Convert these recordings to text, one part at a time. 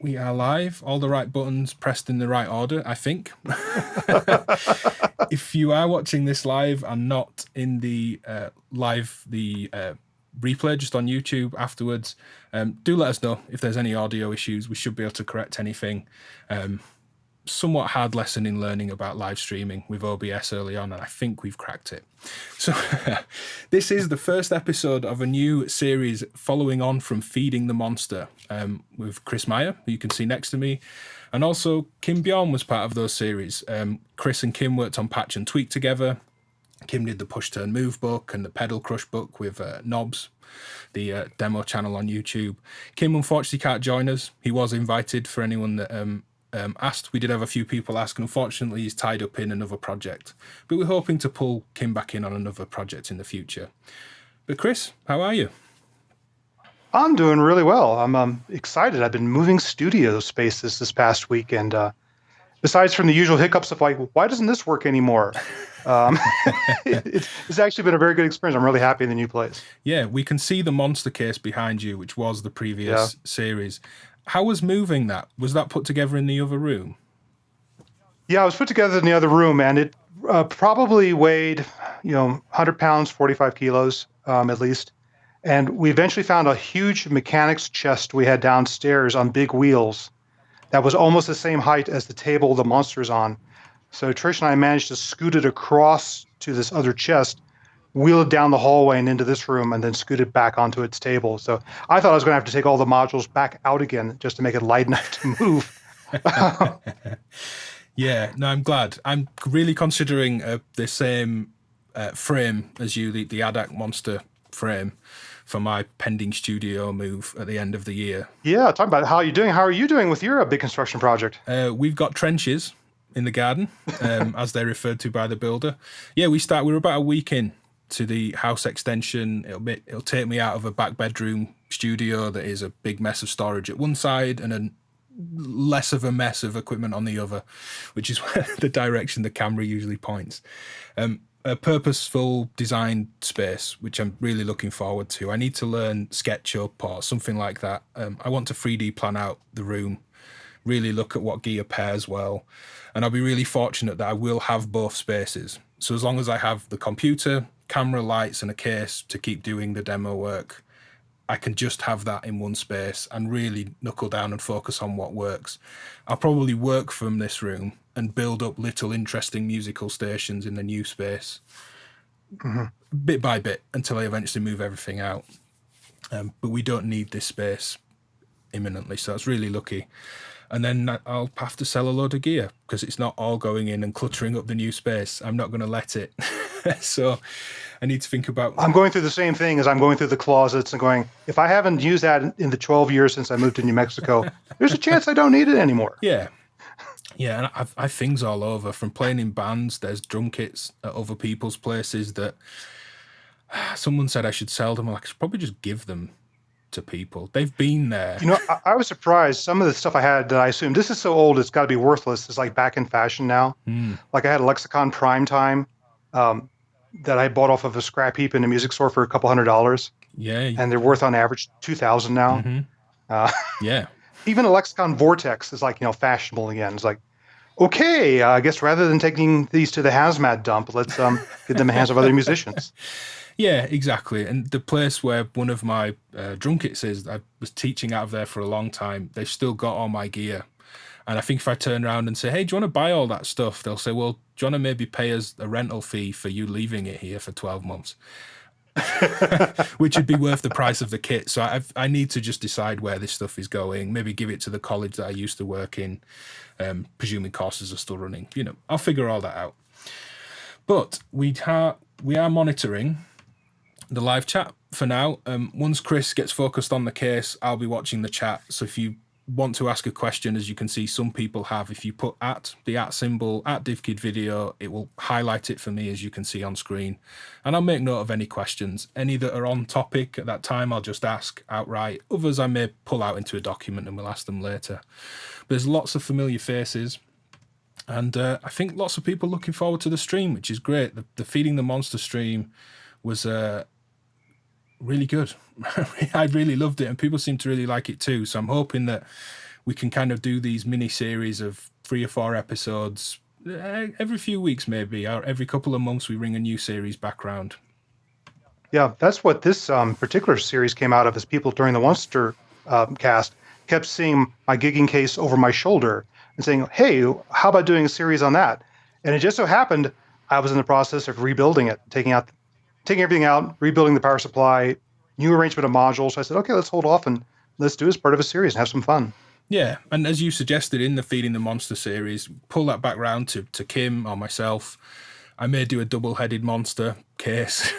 We are live, all the right buttons pressed in the right order, I think. If you are watching this live and not in the replay just on YouTube afterwards, do let us know if there's any audio issues. We should be able to correct anything. Somewhat hard lesson in learning about live streaming with OBS early on, and I think we've cracked it. So this is the first episode of a new series following on from Feeding the Monster with Chris Meyer, who you can see next to me. And also Kim Bjorn was part of those series. Chris and Kim worked on Patch and Tweak together. Kim did the Push Turn Move book and the Pedal Crush book with Knobs, the demo channel on YouTube. Kim unfortunately can't join us. He was invited for anyone that asked. We did have a few people ask, and unfortunately he's tied up in another project. But we're hoping to pull Kim back in on another project in the future. But Chris, how are you? I'm doing really well. I'm excited. I've been moving studio spaces this past week, and besides from the usual hiccups of like, why doesn't this work anymore? It's actually been a very good experience. I'm really happy in the new place. Yeah, we can see the monster case behind you, which was the previous series. How was moving that? Was that put together in the other room? Yeah, it was put together in the other room, and it probably weighed, 100 pounds, 45 kilos at least. And we eventually found a huge mechanics chest we had downstairs on big wheels that was almost the same height as the table the monster's on. So Trish and I managed to scoot it across to this other chest, wheel it down the hallway and into this room, and then scoot it back onto its table. So I thought I was going to have to take all the modules back out again just to make it light enough to move. Yeah, no, I'm glad. I'm really considering the same frame as you, the ADAC Monster frame, for my pending studio move at the end of the year. Yeah, talking about how you're doing. How are you doing with your big construction project? We've got trenches in the garden, as they're referred to by the builder. Yeah, we're about a week in to the house extension. It'll take me out of a back bedroom studio that is a big mess of storage at one side and a less of a mess of equipment on the other, which is where the direction the camera usually points. A purposeful design space, which I'm really looking forward to. I need to learn SketchUp or something like that. I want to 3D plan out the room, really look at what gear pairs well, and I'll be really fortunate that I will have both spaces. So as long as I have the computer, camera, lights, and a case to keep doing the demo work, I can just have that in one space and really knuckle down and focus on what works. I'll probably work from this room and build up little interesting musical stations in the new space, bit by bit, until I eventually move everything out. But we don't need this space imminently, so that's really lucky. And then I'll have to sell a load of gear because it's not all going in and cluttering up the new space. I'm not going to let it. So I need to think about... I'm going through the same thing as I'm going through the closets and going, if I haven't used that in the 12 years since I moved to New Mexico, there's a chance I don't need it anymore. Yeah. Yeah, and I've things all over. From playing in bands, there's drum kits at other people's places that someone said I should sell them. I should probably just give them to people. They've been there. I was surprised. Some of the stuff I had that I assumed, this is so old, it's got to be worthless. It's like back in fashion now. Like I had a Lexicon Primetime that I bought off of a scrap heap in a music store for a couple $100. Yeah. And they're worth on average $2,000 now. Yeah. Even a Lexicon Vortex is like, fashionable again. It's like, okay, I guess rather than taking these to the hazmat dump, let's get them in the hands of other musicians. Yeah, exactly. And the place where one of my drum kits is, I was teaching out of there for a long time. They've still got all my gear. And I think if I turn around and say, hey, do you want to buy all that stuff? They'll say, well, do you want to maybe pay us a rental fee for you leaving it here for 12 months? Which would be worth the price of the kit. So I need to just decide where this stuff is going, maybe give it to the college that I used to work in, presuming courses are still running. I'll figure all that out. But we are monitoring the live chat for now. Once Chris gets focused on the case, I'll be watching the chat. So if you want to ask a question, as you can see, some people have. If you put the symbol at DivKid Video, it will highlight it for me, as you can see on screen. And I'll make note of any questions. Any that are on topic at that time, I'll just ask outright. Others I may pull out into a document and we'll ask them later. But there's lots of familiar faces. And I think lots of people looking forward to the stream, which is great. The Feeding the Monster stream was really good. I really loved it, and people seem to really like it too. So I'm hoping that we can kind of do these mini series of 3 or 4 episodes every few weeks, maybe, or every couple of months we bring a new series back round. Yeah, that's what this particular series came out of, is people during the Monster cast kept seeing my gigging case over my shoulder and saying, hey, how about doing a series on that? And it just so happened I was in the process of rebuilding it, taking everything out, rebuilding the power supply, new arrangement of modules. So I said, okay, let's hold off and let's do it as part of a series and have some fun. Yeah, and as you suggested in the Feeding the Monster series, pull that back round to Kim or myself. I may do a double-headed monster case.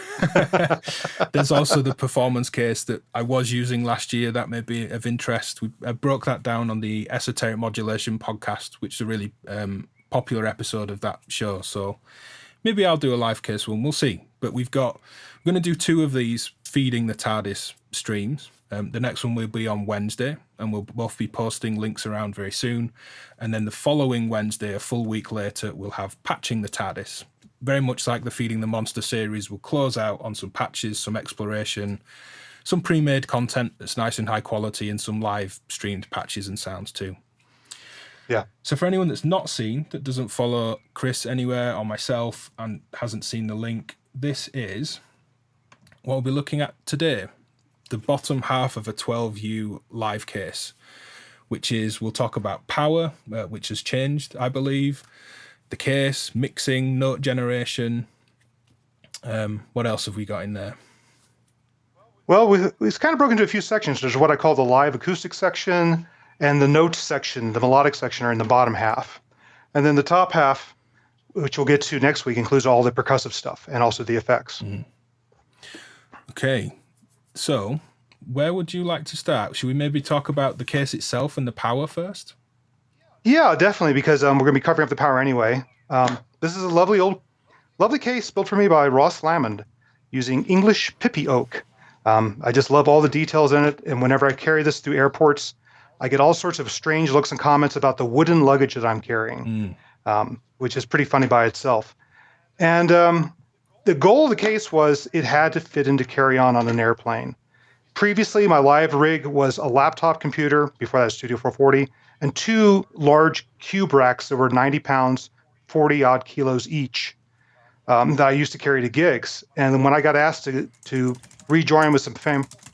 There's also the performance case that I was using last year that may be of interest. I broke that down on the Esoteric Modulation podcast, which is a really popular episode of that show. So maybe I'll do a live case one. We'll see. But we're going to do 2 of these Feeding the Tardis streams. The next one will be on Wednesday, and we'll both be posting links around very soon. And then the following Wednesday, a full week later, we'll have Patching the Tardis. Very much like the Feeding the Monster series, we'll close out on some patches, some exploration, some pre-made content that's nice and high quality, and some live streamed patches and sounds too. Yeah. So for anyone that's not seen, that doesn't follow Chris anywhere or myself and hasn't seen the link, this is what we'll be looking at today. The bottom half of a 12U live case, which is, we'll talk about power, which has changed, I believe, the case, mixing, note generation. What else have we got in there? Well, we've kind of broken into a few sections. There's what I call the live acoustic section, and the note section, the melodic section, are in the bottom half. And then the top half, which we'll get to next week, includes all the percussive stuff and also the effects. Mm-hmm. Okay. So, where would you like to start? Should we maybe talk about the case itself and the power first? Yeah, definitely, because we're going to be covering up the power anyway. This is a lovely case built for me by Ross Lamond using English Pippi oak. I just love all the details in it, and whenever I carry this through airports, I get all sorts of strange looks and comments about the wooden luggage that I'm carrying, which is pretty funny by itself. And the goal of the case was it had to fit into carry-on on an airplane. Previously, my live rig was a laptop computer, before that Studio 440, and 2 large cube racks that were 90 pounds, 40-odd kilos each, that I used to carry to gigs. And then when I got asked to rejoin with some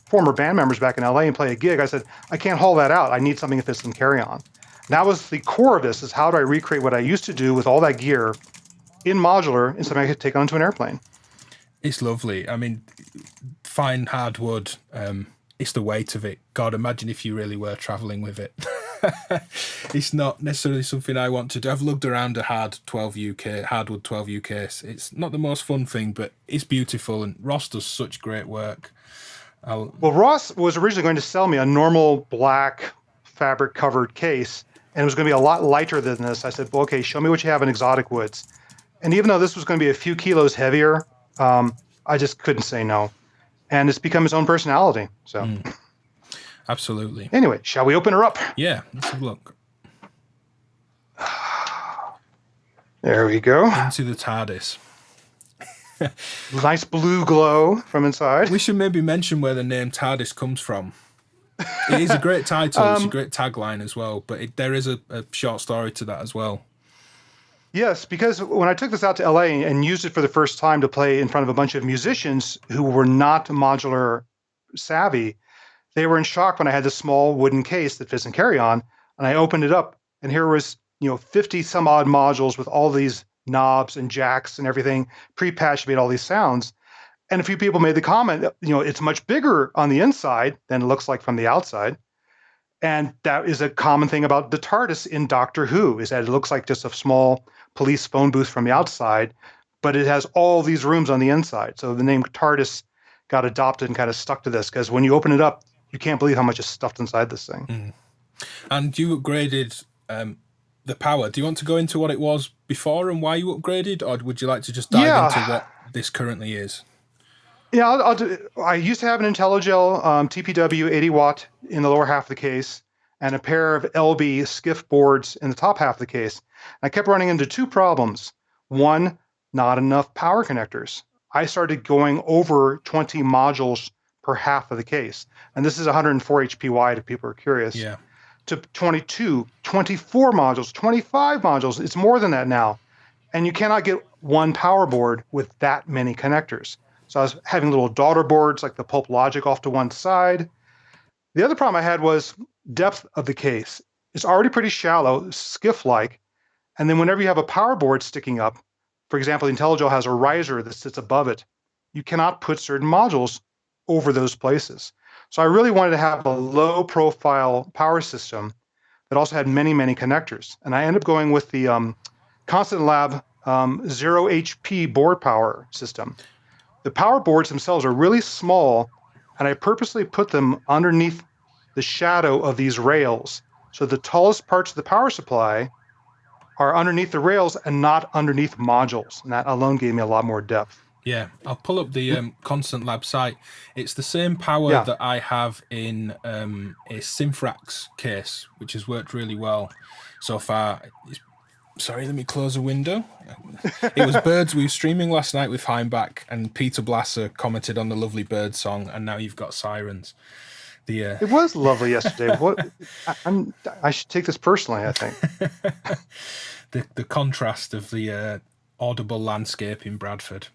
former band members back in LA and play a gig, I said, I can't haul that out. I need something that fits in carry-on. And that was the core of this, is how do I recreate what I used to do with all that gear in modular and something I could take onto an airplane. It's lovely. I mean, fine hardwood, it's the weight of it. God, imagine if you really were traveling with it. It's not necessarily something I want to do. I've lugged around a hardwood 12U case. It's not the most fun thing, but it's beautiful, and Ross does such great work. Well, Ross was originally going to sell me a normal black fabric covered case, and it was going to be a lot lighter than this. I said, well, okay, show me what you have in exotic woods. And even though this was going to be a few kilos heavier, I just couldn't say no. And it's become his own personality. So, absolutely. Anyway, shall we open her up? Yeah, let's have a look. There we go. Into the TARDIS. Nice blue glow from inside. We should maybe mention where the name TARDIS comes from. It is a great title. It's a great tagline as well. But there is a short story to that as well. Yes, because when I took this out to LA and used it for the first time to play in front of a bunch of musicians who were not modular savvy, they were in shock when I had this small wooden case that fits in carry-on, and I opened it up, and here was 50 some odd modules with all these knobs and jacks and everything pre-patched, made all these sounds. And a few people made the comment that, it's much bigger on the inside than it looks like from the outside. And that is a common thing about the TARDIS in Doctor Who, is that it looks like just a small police phone booth from the outside, but it has all these rooms on the inside. So the name TARDIS got adopted and kind of stuck to this, because when you open it up, you can't believe how much is stuffed inside this thing. Mm. And you upgraded the power. Do you want to go into what it was before and why you upgraded, or would you like to just dive into what this currently is? Yeah, I'll do. I used to have an IntelliGel TPW 80 watt in the lower half of the case, and a pair of LB skiff boards in the top half of the case. I kept running into 2 problems. One, not enough power connectors. I started going over 20 modules per half of the case. And this is 104 HP wide, if people are curious. Yeah. to 22, 24 modules, 25 modules. It's more than that now. And you cannot get one power board with that many connectors. So I was having little daughter boards like the Pulp Logic off to one side. The other problem I had was depth of the case. It's already pretty shallow, skiff-like. And then whenever you have a power board sticking up, for example, the IntelliGel has a riser that sits above it, you cannot put certain modules over those places. So I really wanted to have a low-profile power system that also had many, many connectors. And I ended up going with the Constant Lab 0 HP board power system. The power boards themselves are really small, and I purposely put them underneath the shadow of these rails. So the tallest parts of the power supply are underneath the rails and not underneath modules. And that alone gave me a lot more depth. Yeah, I'll pull up the Constant Lab site. It's the same power that I have in a Synfrax case, which has worked really well so far. Sorry, let me close a window. It was birds. We were streaming last night with Heimbach, and Peter Blasser commented on the lovely bird song, and now you've got sirens. It was lovely yesterday. I should take this personally, I think. the contrast of the audible landscape in Bradford.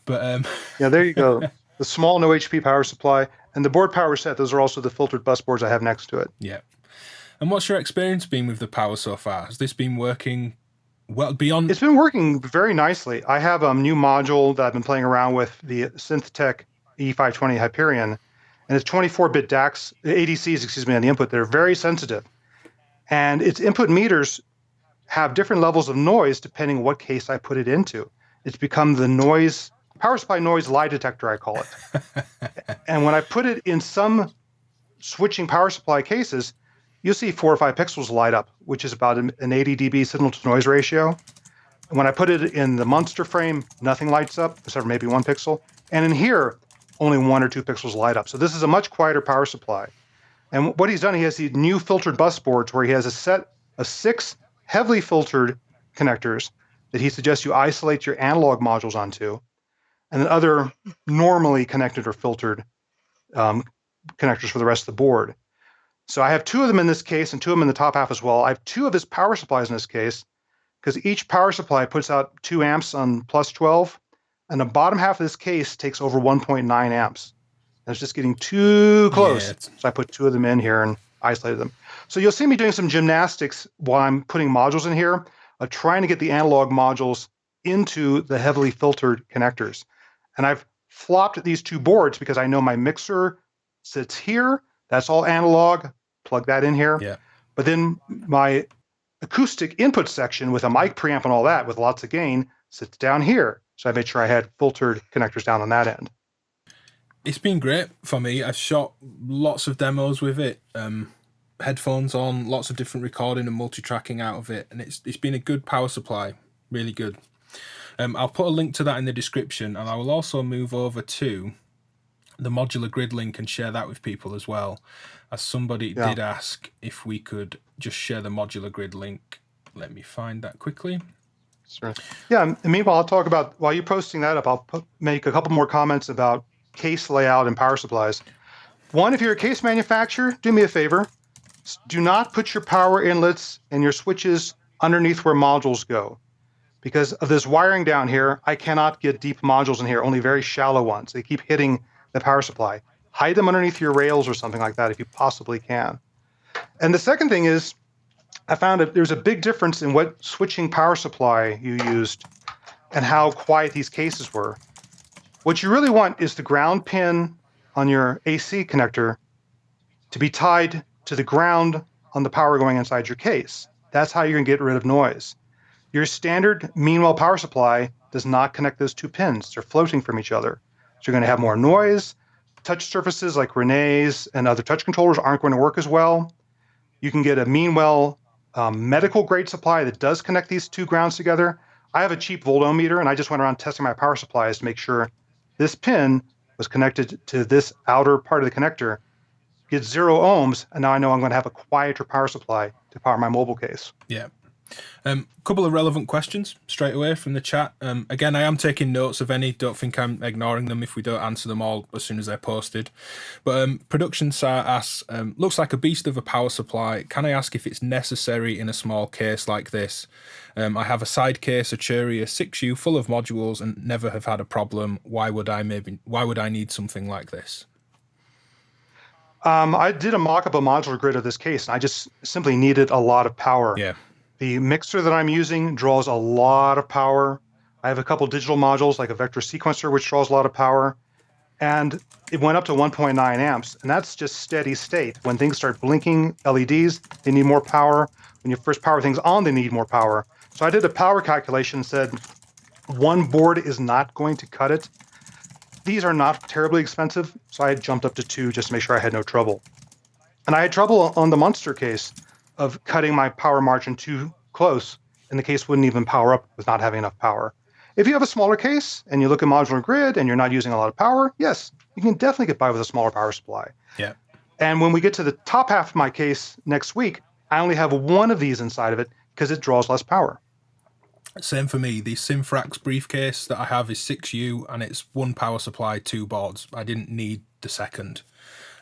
But yeah, there you go. The small no HP power supply and the board power set. Those are also the filtered bus boards I have next to it. Yeah. And what's your experience been with the power so far? Has this been working well beyond? It's been working very nicely. I have a new module that I've been playing around with, the SynthTech E520 Hyperion, and it's 24-bit DACs, ADCs, on the input. They're very sensitive. And its input meters have different levels of noise depending on what case I put it into. It's become the power supply noise lie detector, I call it. And when I put it in some switching power supply cases, you'll see 4 or 5 pixels light up, which is about an 80 dB signal to noise ratio. And when I put it in the Munster frame, nothing lights up, except for maybe 1 pixel. And in here, only 1 or 2 pixels light up. So this is a much quieter power supply. And what he's done, he has these new filtered bus boards where he has a set of 6 heavily filtered connectors that he suggests you isolate your analog modules onto, and then other normally connected or filtered connectors for the rest of the board. So I have 2 of them in this case and 2 of them in the top half as well. I have 2 of his power supplies in this case because each power supply puts out 2 amps on plus 12, and the bottom half of this case takes over 1.9 amps. And it's just getting too close. Yeah, so I put 2 of them in here and isolated them. So you'll see me doing some gymnastics while I'm putting modules in here, trying to get the analog modules into the heavily filtered connectors. And I've flopped these 2 boards because I know my mixer sits here. That's all analog. Plug that in here. Yeah. But then my acoustic input section with a mic preamp and all that with lots of gain sits down here. So I made sure I had filtered connectors down on that end. It's been great for me. I've shot lots of demos with it, headphones on, lots of different recording and multi-tracking out of it, and it's been a good power supply, really good. I'll put a link to that in the description, and I will also move over to the modular grid link and share that with people as well, as somebody did ask if we could just share the modular grid link. Let me find that quickly. Sure. Yeah, and meanwhile, I'll talk about, while you're posting that up, I'll make a couple more comments about case layout and power supplies. One, if you're a case manufacturer, do me a favor. Do not put your power inlets and your switches underneath where modules go. Because of this wiring down here, I cannot get deep modules in here, only very shallow ones. They keep hitting the power supply. Hide them underneath your rails or something like that if you possibly can. And the second thing is, I found that there's a big difference in what switching power supply you used and how quiet these cases were. What you really want is the ground pin on your AC connector to be tied to the ground on the power going inside your case. That's how you're going to get rid of noise. Your standard Meanwell power supply does not connect those 2 pins. They're floating from each other. So you're going to have more noise. Touch surfaces like Renee's and other touch controllers aren't going to work as well. You can get a Meanwell medical grade supply that does connect these 2 grounds together. I have a cheap voltometer, and I just went around testing my power supplies to make sure this pin was connected to this outer part of the connector, gets 0 ohms, and now I know I'm going to have a quieter power supply to power my mobile case. Yeah. Couple of relevant questions straight away from the chat. Again, I am taking notes of any. Don't think I'm ignoring them if we don't answer them all as soon as they're posted. But Production Sar asks, looks like a beast of a power supply. Can I ask if it's necessary in a small case like this? I have a side case, a Churia 6U full of modules and never have had a problem. Why would I need something like this? I did a mock-up of modular grid of this case, and I just simply needed a lot of power. Yeah. The mixer that I'm using draws a lot of power. I have a couple digital modules like a vector sequencer, which draws a lot of power. And it went up to 1.9 amps, and that's just steady state. When things start blinking, LEDs, they need more power. When you first power things on, they need more power. So I did a power calculation and said, one board is not going to cut it. These are not terribly expensive, so I jumped up to 2 just to make sure I had no trouble. And I had trouble on the Monster case of cutting my power margin too close, and the case wouldn't even power up with not having enough power. If you have a smaller case and you look at modular grid and you're not using a lot of power, yes, you can definitely get by with a smaller power supply. Yeah. And when we get to the top half of my case next week, I only have one of these inside of it because it draws less power. Same for me. The Simfrax briefcase that I have is 6U and it's 1 power supply, 2 boards. I didn't need the second.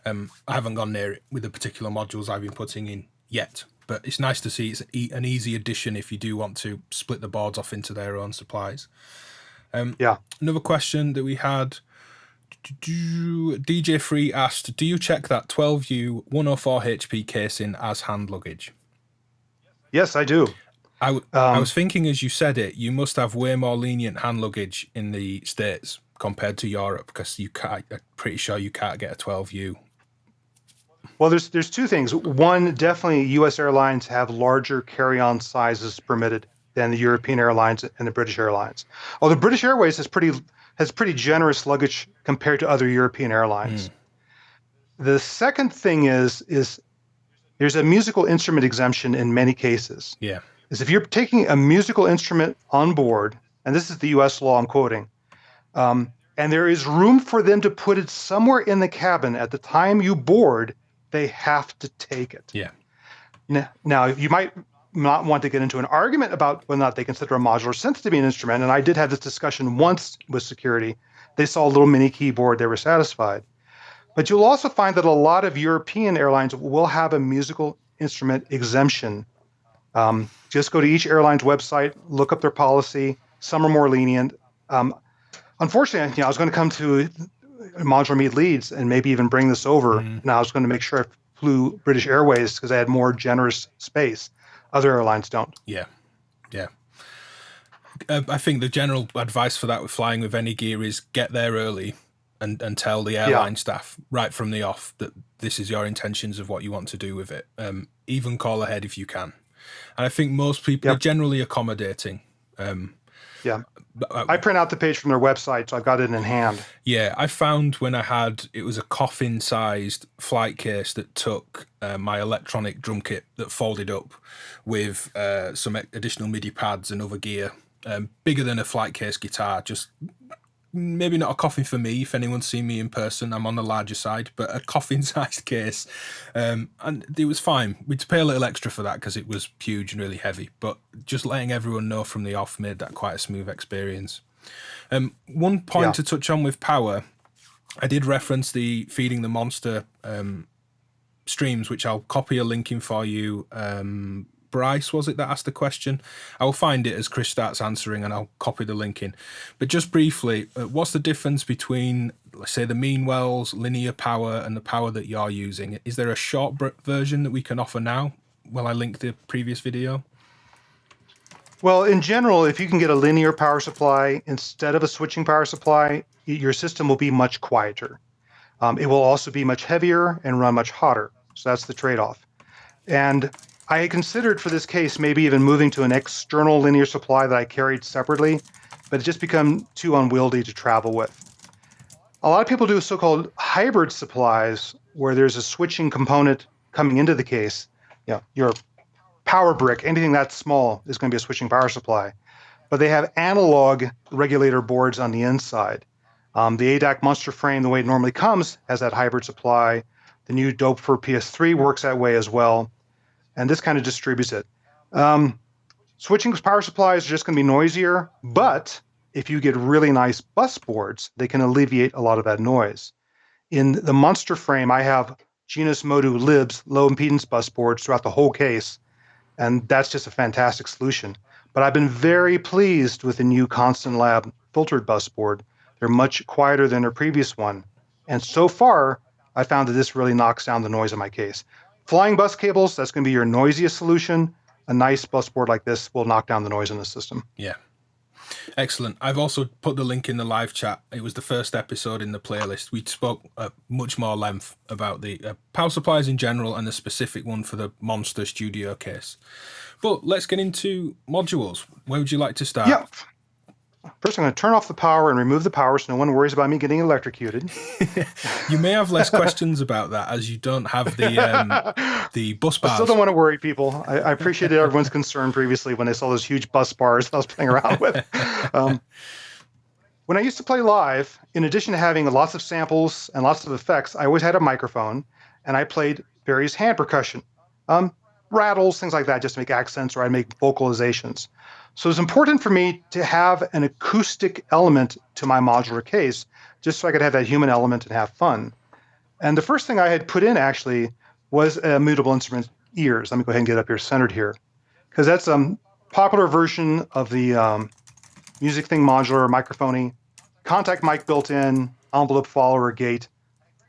I haven't gone near it with the particular modules I've been putting in yet, but it's nice to see it's an easy addition if you do want to split the boards off into their own supplies. Another question that we had, DJ Free asked, do you check that 12U 104 HP casing as hand luggage? Yes, I do. I was thinking as you said it, you must have way more lenient hand luggage in the States compared to Europe, because I'm pretty sure you can't get a 12U. Well, there's 2 things. One, definitely U.S. airlines have larger carry-on sizes permitted than the European airlines and the British airlines. Although British Airways has pretty generous luggage compared to other European airlines. The second thing is there's a musical instrument exemption in many cases. Yeah. Is if you're taking a musical instrument on board, and this is the U.S. law I'm quoting, and there is room for them to put it somewhere in the cabin at the time you board, they have to take it. Yeah. Now, you might not want to get into an argument about whether or not they consider a modular synth to be an instrument, and I did have this discussion once with security. They saw a little mini keyboard, they were satisfied. But you'll also find that a lot of European airlines will have a musical instrument exemption. Just go to each airline's website, look up their policy. Some are more lenient. Unfortunately, I was going to come to Modular Meet Leeds and maybe even bring this over. And I was going to make sure I flew British Airways because I had more generous space. Other airlines don't. Yeah. I think the general advice for that with flying with any gear is get there early and tell the airline staff right from the off that this is your intentions of what you want to do with it. Even call ahead if you can. And I think most people are generally accommodating. I print out the page from their website, so I've got it in hand. Yeah, I found when it was a coffin-sized flight case that took my electronic drum kit that folded up with some additional MIDI pads and other gear, bigger than a flight case guitar, just maybe not a coffin for me. If anyone's seen me in person, I'm on the larger side, but a coffin-sized case. And it was fine. We'd pay a little extra for that because it was huge and really heavy, but just letting everyone know from the off made that quite a smooth experience. One point to touch on with power, I did reference the Feeding the Monster streams, which I'll copy a link in for you. Bryce, was it, that asked the question? I will find it as Chris starts answering and I'll copy the link in. But just briefly, what's the difference between, let's say, the Meanwell's linear power and the power that you're using? Is there a short version that we can offer now while I link the previous video? Well, in general, if you can get a linear power supply instead of a switching power supply, your system will be much quieter. It will also be much heavier and run much hotter. So that's the trade-off. And I had considered for this case maybe even moving to an external linear supply that I carried separately, but it just become too unwieldy to travel with. A lot of people do so-called hybrid supplies where there's a switching component coming into the case. Your power brick, anything that small is going to be a switching power supply. But they have analog regulator boards on the inside. The ADAC Monster frame, the way it normally comes, has that hybrid supply. The new dope for PS3 works that way as well. And this kind of distributes it. Switching power supplies are just going to be noisier, but if you get really nice bus boards, they can alleviate a lot of that noise. In the Monster frame, I have Genus Modu Libs low impedance bus boards throughout the whole case, and that's just a fantastic solution. But I've been very pleased with the new Constant Lab filtered bus board. They're much quieter than their previous one. And so far, I found that this really knocks down the noise in my case. Flying bus cables, that's going to be your noisiest solution. A nice bus board like this will knock down the noise in the system. Yeah. Excellent. I've also put the link in the live chat. It was the first episode in the playlist. We spoke at much more length about the power supplies in general and the specific one for the Monster Studio case. But let's get into modules. Where would you like to start? Yeah. First, I'm going to turn off the power and remove the power so no one worries about me getting electrocuted. You may have less questions about that as you don't have the bus bars. I still don't want to worry people. I appreciated everyone's concern previously when they saw those huge bus bars that I was playing around with. When I used to play live, in addition to having lots of samples and lots of effects, I always had a microphone, and I played various hand percussion, rattles, things like that, just to make accents, or I'd make vocalizations. So it's important for me to have an acoustic element to my modular case, just so I could have that human element and have fun. And the first thing I had put in, actually, was a mutable instrument ears. Let me go ahead and get up here centered here, because that's a popular version of the Music Thing modular microphony, contact mic built in, envelope follower gate.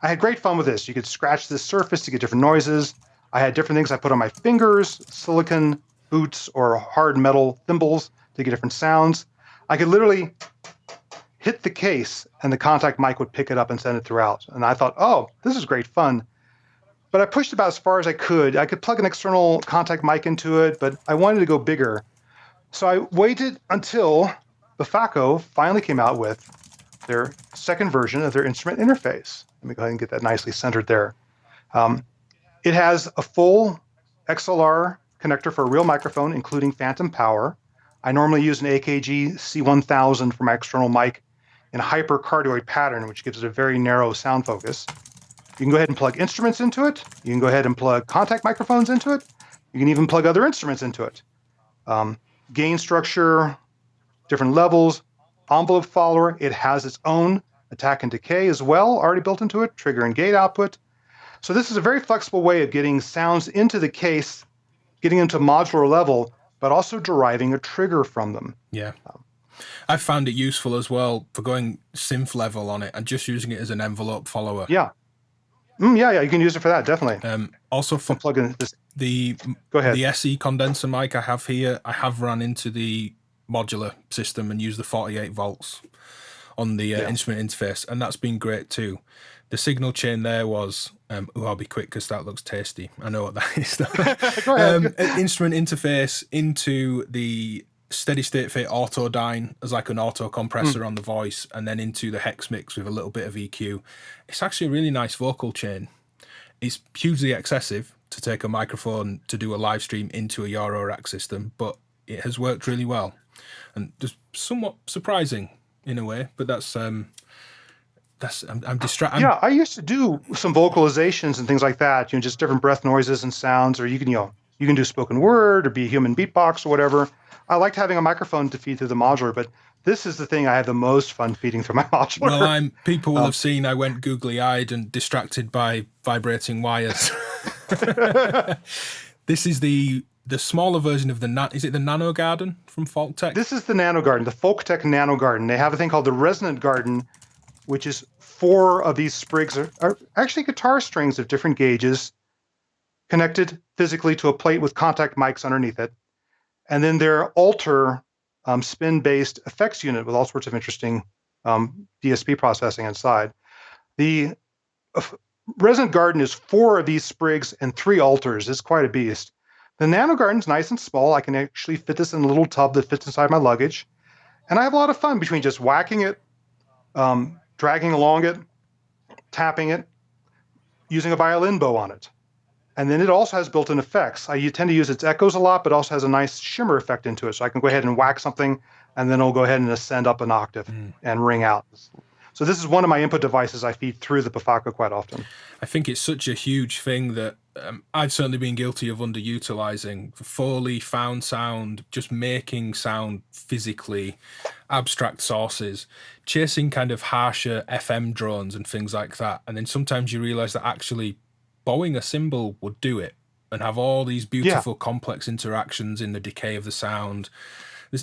I had great fun with this. You could scratch this surface to get different noises. I had different things I put on my fingers, silicon boots or hard metal thimbles to get different sounds. I could literally hit the case and the contact mic would pick it up and send it throughout. And I thought, oh, this is great fun. But I pushed about as far as I could. I could plug an external contact mic into it, but I wanted to go bigger. So I waited until Bafaco finally came out with their second version of their instrument interface. Let me go ahead and get that nicely centered there. It has a full XLR connector for a real microphone, including phantom power. I normally use an AKG C1000 for my external mic in a hypercardioid pattern, which gives it a very narrow sound focus. You can go ahead and plug instruments into it. You can go ahead and plug contact microphones into it. You can even plug other instruments into it. Gain structure, different levels, envelope follower. It has its own attack and decay as well, already built into it, trigger and gate output. So this is a very flexible way of getting sounds into the case, getting into modular level, but also deriving a trigger from them. Yeah. I found it useful as well for going synth level on it and just using it as an envelope follower. Yeah. Yeah, you can use it for that, definitely. Also for plug in this. Go ahead. The SE condenser mic I have here, I have run into the modular system and used the 48 volts on the instrument interface, and that's been great too. The signal chain there was, I'll be quick because that looks tasty. I know what that is. Go ahead. Instrument interface into the steady state fit auto dyne as like an auto compressor on the voice, and then into the hex mix with a little bit of EQ. It's actually a really nice vocal chain. It's hugely excessive to take a microphone to do a live stream into a Eurorack system, but it has worked really well and just somewhat surprising in a way. But I'm distracted. Yeah, I used to do some vocalizations and things like that. Just different breath noises and sounds, or you can do spoken word or be a human beatbox or whatever. I liked having a microphone to feed through the modular, but this is the thing I have the most fun feeding through my modular. Well, people will have seen I went googly-eyed and distracted by vibrating wires. This is the smaller version of is it the Nano Garden from Folktech? This is the Nano Garden, the Folktech Nano Garden. They have a thing called the Resonant Garden, which is 4 of these sprigs are actually guitar strings of different gauges connected physically to a plate with contact mics underneath it. And then their alter spin-based effects unit with all sorts of interesting DSP processing inside. The Resonant Garden is 4 of these sprigs and 3 alters. It's quite a beast. The Nano Garden's nice and small. I can actually fit this in a little tub that fits inside my luggage. And I have a lot of fun between just whacking it, dragging along it, tapping it, using a violin bow on it. And then it also has built-in effects. I tend to use its echoes a lot, but also has a nice shimmer effect into it. So I can go ahead and whack something, and then it'll go ahead and ascend up an octave and ring out. So this is one of my input devices I feed through the Buffaco quite often. I think it's such a huge thing that I've certainly been guilty of underutilizing. Foley, found sound, just making sound physically, abstract sources, chasing kind of harsher FM drones and things like that. And then sometimes you realize that actually bowing a cymbal would do it and have all these beautiful, complex interactions in the decay of the sound.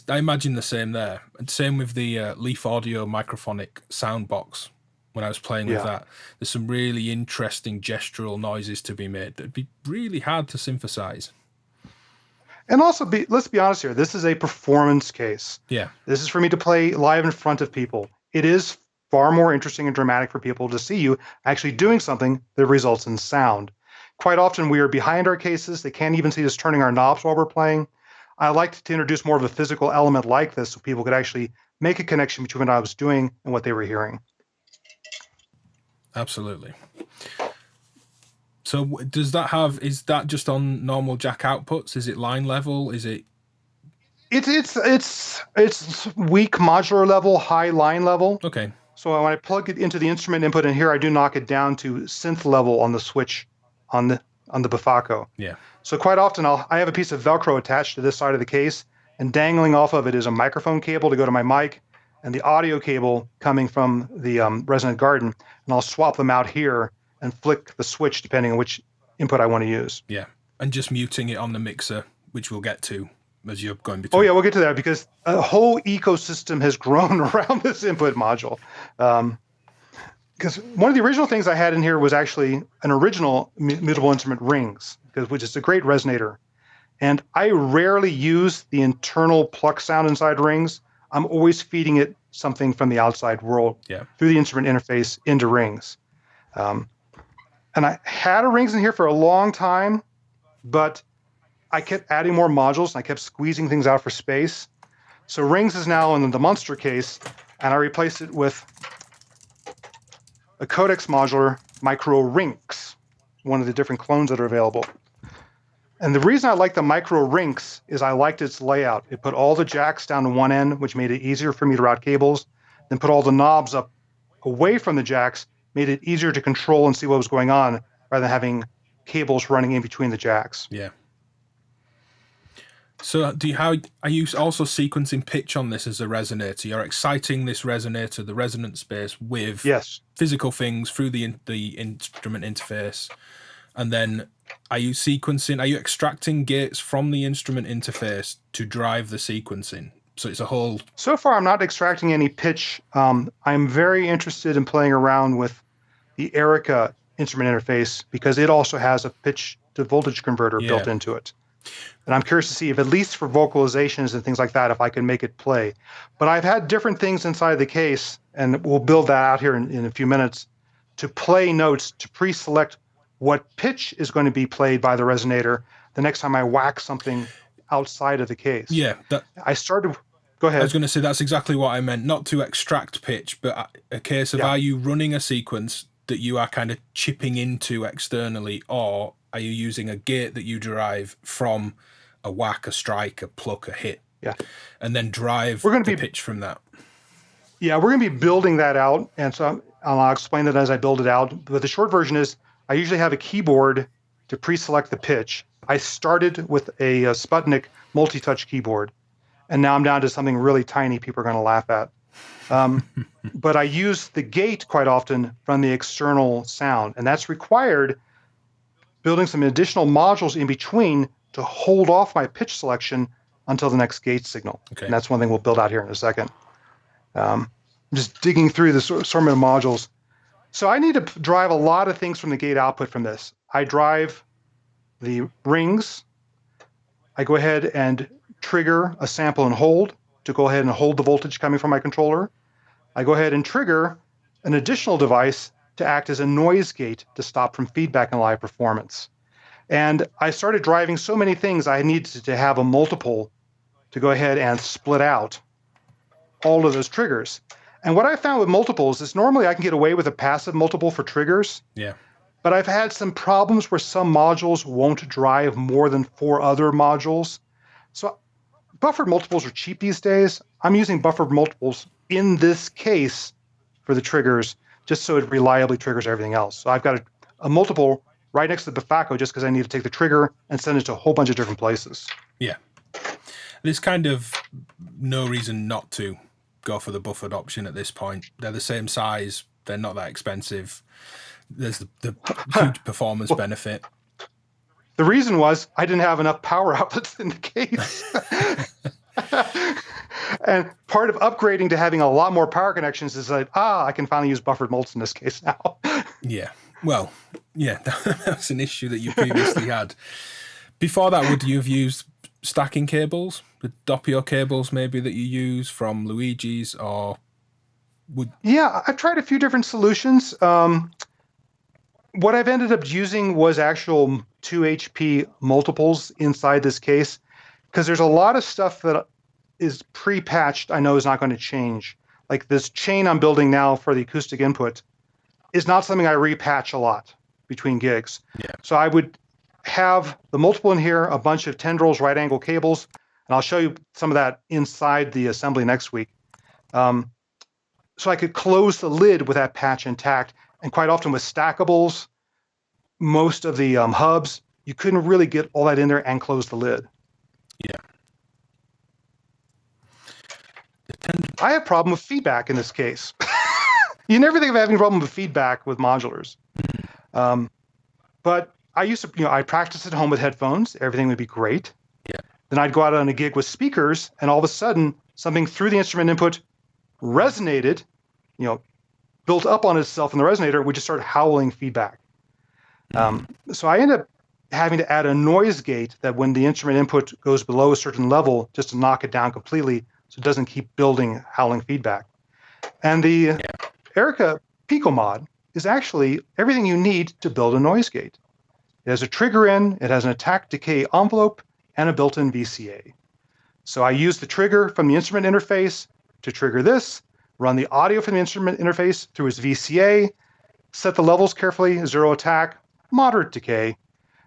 I imagine the same there. And same with the Leaf Audio microphonic sound box. When I was playing with that, there's some really interesting gestural noises to be made that'd be really hard to synthesize. And also, let's be honest here, this is a performance case. Yeah. This is for me to play live in front of people. It is far more interesting and dramatic for people to see you actually doing something that results in sound. Quite often, we are behind our cases. They can't even see us turning our knobs while we're playing. I like to introduce more of a physical element like this so people could actually make a connection between what I was doing and what they were hearing. Absolutely. So does that is that just on normal jack outputs? Is it line level? Is it? It's weak modular level, high line level. Okay. So when I plug it into the instrument input in here, I do knock it down to synth level on the switch on the Buffaco. Yeah. So quite often I have a piece of Velcro attached to this side of the case, and dangling off of it is a microphone cable to go to my mic, and the audio cable coming from the resonant garden, and I'll swap them out here and flick the switch depending on which input I want to use. Yeah, and just muting it on the mixer, which we'll get to as you're going between. Oh yeah, we'll get to that because a whole ecosystem has grown around this input module. Because one of the original things I had in here was actually an original mutable instrument rings, which is a great resonator. And I rarely use the internal pluck sound inside rings. I'm always feeding it something from the outside world through the instrument interface into rings. And I had a rings in here for a long time, but I kept adding more modules and I kept squeezing things out for space. So rings is now in the Monster case, and I replaced it with a Codex Modular Micro Rinks, one of the different clones that are available. And the reason I like the Micro Rinks is I liked its layout. It put all the jacks down to one end, which made it easier for me to route cables, then put all the knobs up away from the jacks, made it easier to control and see what was going on rather than having cables running in between the jacks. Yeah. So are you also sequencing pitch on this as a resonator? You're exciting this resonator, the resonant space, with physical things through the instrument interface. And then are you extracting gates from the instrument interface to drive the sequencing? So it's a whole... So far, I'm not extracting any pitch. I'm very interested in playing around with the Erica instrument interface because it also has a pitch to voltage converter built into it. And I'm curious to see if, at least for vocalizations and things like that, if I can make it play. But I've had different things inside the case, and we'll build that out here in a few minutes, to play notes, to pre-select what pitch is going to be played by the resonator the next time I whack something outside of the case. Yeah. Go ahead. I was going to say that's exactly what I meant, not to extract pitch, but a case of are you running a sequence that you are kind of chipping into externally, or are you using a gate that you derive from a whack, a strike, a pluck, a hit? Yeah. And then drive the pitch from that. Yeah, we're going to be building that out. And so I'll explain that as I build it out. But the short version is I usually have a keyboard to pre-select the pitch. I started with a Sputnik multi-touch keyboard, and now I'm down to something really tiny people are going to laugh at. But I use the gate quite often from the external sound, and that's required building some additional modules in between to hold off my pitch selection until the next gate signal. Okay. And that's one thing we'll build out here in a second. Just digging through the assortment of modules. So I need to drive a lot of things from the gate output from this. I drive the rings. I go ahead and trigger a sample and hold to go ahead and hold the voltage coming from my controller. I go ahead and trigger an additional device to act as a noise gate to stop from feedback in live performance. And I started driving so many things, I needed to have a multiple to go ahead and split out all of those triggers. And what I found with multiples is normally I can get away with a passive multiple for triggers. Yeah. But I've had some problems where some modules won't drive more than 4 other modules. So buffered multiples are cheap these days. I'm using buffered multiples in this case for the triggers, just so it reliably triggers everything else. So I've got a multiple right next to the Buffaco just because I need to take the trigger and send it to a whole bunch of different places. Yeah. There's kind of no reason not to go for the buffered option at this point. They're the same size. They're not that expensive. There's the huge performance benefit. The reason was I didn't have enough power outlets in the case. And part of upgrading to having a lot more power connections is like, I can finally use buffered mults in this case now. Yeah. Well, yeah, that's an issue that you previously had. Before that, would you have used stacking cables, the Doppio cables maybe that you use from Luigi's, or would... Yeah, I've tried a few different solutions. What I've ended up using was actual 2 HP multiples inside this case, because there's a lot of stuff that is pre-patched I know is not going to change. Like this chain I'm building now for the acoustic input is not something I repatch a lot between gigs. Yeah. So I would have the multiple in here, a bunch of tendrils, right angle cables, and I'll show you some of that inside the assembly next week. So I could close the lid with that patch intact, and quite often with stackables, most of the hubs, you couldn't really get all that in there and close the lid. Yeah. I have a problem with feedback in this case. You never think of having a problem with feedback with modulars. But I used to, I practiced at home with headphones. Everything would be great. Yeah. Then I'd go out on a gig with speakers, and all of a sudden, something through the instrument input resonated, built up on itself in the resonator, would just start howling feedback. So I ended up having to add a noise gate that when the instrument input goes below a certain level, just to knock it down completely so it doesn't keep building howling feedback. And the Erica Pico mod is actually everything you need to build a noise gate. It has a trigger in, it has an attack decay envelope, and a built-in VCA. So I use the trigger from the instrument interface to trigger this, run the audio from the instrument interface through its VCA, set the levels carefully, 0 attack, moderate decay,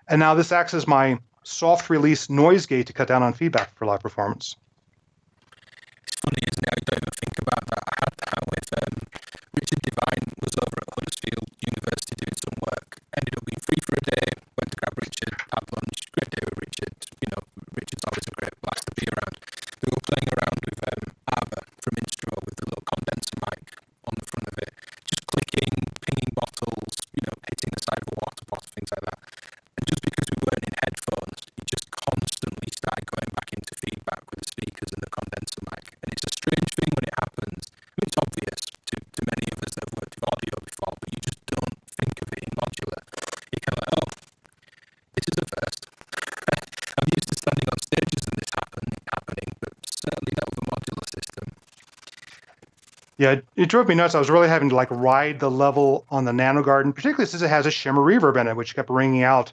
and now this acts as my soft release noise gate to cut down on feedback for live performance. It's funny, isn't it? I don't even think about that. I had that with Richard Devine was over at Huddersfield University doing some work, ended up being free for a day, went to grab Richard, had lunch, great day with Richard. Richard's always a great blast to be around. They were playing around with Arbor from Instro with the little condenser mic on the front of it, just clicking, pinging bottles, hitting the side of a water bottle, things like that. And just because we weren't in headphones, he just constantly started going back into feedback with the speakers and the condenser mic. And it's a strange thing when it happens. I mean, it's obvious to many of us that have worked with audio before, but you just don't think of it in modular. You're kind of like, oh, this is a first. I'm used to standing on stages and this happening, but certainly not with a modular system. Yeah, it drove me nuts. I was really having to ride the level on the Nano Garden, particularly since it has a shimmer reverb in it, which kept ringing out.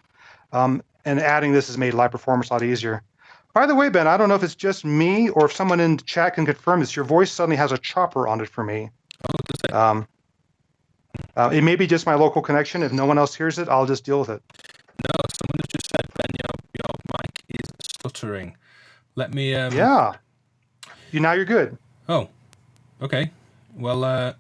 And adding this has made live performance a lot easier. By the way, Ben, I don't know if it's just me or if someone in the chat can confirm this. Your voice suddenly has a chopper on it for me. Oh, does it? It may be just my local connection. If no one else hears it, I'll just deal with it. No, someone has just said, Ben, your mic is stuttering. Let me... Yeah. Now you're good. Oh, okay. Well,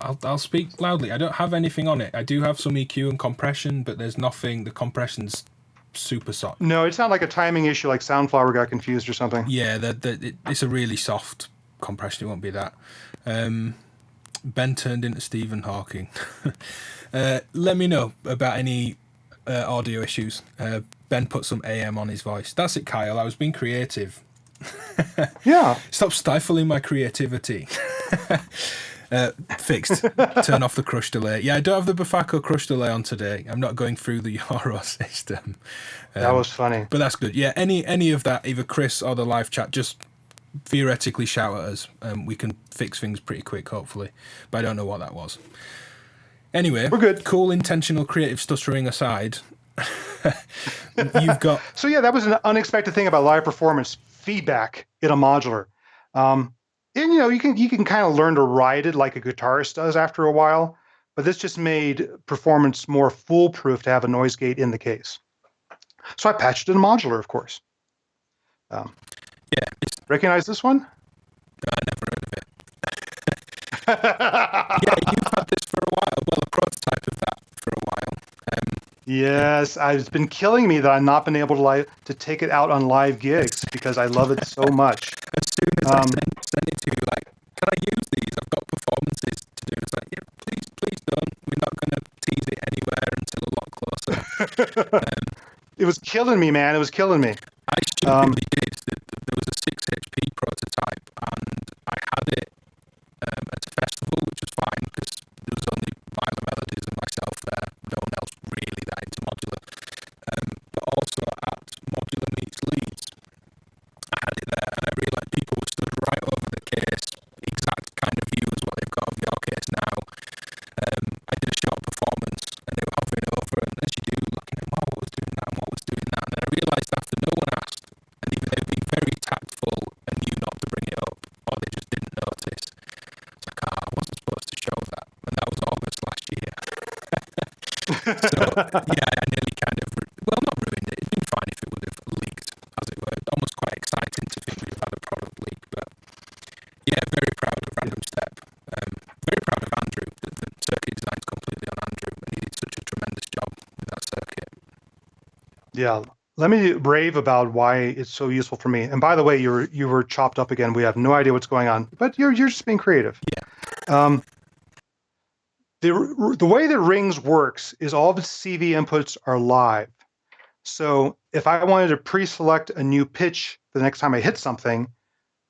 I'll speak loudly. I don't have anything on it. I do have some EQ and compression, but there's nothing. The compression's super soft. No, it's not like a timing issue like Soundflower got confused or something. Yeah, it's a really soft compression. It won't be that. Ben turned into Stephen Hawking. Let me know about any audio issues. Ben put some AM on his voice. That's it, Kyle. I was being creative. Yeah. Stop stifling my creativity. Fixed. Turn off the crush delay. Yeah, I don't have the Buffaco crush delay on today. I'm not going through the Euro system. That was funny. But that's good. Yeah, any of that, either Chris or the live chat, just theoretically shout at us. We can fix things pretty quick, hopefully. But I don't know what that was. Anyway, we're good. Cool, intentional, creative stuttering aside, you've got... So yeah, that was an unexpected thing about live performance feedback in a modular. And you can kind of learn to ride it like a guitarist does after a while, but this just made performance more foolproof to have a noise gate in the case. So I patched it in modular, of course. Yeah. Recognize this one? No, I never heard of it. Yeah, you've had this for a while. Well, a prototype of that for a while. Yes, it's been killing me that I've not been able to take it out on live gigs because I love it so much. As soon as I send it to you, like, can I use these? I've got performances to do. It's like, yeah, please don't. We're not going to tease it anywhere until a lot closer. It was killing me, man. It was killing me. I stupidly did. There was a 6 HP prototype, and I had it at a festival, which was fine because there was only Meyer Melodies and myself there. No one else really that into modular. But also at Modular Meets Leeds, I had it there, and I realised people were stood right over the case, exact kind of view as what they've got of your case now. I did a short performance, and they were hovering over, and as you do, looking at what was doing that and what was doing that, and then I realised after no one asked, and even they've been very tactful and knew not to bring it up, or they just didn't notice. It's like, I wasn't supposed to show that, and that was August last year. So, yeah, I nearly kind of, well, not ruined it. It'd been fine if it would have leaked, as it were. Almost quite exciting to think we've had a product leak, but yeah, very proud of Random Step. Very proud of Andrew. The circuit design's completely on Andrew, and he did such a tremendous job with that circuit. Yeah. Let me rave about why it's so useful for me. And by the way, you were chopped up again. We have no idea what's going on, but you're just being creative. Yeah. The way that Rings works is all the CV inputs are live. So if I wanted to pre-select a new pitch the next time I hit something,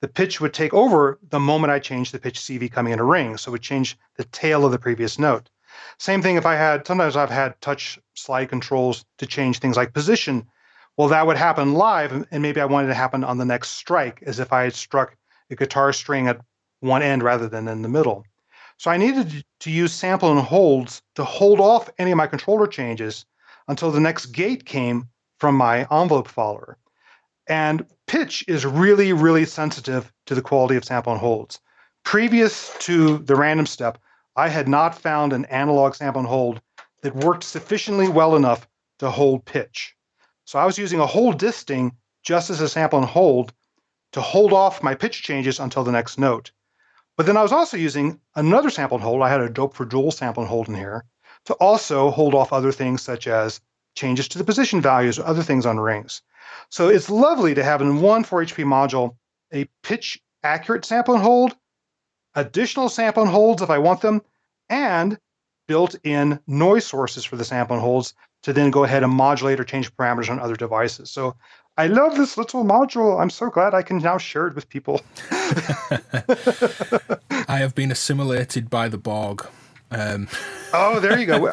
the pitch would take over the moment I change the pitch CV coming into Ring. So it would change the tail of the previous note. Same thing if sometimes I've had touch slide controls to change things like position. Well, that would happen live, and maybe I wanted it to happen on the next strike, as if I had struck a guitar string at one end rather than in the middle. So I needed to use sample and holds to hold off any of my controller changes until the next gate came from my envelope follower. And pitch is really, really sensitive to the quality of sample and holds. Previous to the random step, I had not found an analog sample and hold that worked sufficiently well enough to hold pitch. So I was using a hold disting just as a sample and hold to hold off my pitch changes until the next note. But then I was also using another sample and hold. I had a Dope for Dual sample and hold in here to also hold off other things such as changes to the position values or other things on rings. So it's lovely to have in one 4HP module a pitch accurate sample and hold, additional sample and holds if I want them, and built-in noise sources for the sample and holds to then go ahead and modulate or change parameters on other devices. So I love this little module. I'm so glad I can now share it with people. I have been assimilated by the Borg. Oh, there you go.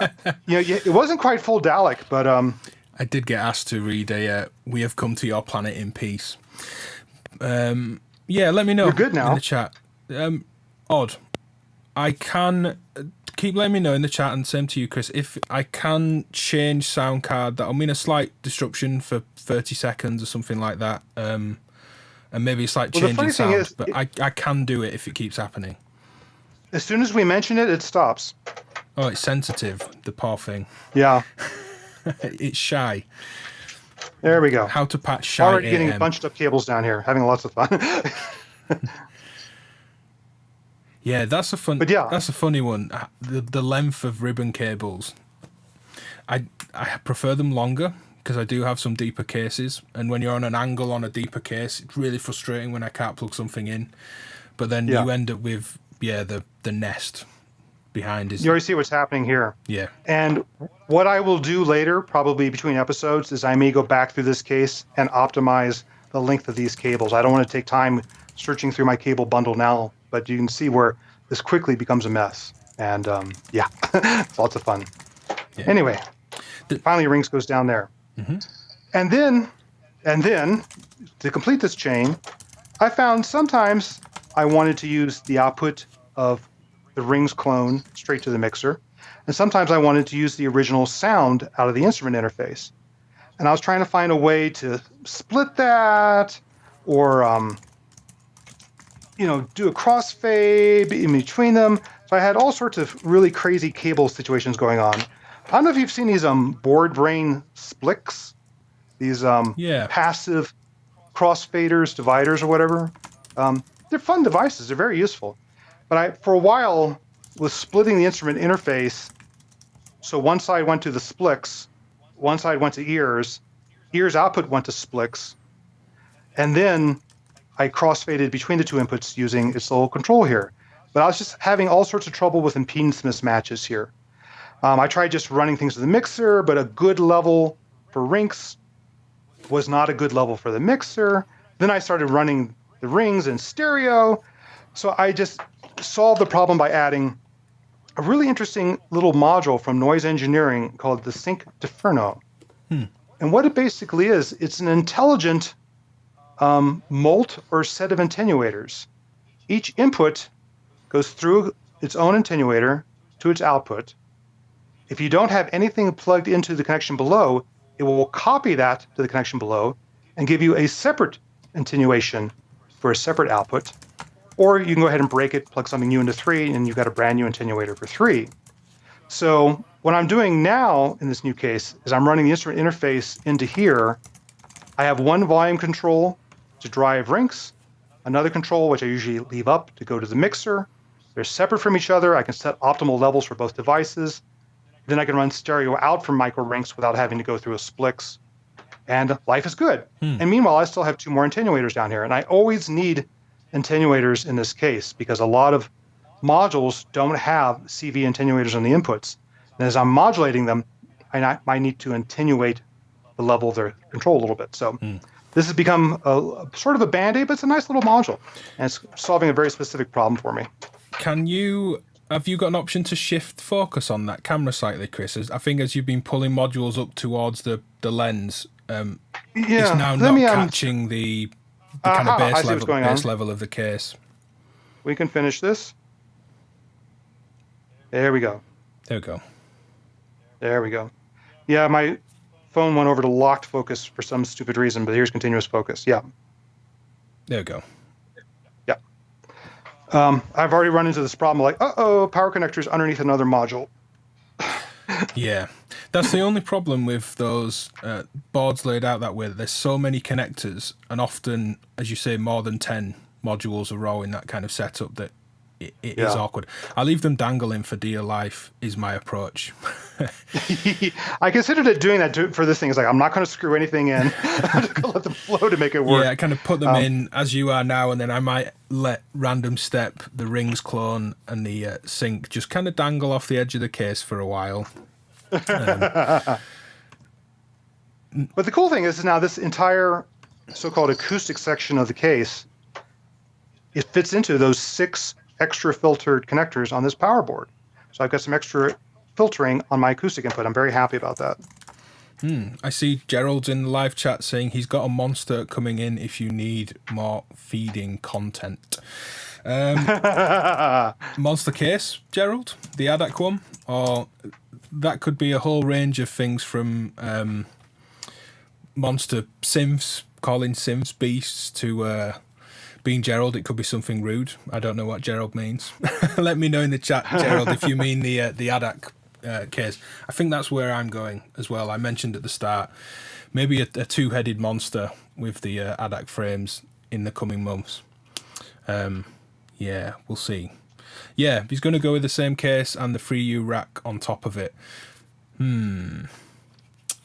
It wasn't quite full Dalek, but I did get asked to read "We Have Come to Your Planet in Peace." Yeah, let me know. You're good now. In the chat. Odd. I can keep letting me know in the chat, and same to you, Chris. If I can change sound card, that'll mean a slight disruption for 30 seconds or something like that. And maybe a slight change in sound, but I can do it if it keeps happening. As soon as we mention it, it stops. Oh, it's sensitive, the poor thing. Yeah. It's shy. There we go. How to patch shy Already AM. getting bunched up cables down here, having lots of fun. Yeah, that's a funny one. The length of ribbon cables. I prefer them longer because I do have some deeper cases, and when you're on an angle on a deeper case, it's really frustrating when I can't plug something in. But then you end up with the nest behind is. You already see what's happening here. Yeah. And what I will do later, probably between episodes, is I may go back through this case and optimize the length of these cables. I don't want to take time searching through my cable bundle now, but you can see where this quickly becomes a mess. And it's lots of fun. Yeah. Anyway, finally Rings goes down there. Mm-hmm. And then to complete this chain, I found sometimes I wanted to use the output of the Rings clone straight to the mixer. And sometimes I wanted to use the original sound out of the instrument interface. And I was trying to find a way to split that or, do a crossfade in between them. So I had all sorts of really crazy cable situations going on. I don't know if you've seen these board brain splicks, these passive crossfaders, dividers, or whatever. They're fun devices. They're very useful. But for a while, was splitting the instrument interface. So one side went to the SPLICs, one side went to ears output went to SPLICs, and then I crossfaded between the two inputs using its little control here. But I was just having all sorts of trouble with impedance mismatches here. I tried just running things to the mixer, but a good level for rinks was not a good level for the mixer. Then I started running the rings in stereo. So I just solved the problem by adding a really interesting little module from Noise Engineering called the Sync Differno. And what it basically is, it's an intelligent mult or set of attenuators. Each input goes through its own attenuator to its output. If you don't have anything plugged into the connection below, it will copy that to the connection below and give you a separate attenuation for a separate output. Or you can go ahead and break it, plug something new into 3, and you've got a brand new attenuator for 3. So what I'm doing now in this new case is I'm running the instrument interface into here. I have one volume control to drive rinks, another control, which I usually leave up to go to the mixer. They're separate from each other. I can set optimal levels for both devices. Then I can run stereo out from micro rinks without having to go through a SPLICs. And life is good. And meanwhile, I still have 2 more attenuators down here. And I always need attenuators in this case because a lot of modules don't have CV attenuators on the inputs. And as I'm modulating them, I might need to attenuate the level of their control a little bit. So this has become a sort of a Band-Aid, but it's a nice little module. And it's solving a very specific problem for me. Have you got an option to shift focus on that camera slightly, Chris? I think as you've been pulling modules up towards the lens, it's now not catching the kind of base level of the case. We can finish this. There we go. There we go. Yeah, my phone went over to locked focus for some stupid reason, but here's continuous focus. Yeah. There we go. Yeah. I've already run into this problem like, power connectors underneath another module. Yeah. That's the only problem with those boards laid out that way. There's so many connectors, and often, as you say, more than 10 modules a row in that kind of setup that it is awkward. I leave them dangling for dear life is my approach. I considered doing that for this thing. It's like, I'm not going to screw anything in. I'm just going to let them flow to make it work. Yeah, I kind of put them in as you are now, and then I might let random step, the rings clone, and the sync just kind of dangle off the edge of the case for a while. But the cool thing is now this entire so-called acoustic section of the case, it fits into those 6 extra filtered connectors on this power board. So I've got some extra filtering on my acoustic input. I'm very happy about that. I see Gerald's in the live chat saying he's got a monster coming in if you need more feeding content. Monster case, Gerald? The ADAC one? Or that could be a whole range of things from monster synths, calling synths beasts, to being Gerald. It could be something rude. I don't know what Gerald means. Let me know in the chat, Gerald, if you mean the ADAC case. I think that's where I'm going as well. I mentioned at the start, maybe a 2-headed monster with the ADAC frames in the coming months. Yeah, we'll see. Yeah, he's going to go with the same case and the FreeU rack on top of it.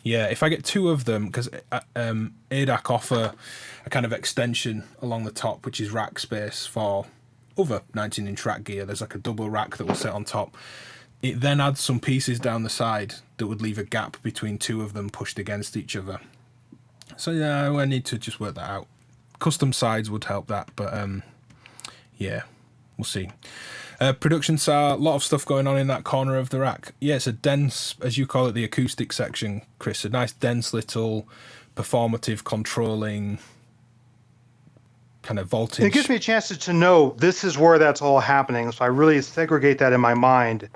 Yeah, if I get 2 of them, because ADAC offer a kind of extension along the top, which is rack space for other 19-inch rack gear. There's like a double rack that will sit on top. It then adds some pieces down the side that would leave a gap between 2 of them pushed against each other. So yeah, I need to just work that out. Custom sides would help that, but yeah, we'll see. Production SAR, a lot of stuff going on in that corner of the rack. Yeah, it's a dense, as you call it, the acoustic section, Chris. A nice, dense little performative controlling kind of voltage. It gives me a chance to know this is where that's all happening. So I really segregate that in my mind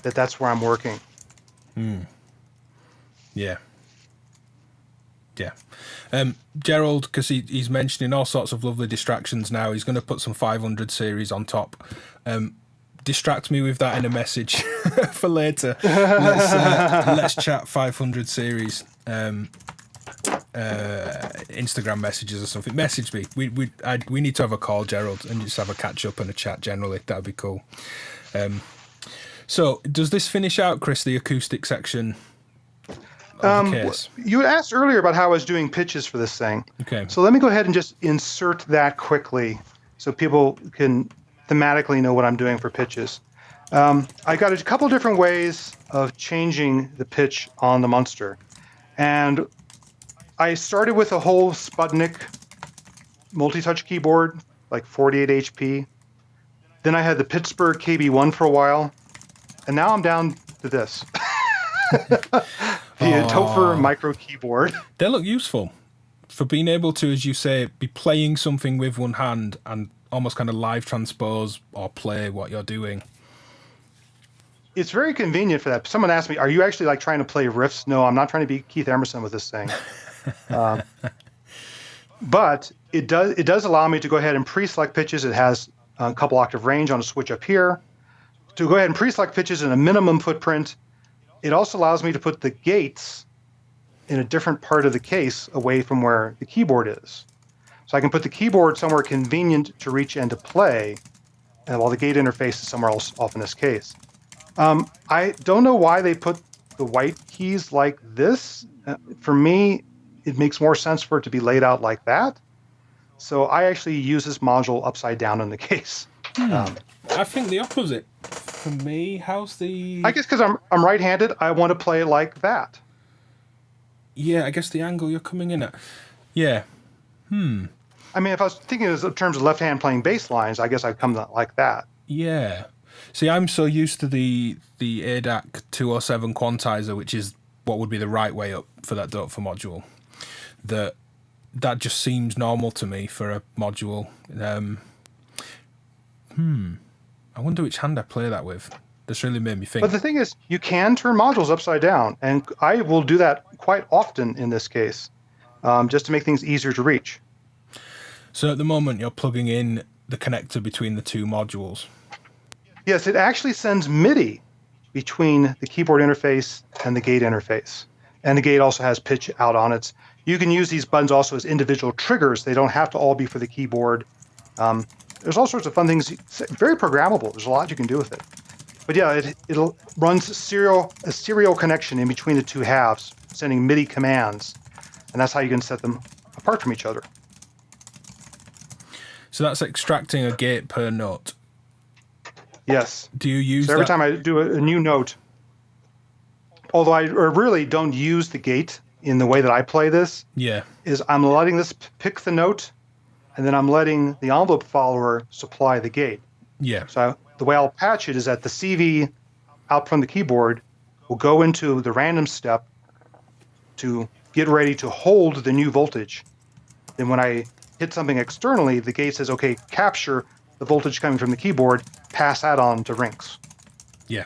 that that's where I'm working. Yeah. Yeah. Gerald, because he's mentioning all sorts of lovely distractions now, he's going to put some 500 series on top. Distract me with that in a message for later. Let's chat 500 series. Instagram messages or something, message me. We need to have a call, Gerald, and just have a catch up and a chat generally. That'd be cool. So does this finish out, Chris, the acoustic section of the case? You asked earlier about how I was doing pitches for this thing. Okay. So let me go ahead and just insert that quickly so people can thematically know what I'm doing for pitches. I got a couple different ways of changing the pitch on the Munster. And I started with a whole Sputnik multi-touch keyboard, like 48 HP. Then I had the Pittsburgh KB1 for a while. And now I'm down to this. The Topher micro keyboard. They look useful for being able to, as you say, be playing something with one hand and almost kind of live transpose or play what you're doing. It's very convenient for that. Someone asked me, are you actually like trying to play riffs? No, I'm not trying to be Keith Emerson with this thing. But it does allow me to go ahead and pre-select pitches. It has a couple octave range on a switch up here. To go ahead and pre-select pitches in a minimum footprint. It also allows me to put the gates in a different part of the case away from where the keyboard is. So I can put the keyboard somewhere convenient to reach and to play, and while the gate interface is somewhere else off in this case. I don't know why they put the white keys like this. For me, it makes more sense for it to be laid out like that. So I actually use this module upside down in the case. I think the opposite. For me, how's the... I guess because I'm right-handed, I want to play like that. Yeah, I guess the angle you're coming in at. Yeah. I mean, if I was thinking in terms of left hand playing bass lines, I guess I'd come like that. Yeah. See, I'm so used to the ADAC 207 quantizer, which is what would be the right way up for that Dope for module, that just seems normal to me for a module. I wonder which hand I play that with. This really made me think. But the thing is, you can turn modules upside down, and I will do that quite often in this case, just to make things easier to reach. So at the moment, you're plugging in the connector between the two modules. Yes, it actually sends MIDI between the keyboard interface and the gate interface. And the gate also has pitch out on it. You can use these buttons also as individual triggers. They don't have to all be for the keyboard. There's all sorts of fun things. Very programmable. There's a lot you can do with it. But yeah, it runs a serial connection in between the two halves, sending MIDI commands. And that's how you can set them apart from each other. So that's extracting a gate per note. Yes. Do you use every time I do a new note, although I really don't use the gate in the way that I play this, is I'm letting this pick the note, and then I'm letting the envelope follower supply the gate. Yeah. So the way I'll patch it is that the CV out from the keyboard will go into the random step to get ready to hold the new voltage. Then when I hit something externally, the gate says, okay, capture the voltage coming from the keyboard, pass that on to Rinks. Yeah.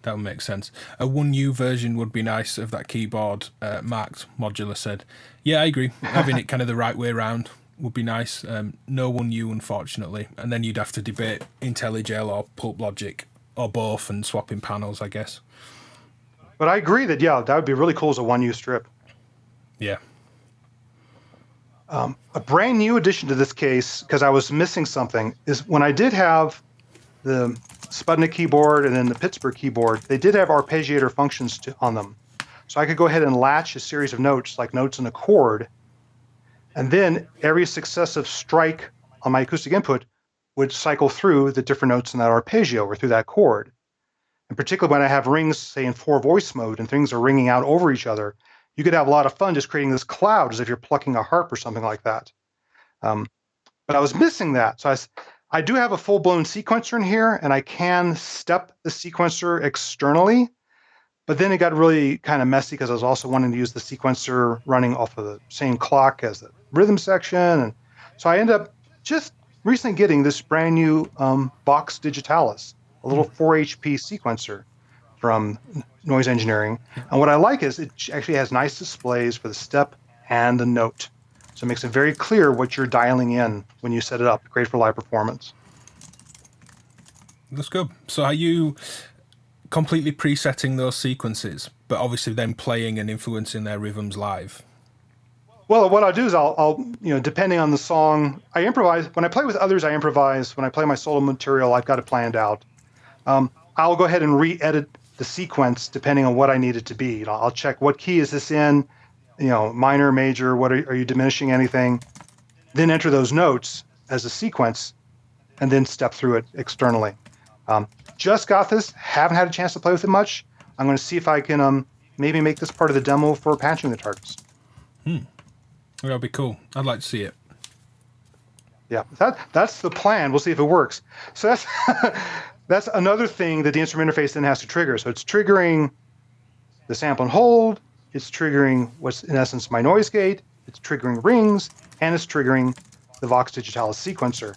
That would make sense. A 1U version would be nice of that keyboard, marked Modular said. Yeah, I agree. Having it kind of the right way around would be nice. No 1U, unfortunately. And then you'd have to debate IntelliJ or Pulp Logic, or both, and swapping panels, I guess. But I agree that, that would be really cool as a 1U strip. Yeah. A brand new addition to this case, because I was missing something, is when I did have the Sputnik keyboard and then the Pittsburgh keyboard, they did have arpeggiator functions on them. So I could go ahead and latch a series of notes, like notes in a chord, and then every successive strike on my acoustic input would cycle through the different notes in that arpeggio or through that chord. And particularly when I have rings, say, in 4-voice mode and things are ringing out over each other, you could have a lot of fun just creating this cloud as if you're plucking a harp or something like that. But I was missing that. So I do have a full-blown sequencer in here, and I can step the sequencer externally. But then it got really kind of messy because I was also wanting to use the sequencer running off of the same clock as the rhythm section. And so I ended up just recently getting this brand new Vox Digitalis, a little 4 HP sequencer from Noise Engineering. And what I like is it actually has nice displays for the step and the note. So it makes it very clear what you're dialing in when you set it up. Great for live performance. That's good. So are you completely presetting those sequences, but obviously then playing and influencing their rhythms live? Well, what I'll do is I'll depending on the song, I improvise. When I play with others, I improvise. When I play my solo material, I've got it planned out. I'll go ahead and re-edit the sequence depending on what I need it to be. I'll check what key is this in, minor, major, what are you diminishing anything? Then enter those notes as a sequence and then step through it externally. Just got this, haven't had a chance to play with it much. I'm going to see if I can maybe make this part of the demo for patching the Tardis. That'll be cool. I'd like to see it. Yeah, that's the plan. We'll see if it works. So that's that's another thing that the instrument interface then has to trigger. So it's triggering the sample and hold, it's triggering what's in essence my noise gate, it's triggering rings, and it's triggering the Vox Digitalis sequencer.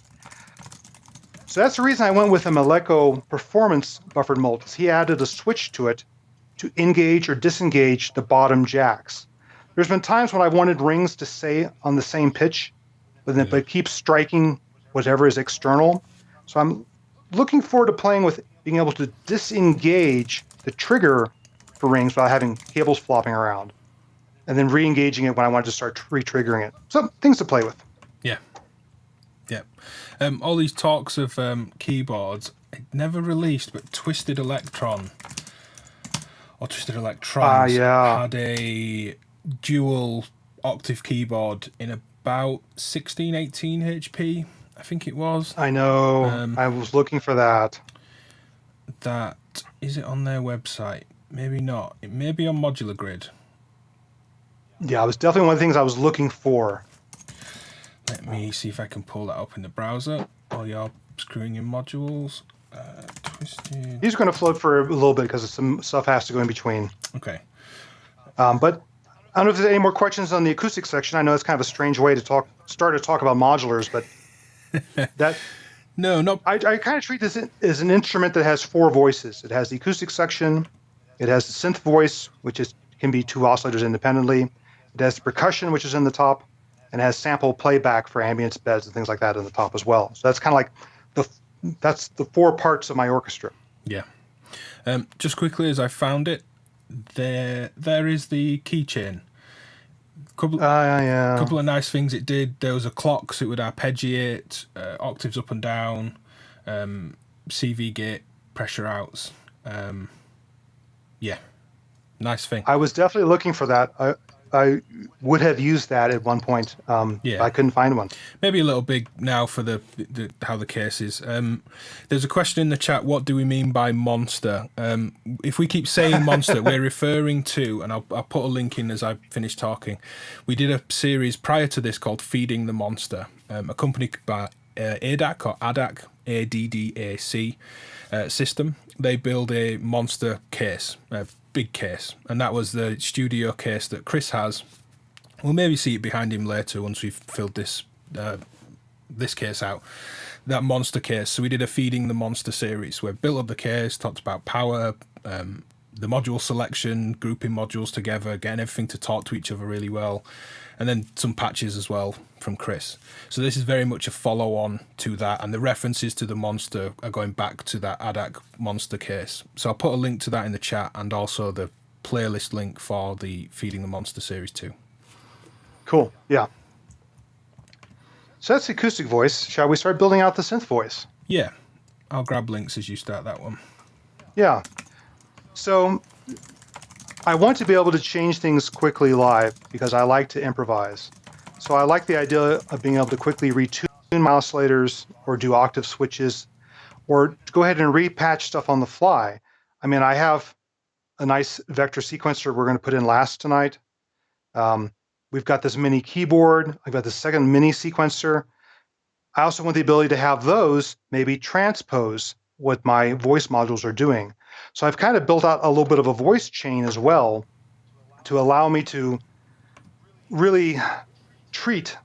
So that's the reason I went with a Meleco performance buffered multis. He added a switch to it to engage or disengage the bottom jacks. There's been times when I wanted rings to stay on the same pitch, but it keeps striking whatever is external. So I'm looking forward to playing with being able to disengage the trigger for rings without having cables flopping around, and then re-engaging it when I want to start re-triggering it. So things to play with. Yeah. All these talks of keyboards, it never released, but Twisted Electrons had a dual octave keyboard in about 1618 HP, I think it was. I know. I was looking for that. That is it on their website? Maybe not. It may be on Modular Grid. Yeah, it was definitely one of the things I was looking for. Let me see if I can pull that up in the browser while you're screwing in modules. Twisted. He's going to float for a little bit because some stuff has to go in between. Okay. But I don't know if there's any more questions on the acoustic section. I know it's kind of a strange way to start to talk about modulars, but that no. I kind of treat this as an instrument that has four voices. It has the acoustic section, it has the synth voice, which can be two oscillators independently. It has the percussion, which is in the top, and it has sample playback for ambience beds and things like that in the top as well. So that's kind of like that's the four parts of my orchestra. Yeah. Just quickly, as I found it, there is the keychain. Couple of nice things it did. There was a clock, so it would arpeggiate octaves up and down, CV gate, pressure outs. Yeah, nice thing. I was definitely looking for that. I would have used that at one point. I couldn't find one. Maybe a little big now for the how the case is. There's a question in the chat. What do we mean by monster? If we keep saying monster, we're referring to, and I'll put a link in as I finish talking. We did a series prior to this called Feeding the Monster, a company by ADAC or ADAC, ADDAC system. They build a monster case, a big case, and that was the studio case that Chris has. We'll maybe see it behind him later once we've filled this case out. That monster case. So we did a Feeding the Monster series where we built up the case, talked about power, the module selection, grouping modules together, getting everything to talk to each other really well, and then some patches as well from Chris. So this is very much a follow-on to that, and the references to the monster are going back to that ADAC monster case. So I'll put a link to that in the chat, and also the playlist link for the Feeding the Monster series too. Cool. Yeah. So that's the acoustic voice. Shall we start building out the synth voice? Yeah. I'll grab links as you start that one. Yeah. So I want to be able to change things quickly live because I like to improvise. So I like the idea of being able to quickly retune my oscillators or do octave switches or go ahead and repatch stuff on the fly. I mean, I have a nice vector sequencer we're going to put in last tonight. We've got this mini keyboard. I've got the second mini sequencer. I also want the ability to have those maybe transpose what my voice modules are doing. So I've kind of built out a little bit of a voice chain as well to allow me to really treat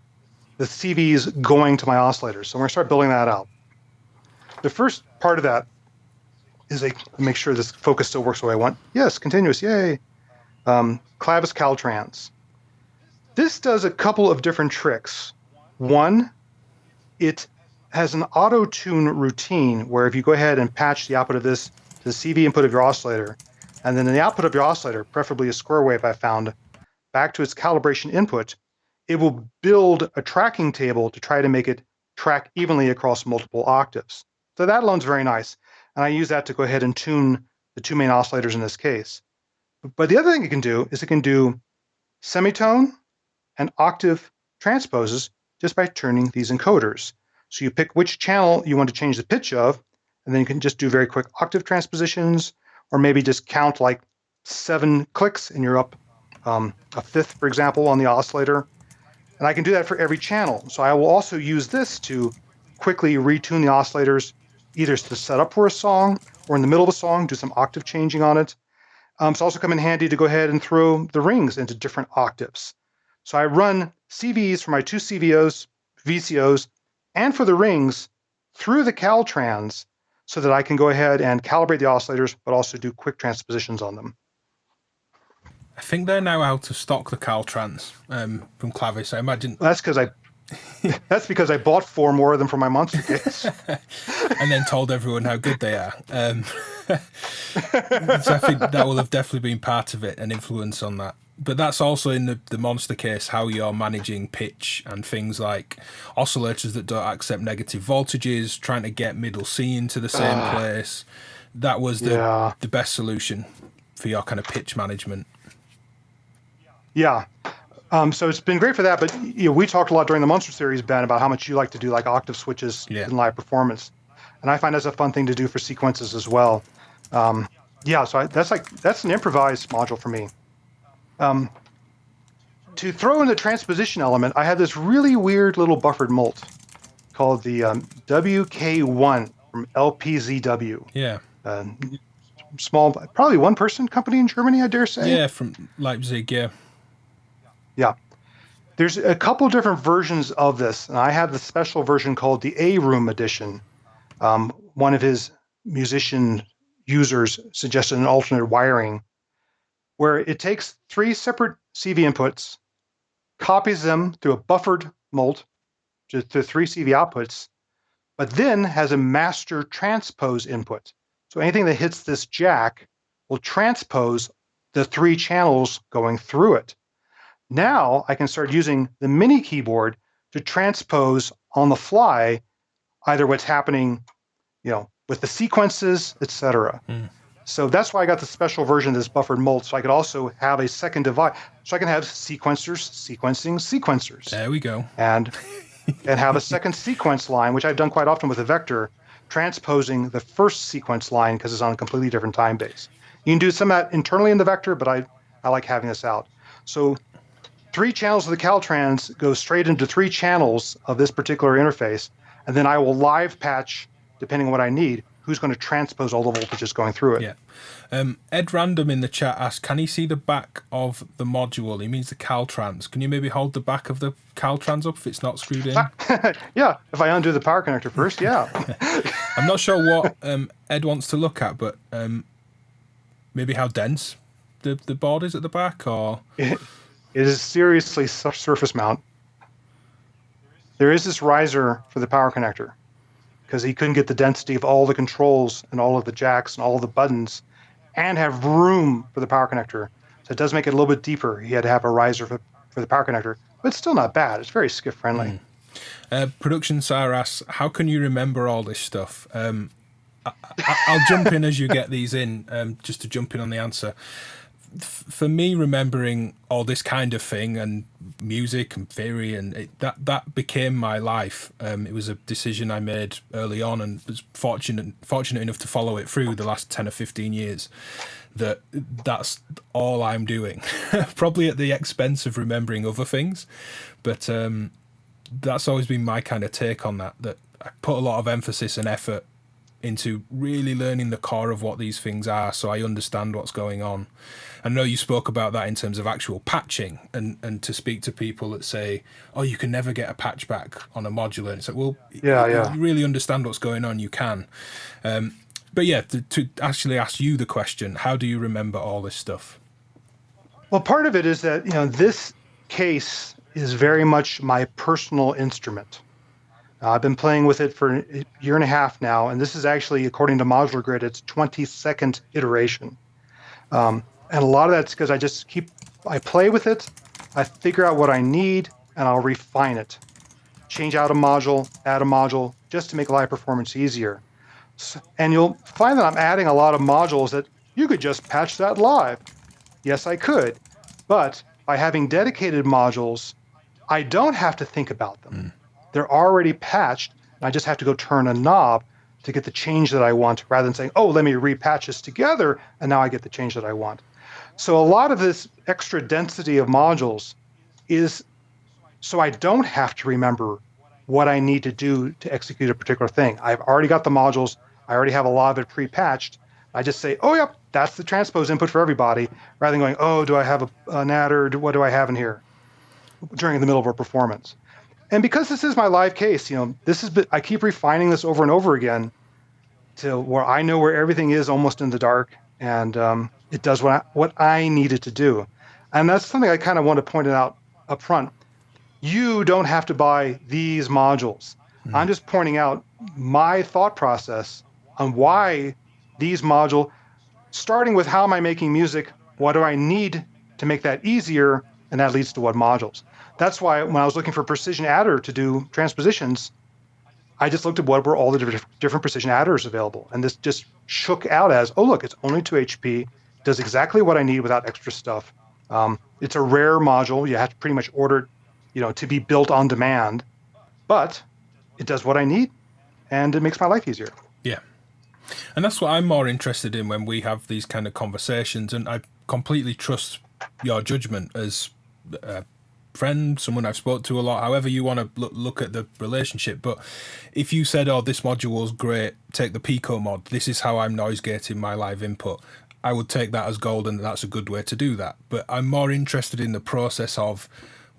the CVs going to my oscillators. So we're going to start building that out. The first part of that is make sure this focus still works the way I want. Yes, continuous, yay. Clavis Caltrans. This does a couple of different tricks. One, it has an auto-tune routine where if you go ahead and patch the output of this to the CV input of your oscillator, and then in the output of your oscillator, preferably a square wave I found, back to its calibration input, it will build a tracking table to try to make it track evenly across multiple octaves. So that alone's very nice. And I use that to go ahead and tune the two main oscillators in this case. But the other thing it can do is it can do semitone and octave transposes just by turning these encoders. So you pick which channel you want to change the pitch of, and then you can just do very quick octave transpositions, or maybe just count like 7 clicks and you're up a fifth, for example, on the oscillator. And I can do that for every channel. So I will also use this to quickly retune the oscillators, either to set up for a song or in the middle of a song, do some octave changing on it. It's also come in handy to go ahead and throw the rings into different octaves. So I run CVs for my 2 CVOs, VCOs, and for the rings through the Caltrans so that I can go ahead and calibrate the oscillators, but also do quick transpositions on them. I think they're now out of stock, the Caltrans from Clavis. I imagine that's because I bought 4 more of them for my monster case, and then told everyone how good they are. So I think that will have definitely been part of it, an influence on that. But that's also in the monster case how you're managing pitch and things like oscillators that don't accept negative voltages, trying to get middle C into the same place. That was the best solution for your kind of pitch management. Yeah. So it's been great for that, but we talked a lot during the Monster Series, Ben, about how much you like to do like octave switches in live performance, and I find that's a fun thing to do for sequences as well. So that's an improvised module for me. To throw in the transposition element, I had this really weird little buffered mult called the WK1 from LPZW. Yeah. Small, probably one-person company in Germany, I dare say. Yeah, from Leipzig. Yeah. Yeah. There's a couple different versions of this, and I have the special version called the A-Room edition. One of his musician users suggested an alternate wiring where it takes 3 separate CV inputs, copies them through a buffered mult to 3 CV outputs, but then has a master transpose input. So anything that hits this jack will transpose the 3 channels going through it. Now I can start using the mini keyboard to transpose on the fly either what's happening, with the sequences, etc. So that's why I got the special version of this buffered mult, so I could also have a second device. So I can have sequencers sequencing sequencers. There we go. And have a second sequence line, which I've done quite often with a vector, transposing the first sequence line because it's on a completely different time base. You can do some of that internally in the vector, but I like having this out. So 3 channels of the Caltrans go straight into 3 channels of this particular interface, and then I will live patch, depending on what I need, who's going to transpose all the voltages going through it. Yeah. Ed Random in the chat asked, can he see the back of the module? He means the Caltrans. Can you maybe hold the back of the Caltrans up if it's not screwed in? Yeah, if I undo the power connector first, yeah. I'm not sure what Ed wants to look at, but maybe how dense the board is at the back, or... It is seriously surface mount. There is this riser for the power connector because he couldn't get the density of all the controls and all of the jacks and all of the buttons and have room for the power connector. So it does make it a little bit deeper. He had to have a riser for the power connector, but it's still not bad. It's very skiff friendly. Production Sarah asks, how can you remember all this stuff? I'll jump in as you get these in, just to jump in on the answer. For me, remembering all this kind of thing and music and theory and that became my life. It was a decision I made early on, and was fortunate enough to follow it through the last 10 or 15 years. That's all I'm doing, probably at the expense of remembering other things, but that's always been my kind of take on that. That I put a lot of emphasis and effort into really learning the core of what these things are, so I understand what's going on. I know you spoke about that in terms of actual patching, and to speak to people that say, oh, you can never get a patch back on a modular. And it's like, well, you really understand what's going on, you can. But yeah, to actually ask you the question, how do you remember all this stuff? Well, part of it is that, this case is very much my personal instrument. I've been playing with it for a year and a half now, and this is actually, according to Modular Grid, its 22nd iteration. And a lot of that's because I play with it, I figure out what I need, and I'll refine it. Change out a module, add a module, just to make live performance easier. And you'll find that I'm adding a lot of modules that you could just patch that live. Yes, I could. But by having dedicated modules, I don't have to think about them. They're already patched, and I just have to go turn a knob to get the change that I want, rather than saying, oh, let me repatch this together, and now I get the change that I want. So a lot of this extra density of modules is so I don't have to remember what I need to do to execute a particular thing. I've already got the modules. I already have a lot of it pre-patched. I just say, oh, yep, that's the transpose input for everybody, rather than going, oh, do I have an adder? What do I have in here during the middle of a performance? And because this is my live case, I keep refining this over and over again to where I know where everything is almost in the dark, and it does what I need it to do. And that's something I kind of want to point it out up front. You don't have to buy these modules. I'm just pointing out my thought process on why these modules, starting with how am I making music, what do I need to make that easier, and that leads to what modules. That's why when I was looking for precision adder to do transpositions, I just looked at what were all the different precision adders available. And this just shook out as, oh, look, it's only 2 HP, does exactly what I need without extra stuff. It's a rare module. You have to pretty much order it, to be built on demand, but it does what I need, and it makes my life easier. Yeah. And that's what I'm more interested in when we have these kind of conversations. And I completely trust your judgment as a friend, someone I've spoke to a lot, however you want to look at the relationship. But if you said, oh, this module's great, take the Pico mod, this is how I'm noise gating my live input, I would take that as gold, and that's a good way to do that. But I'm more interested in the process of,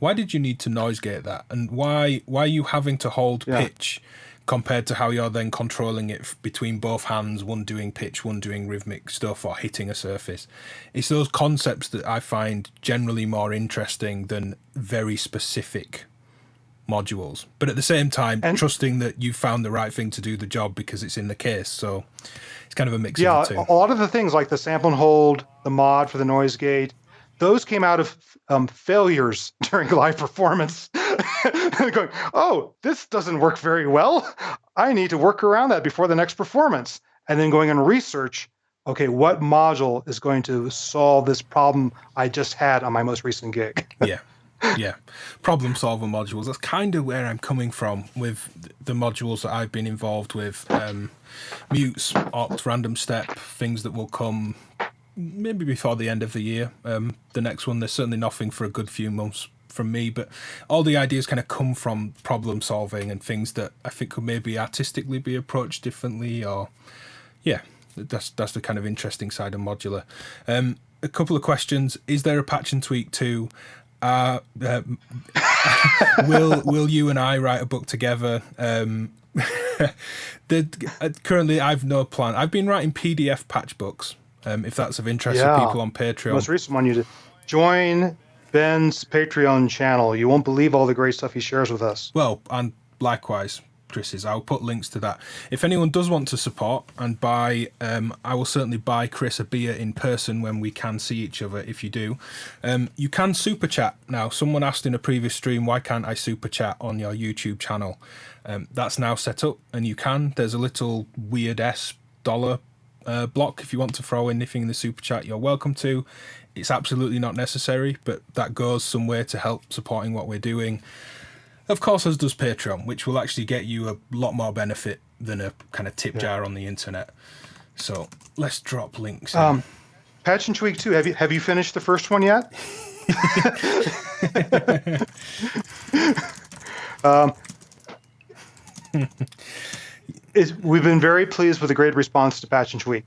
why did you need to noise gate that? And why are you having to hold pitch compared to how you're then controlling it between both hands, one doing pitch, one doing rhythmic stuff or hitting a surface? It's those concepts that I find generally more interesting than very specific modules. But at the same time, trusting that you found the right thing to do the job because it's in the case. So it's kind of a mix of the two. A lot of the things like the sample and hold, the mod for the noise gate, those came out of failures during live performance. Going, oh, this doesn't work very well. I need to work around that before the next performance. And then going and research, okay, what module is going to solve this problem I just had on my most recent gig? Yeah. Problem solver modules. That's kind of where I'm coming from with the modules that I've been involved with. Mutes, oct, random step, things that will come maybe before the end of the year. The next one, there's certainly nothing for a good few months from me, but all the ideas kind of come from problem solving and things that I think could maybe artistically be approached differently, or that's the kind of interesting side of modular. A couple of questions. Is there a patch and tweak too? Will you and I write a book together? Currently I've no plan. I've been writing PDF patch books, if that's of interest to people on Patreon. The most recent one, you did. Join Ben's Patreon channel. You won't believe all the great stuff he shares with us. Well, and likewise Chris's. I'll put links to that. If anyone does want to support and buy, I will certainly buy Chris a beer in person when we can see each other. If you do, you can super chat now. Someone asked in a previous stream, why can't I super chat on your YouTube channel? That's now set up, and you can. There's a little weird $dollar block. If you want to throw anything in the super chat, you're welcome to. It's absolutely not necessary, but that goes some way to help supporting what we're doing. Of course, as does Patreon, which will actually get you a lot more benefit than a kind of tip jar on the internet. So let's drop links. Patch and tweak too. Have you finished the first one yet? We've been very pleased with the great response to patch and tweak.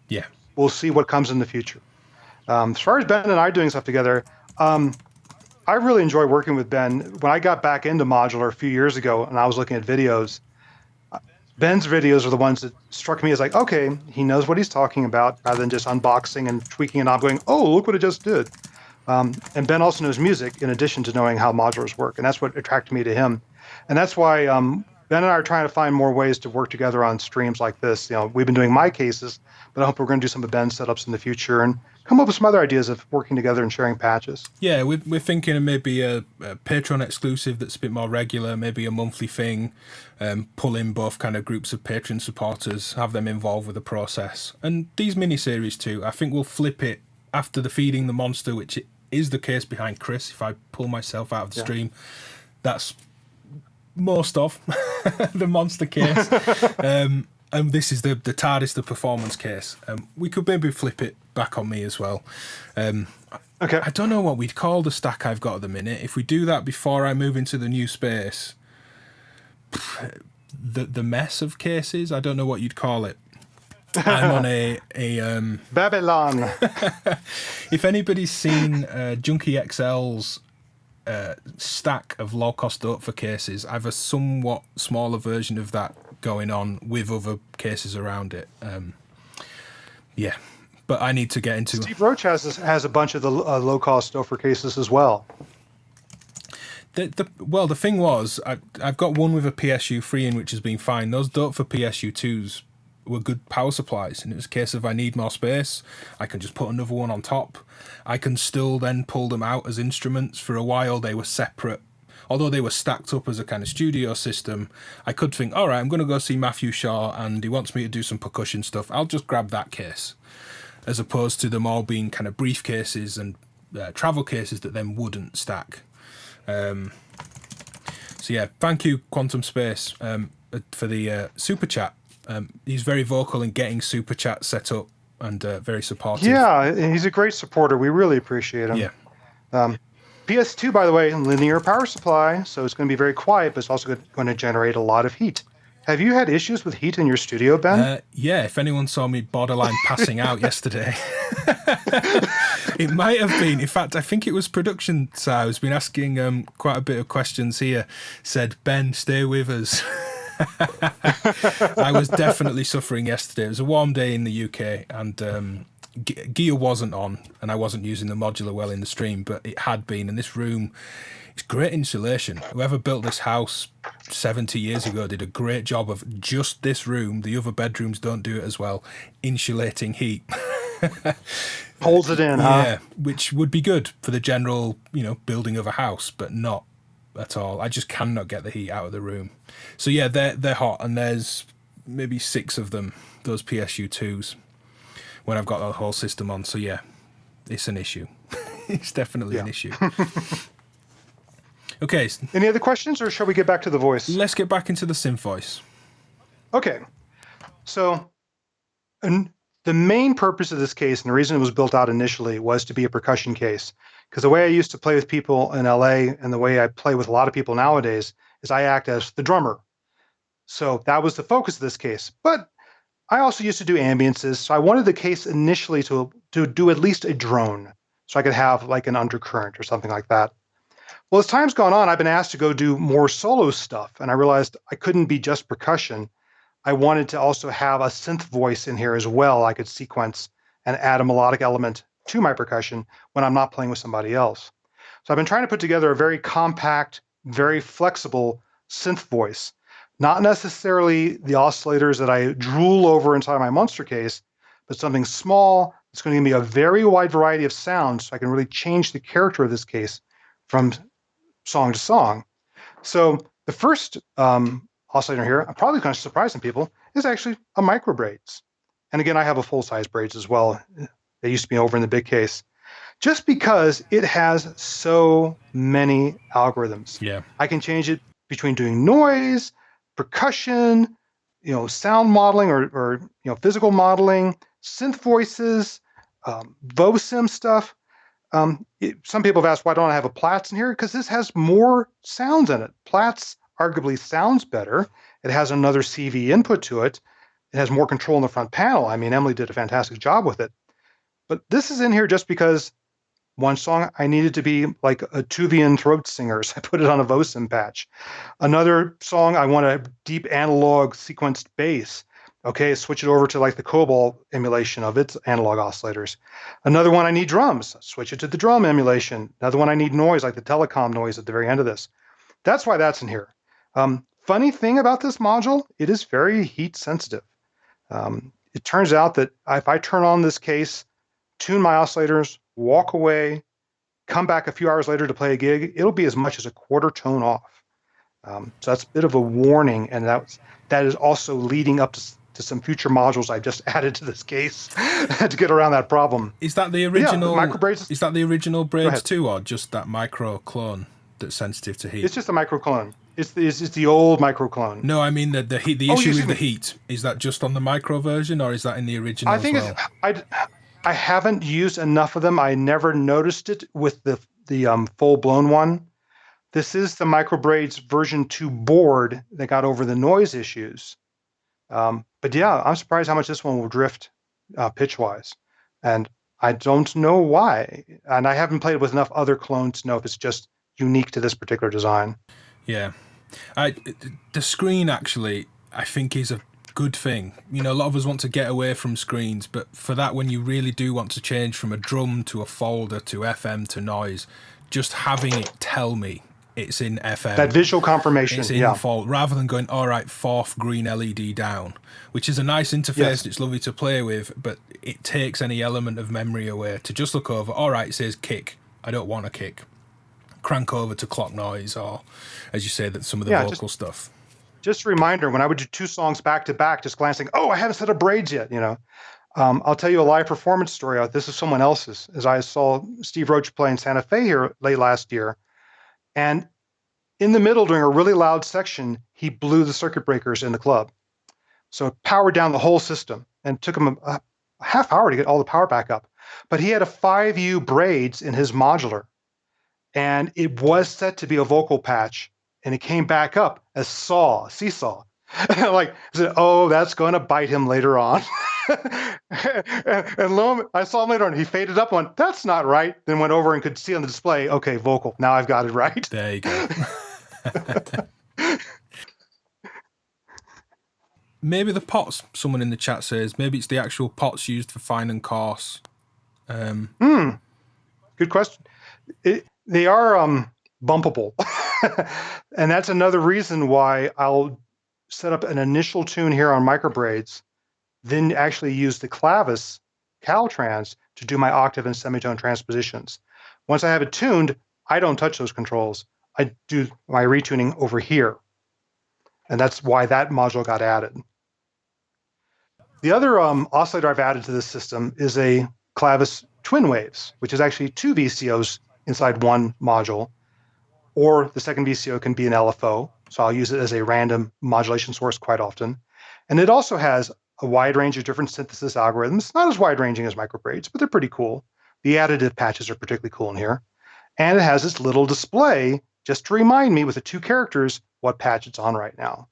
Yeah. We'll see what comes in the future. As far as Ben and I doing stuff together, I really enjoy working with Ben. When I got back into modular a few years ago and I was looking at videos, Ben's videos are the ones that struck me as like, okay, he knows what he's talking about, rather than just unboxing and tweaking a knob going, oh, look what it just did. And Ben also knows music in addition to knowing how modulars work. And that's what attracted me to him. And that's why Ben and I are trying to find more ways to work together on streams like this. We've been doing my cases, but I hope we're going to do some of Ben's setups in the future and come up with some other ideas of working together and sharing patches. Yeah, we're thinking of maybe a Patreon exclusive that's a bit more regular, maybe a monthly thing, pull in both kind of groups of Patreon supporters, have them involved with the process. And these mini-series too, I think we'll flip it after the Feeding the Monster, which is the case behind Chris. If I pull myself out of the stream, that's most of the monster case. And this is the Tardis, the performance case. We could maybe flip it back on me as well. Okay. I don't know what we'd call the stack I've got at the minute. If we do that before I move into the new space, the mess of cases, I don't know what you'd call it. I'm on a Babylon. If anybody's seen Junkie XL's stack of low-cost dope for cases, I have a somewhat smaller version of that going on with other cases around it. Yeah, but I need to get into... Steve Roach has a bunch of the low-cost Dofer cases as well. Well, the thing was, I've got one with a PSU 3 in, which has been fine. Those dope for PSU 2s were good power supplies, and it was a case of I need more space, I can just put another one on top. I can still then pull them out as instruments. For a while they were separate, although they were stacked up as a kind of studio system. I could think, all right, I'm going to go see Matthew Shaw and he wants me to do some percussion stuff, I'll just grab that case, as opposed to them all being kind of briefcases and travel cases that then wouldn't stack. So yeah, thank you Quantum Space for the super chat. He's very vocal in getting super chat set up and very supportive. Yeah, he's a great supporter. We really appreciate him. Yeah. PS2, by the way, linear power supply, so it's going to be very quiet, but it's also going to generate a lot of heat. Have you had issues with heat in your studio, Ben? Yeah, if anyone saw me borderline passing out yesterday, it might have been. In fact, I think it was production side who's been asking quite a bit of questions here, said, Ben, stay with us. I was definitely suffering yesterday. It was a warm day in the UK and gear wasn't on and I wasn't using the modular well in the stream, but it had been. And this room, it's great insulation. Whoever built this house 70 years ago did a great job of just this room. The other bedrooms don't do it as well. Insulating heat. Holds it in, huh? Yeah, which would be good for the general, building of a house, but not at all. I just cannot get the heat out of the room. So yeah, they're hot, and there's maybe 6 of them, those PSU 2s, when I've got the whole system on. So yeah, it's an issue. It's definitely an issue. Okay. Any other questions, or shall we get back to the voice? Let's get back into the synth voice. Okay. So the main purpose of this case, and the reason it was built out initially, was to be a percussion case. Because the way I used to play with people in LA and the way I play with a lot of people nowadays is I act as the drummer. So that was the focus of this case. But I also used to do ambiances. So I wanted the case initially to do at least a drone. So I could have like an undercurrent or something like that. Well, as time's gone on, I've been asked to go do more solo stuff. And I realized I couldn't be just percussion. I wanted to also have a synth voice in here as well. I could sequence and add a melodic element to my percussion when I'm not playing with somebody else. So I've been trying to put together a very compact, very flexible synth voice. Not necessarily the oscillators that I drool over inside my monster case, but something small that's going to give me a very wide variety of sounds so I can really change the character of this case from song to song. So the first oscillator here, I'm probably going to surprise some people, is actually a micro braids. And again, I have a full-size braids as well. They used to be over in the big case. Just because it has so many algorithms. Yeah. I can change it between doing noise, percussion, sound modeling or physical modeling, synth voices, vosim stuff. Some people have asked, why don't I have a Platts in here? Because this has more sounds in it. Platts arguably sounds better. It has another CV input to it. It has more control in the front panel. I mean, Emily did a fantastic job with it. But this is in here just because one song I needed to be like a Tuvian throat singer, so I put it on a vosim patch. Another song I want a deep analog sequenced bass. Okay, switch it over to like the COBOL emulation of its analog oscillators. Another one, I need drums. Switch it to the drum emulation. Another one, I need noise, like the telecom noise at the very end of this. That's why that's in here. Funny thing about this module, it is very heat sensitive. It turns out that if I turn on this case, tune my oscillators, walk away, come back a few hours later to play a gig, it'll be as much as a quarter tone off. So that's a bit of a warning, and that is also leading up to some future modules I just added to this case to get around that problem. Is that the original? Yeah, microbraids. Is that the original braids too, or just that micro clone that's sensitive to heat? It's just a micro clone. It's the old micro clone. No, I mean the heat. The issue with the heat, is that just on the micro version, or is that in the original? I think as well? I haven't used enough of them. I never noticed it with the full blown one. This is the microbraids version 2 board that got over the noise issues. But yeah, I'm surprised how much this one will drift pitch wise, and I don't know why. And I haven't played with enough other clones to know if it's just unique to this particular design. Yeah, the screen actually, I think, is a good thing. You know, a lot of us want to get away from screens, but for that, when you really do want to change from a drum to a folder to FM to noise, just having it tell me it's in FM. That visual confirmation. It's in fault, rather than going, all right, fourth green LED down, which is a nice interface. Yes. It's lovely to play with, but it takes any element of memory away to just look over, all right, it says kick. I don't want a kick. Crank over to clock noise, or, as you say, that some of the vocal stuff. Just a reminder, when I would do 2 songs back to back, just glancing, I haven't set up braids yet, you know. I'll tell you a live performance story. This is someone else's. As I saw Steve Roach play in Santa Fe here late last year, and in the middle, during a really loud section, he blew the circuit breakers in the club. So it powered down the whole system, and took him a half hour to get all the power back up. But he had a 5U braids in his modular, and it was set to be a vocal patch, and it came back up as seesaw. Like, I said, that's going to bite him later on. and I saw him later on. He faded up one. That's not right. Then went over and could see on the display. Okay, vocal. Now I've got it right. There you go. Maybe the pots. Someone in the chat says maybe it's the actual pots used for fine and coarse. Good question. They are bumpable, and that's another reason why I'll set up an initial tune here on microbraids, then actually use the clavis Caltrans to do my octave and semitone transpositions. Once I have it tuned, I don't touch those controls. I do my retuning over here, and that's why that module got added. The other oscillator I've added to this system is a clavis twin waves, which is actually 2 VCOs inside one module, or the second VCO can be an LFO, so I'll use it as a random modulation source quite often. And it also has a wide range of different synthesis algorithms, not as wide-ranging as microbraids, but they're pretty cool. The additive patches are particularly cool in here. And it has this little display just to remind me with the 2 characters what patch it's on right now.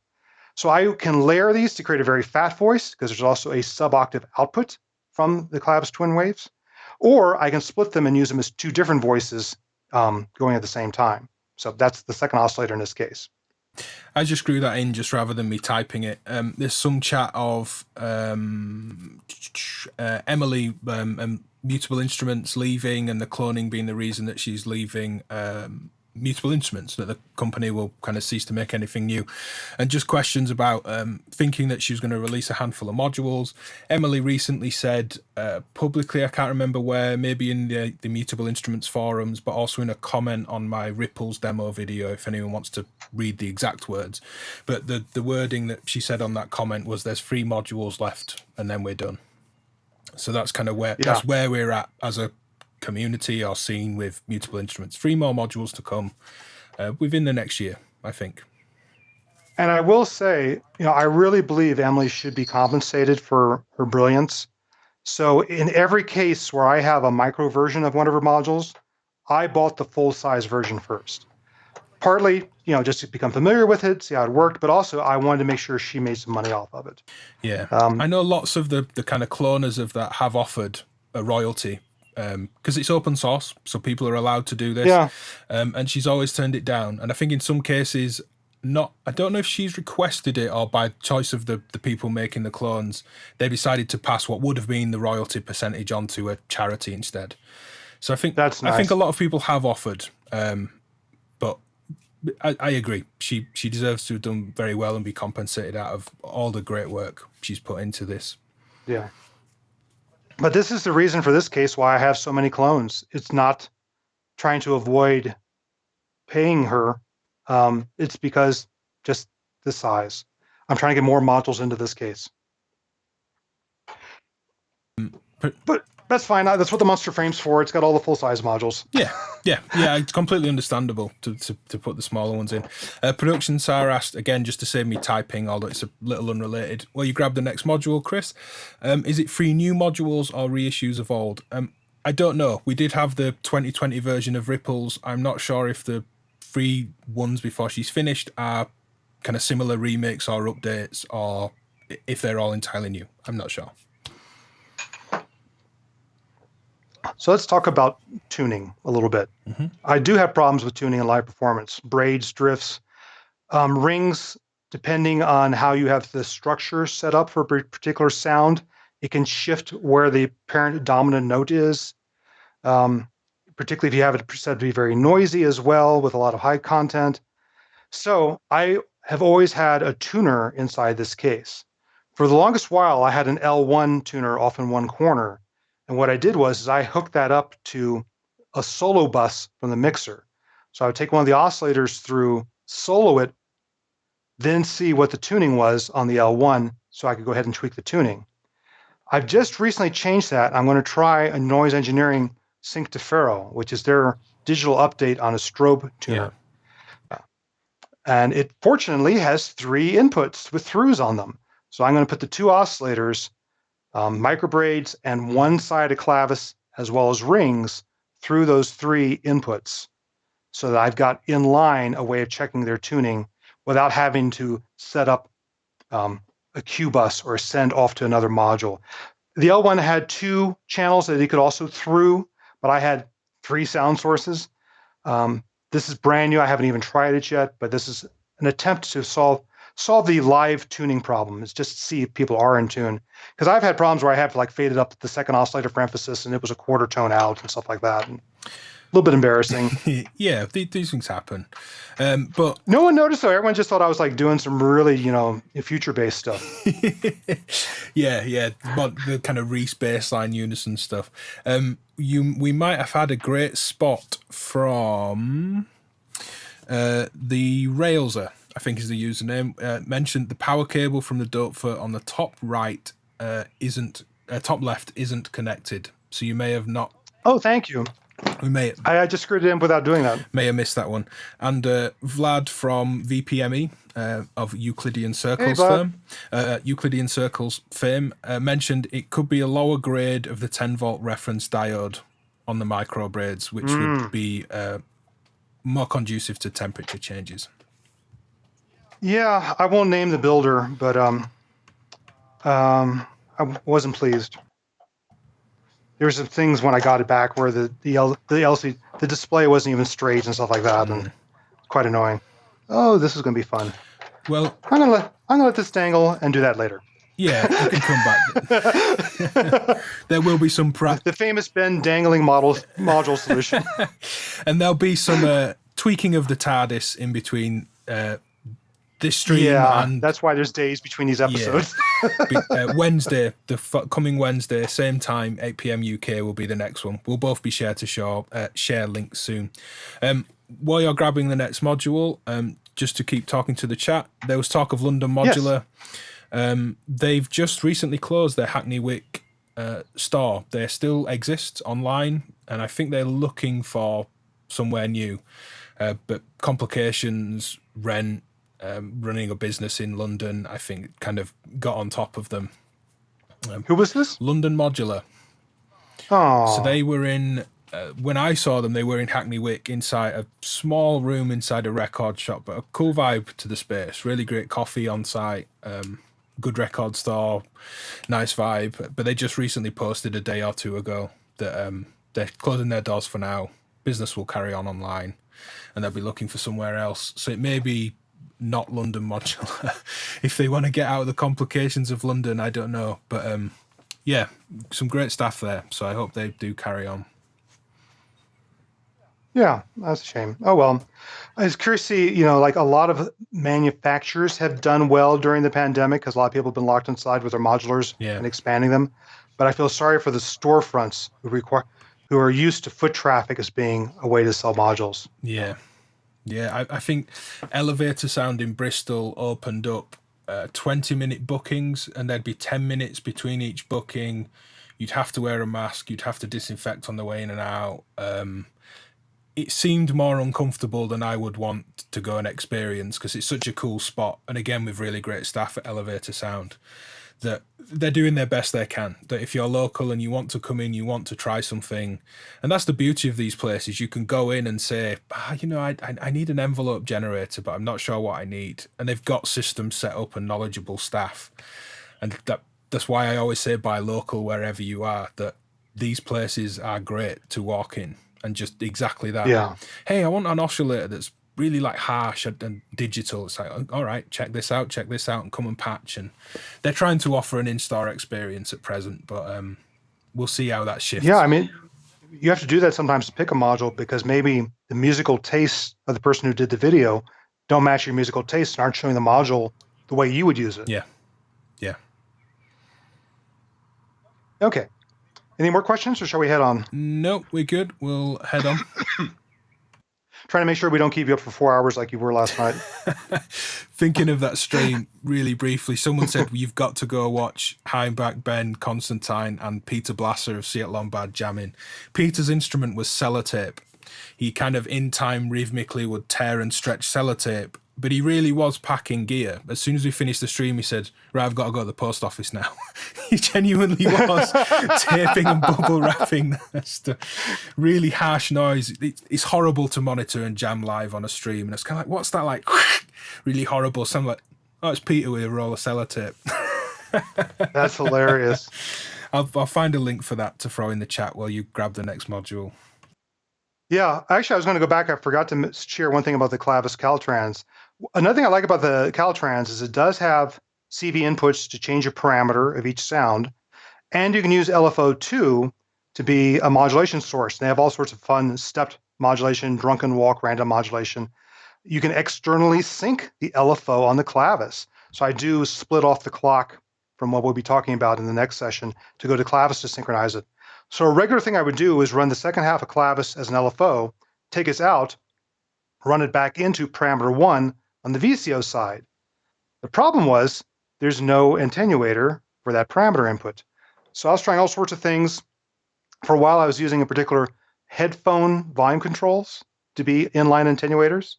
So I can layer these to create a very fat voice, because there's also a sub-octave output from the clavis twin waves. Or I can split them and use them as 2 different voices going at the same time. So that's the second oscillator in this case. I just screw that in just rather than me typing it. There's some chat of Emily Mutable Instruments leaving, and the cloning being the reason that she's leaving Mutable Instruments, that the company will kind of cease to make anything new. And just questions about thinking that she was going to release a handful of modules. Emily recently said publicly, I can't remember where, maybe in the Mutable Instruments forums, but also in a comment on my Ripples demo video, if anyone wants to read the exact words. But the wording that she said on that comment was, there's 3 modules left and then we're done. So that's kind of that's where we're at as a community or scene with Mutable Instruments. 3 more modules to come within the next year, I think. And I will say, I really believe Emily should be compensated for her brilliance. So in every case where I have a micro version of one of her modules, I bought the full-size version first. Partly, just to become familiar with it, see how it worked, but also I wanted to make sure she made some money off of it. Yeah. I know lots of the kind of cloners of that have offered a royalty, because it's open source, so people are allowed to do this. Yeah. And she's always turned it down. And I think in some cases, I don't know if she's requested it or by choice of the people making the clones, they decided to pass what would have been the royalty percentage onto a charity instead. So I think That's nice. I think a lot of people have offered, but I agree. She deserves to have done very well and be compensated out of all the great work she's put into this. Yeah. But this is the reason for this case why I have so many clones. It's not trying to avoid paying her. It's because just the size. I'm trying to get more modules into this case. But that's fine. That's what the monster frame's for. It's got all the full-size modules. Yeah. It's completely understandable to put the smaller ones in. Production Sarah asked, again, just to save me typing, although it's a little unrelated, will you grab the next module, Chris? Is it free new modules or reissues of old? I don't know. We did have the 2020 version of Ripples. I'm not sure if the free ones before she's finished are kind of similar remakes or updates, or if they're all entirely new. I'm not sure. So let's talk about tuning a little bit. Mm-hmm. I do have problems with tuning in live performance. Braids, drifts, rings, depending on how you have the structure set up for a particular sound, it can shift where the parent dominant note is. Particularly if you have it set to be very noisy as well with a lot of high content. So I have always had a tuner inside this case. For the longest while, I had an L1 tuner off in one corner. And what I did was I hooked that up to a solo bus from the mixer. So I would take one of the oscillators through, solo it, then see what the tuning was on the L1 so I could go ahead and tweak the tuning. I've just recently changed that. I'm going to try a Noise Engineering Sync to Faro, which is their digital update on a strobe tuner. Yeah. And it fortunately has 3 inputs with throughs on them. So I'm going to put the 2 oscillators, microbraids, and one side of clavis, as well as rings, through those 3 inputs, so that I've got in line a way of checking their tuning without having to set up a Q bus or send off to another module. The L1 had 2 channels that it could also through, but I had 3 sound sources. This is brand new. I haven't even tried it yet, but this is an attempt to solve the live tuning problem. It's just to see if people are in tune. Because I've had problems where I have like faded up the second oscillator for emphasis and it was a quarter tone out and stuff like that. And a little bit embarrassing. Yeah, these things happen. But no one noticed though. Everyone just thought I was like doing some really, future-based stuff. yeah, but the kind of Reese baseline unison stuff. We might have had a great spot from the Railser, I think is the username, mentioned the power cable from the dope foot on the top right top left isn't connected. So you may have not. Oh, thank you. I just screwed it in without doing that. May have missed that one. And Vlad from VPME of Euclidean Circles fame, mentioned it could be a lower grade of the 10 volt reference diode on the micro braids, which would be more conducive to temperature changes. Yeah, I won't name the builder, but I wasn't pleased. There were some things when I got it back where the LCD, the display wasn't even straight and stuff like that, and it's quite annoying. Oh, this is going to be fun. Well, I'm gonna let this dangle and do that later. Yeah, you can come back. There will be some the famous Ben dangling module solution, and there'll be some tweaking of the Tardis in between this stream. Yeah, and that's why there's days between these episodes. Yeah. Wednesday, coming Wednesday, same time, 8 p.m. UK will be the next one. We'll both be share links soon. While you're grabbing the next module, just to keep talking to the chat, there was talk of London Modular. Yes. They've just recently closed their Hackney Wick store. They still exist online, and I think they're looking for somewhere new. But complications, rent, running a business in London, I think, kind of got on top of them. Who was this? London Modular. Oh. So they were in, when I saw them, they were in Hackney Wick inside a small room inside a record shop, but a cool vibe to the space. Really great coffee on site, good record store, nice vibe. But they just recently posted a day or two ago that they're closing their doors for now. Business will carry on online, and they'll be looking for somewhere else. So it may be not London modular. If they want to get out of the complications of London, I don't know. But yeah, some great staff there. So I hope they do carry on. Yeah, that's a shame. Oh, well. I was curious to see, like a lot of manufacturers have done well during the pandemic because a lot of people have been locked inside with their modulars and expanding them. But I feel sorry for the storefronts who are used to foot traffic as being a way to sell modules. Yeah. Yeah, I think Elevator Sound in Bristol opened up 20-minute bookings, and there'd be 10 minutes between each booking. You'd have to wear a mask. You'd have to disinfect on the way in and out. It seemed more uncomfortable than I would want to go and experience because it's such a cool spot. And again, with really great staff at Elevator Sound, that they're doing their best they can. That if you're local and you want to come in, you want to try something. And that's the beauty of these places. You can go in and say, I need an envelope generator, but I'm not sure what I need. And they've got systems set up and knowledgeable staff. And that's why I always say buy local wherever you are, that these places are great to walk in. And just exactly that. Yeah. Hey, I want an oscillator that's really like harsh and digital. It's like, all right, check this out, and come and patch. And they're trying to offer an in-store experience at present, but we'll see how that shifts. Yeah, I mean, you have to do that sometimes to pick a module because maybe the musical tastes of the person who did the video don't match your musical tastes and aren't showing the module the way you would use it. Yeah. Okay. Any more questions, or shall we head on? Nope, we're good. We'll head on. Trying to make sure we don't keep you up for 4 hours like you were last night. Thinking of that stream really briefly, someone said you've got to go watch Heimbach, Ben, Constantine, and Peter Blasser of Seat Lombard jamming. Peter's instrument was sellotape. He kind of in time rhythmically would tear and stretch sellotape, but he really was packing gear. As soon as we finished the stream, he said, right, I've got to go to the post office now. He genuinely was taping and bubble wrapping stuff. Really harsh noise. It's horrible to monitor and jam live on a stream. And it's kind of like, what's that like? Really horrible. So I'm like, oh, it's Peter with a roll of sellotape. That's hilarious. I'll find a link for that to throw in the chat while you grab the next module. Yeah, actually, I was going to go back. I forgot to share one thing about the Clavis Caltrans. Another thing I like about the Caltrans is it does have CV inputs to change a parameter of each sound, and you can use LFO2 to be a modulation source. They have all sorts of fun stepped modulation, drunken walk, random modulation. You can externally sync the LFO on the Clavis. So I do split off the clock from what we'll be talking about in the next session to go to Clavis to synchronize it. So a regular thing I would do is run the second half of Clavis as an LFO, take it out, run it back into parameter 1 on the VCO side. The problem was there's no attenuator for that parameter input. So I was trying all sorts of things. For a while, I was using a particular headphone volume controls to be inline attenuators.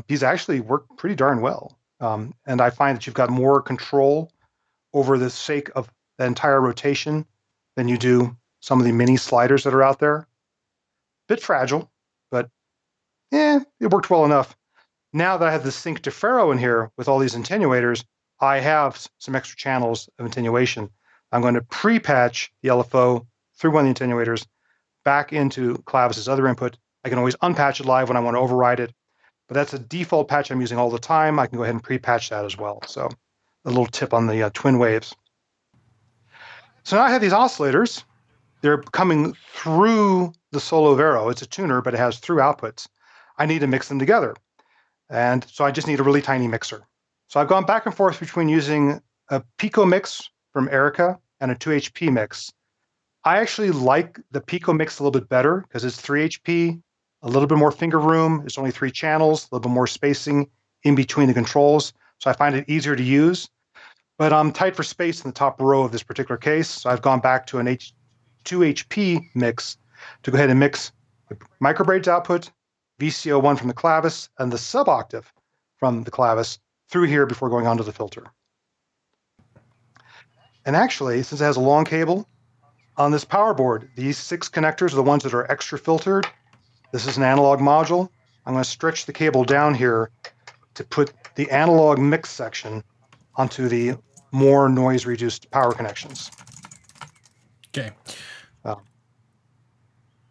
These actually work pretty darn well. And I find that you've got more control over the sake of the entire rotation than you do some of the mini sliders that are out there. Bit fragile, but it worked well enough. Now that I have the sync to Faro in here with all these attenuators, I have some extra channels of attenuation. I'm going to pre-patch the LFO through one of the attenuators back into Clavis's other input. I can always unpatch it live when I want to override it, but that's a default patch I'm using all the time. I can go ahead and pre-patch that as well. So a little tip on the twin waves. So now I have these oscillators. They're coming through the Solo Vero. It's a tuner, but it has through outputs. I need to mix them together. And so I just need a really tiny mixer. So I've gone back and forth between using a Pico mix from Erica and a 2HP mix. I actually like the Pico mix a little bit better because it's 3HP, a little bit more finger room. It's only 3 channels, a little bit more spacing in between the controls. So I find it easier to use. But I'm tight for space in the top row of this particular case. So I've gone back to an 2HP mix to go ahead and mix the microbraids output, VCO1 from the Clavis, and the suboctave from the Clavis through here before going on to the filter. And actually, since it has a long cable, on this power board, these 6 connectors are the ones that are extra filtered. This is an analog module. I'm going to stretch the cable down here to put the analog mix section onto the more noise-reduced power connections. Okay.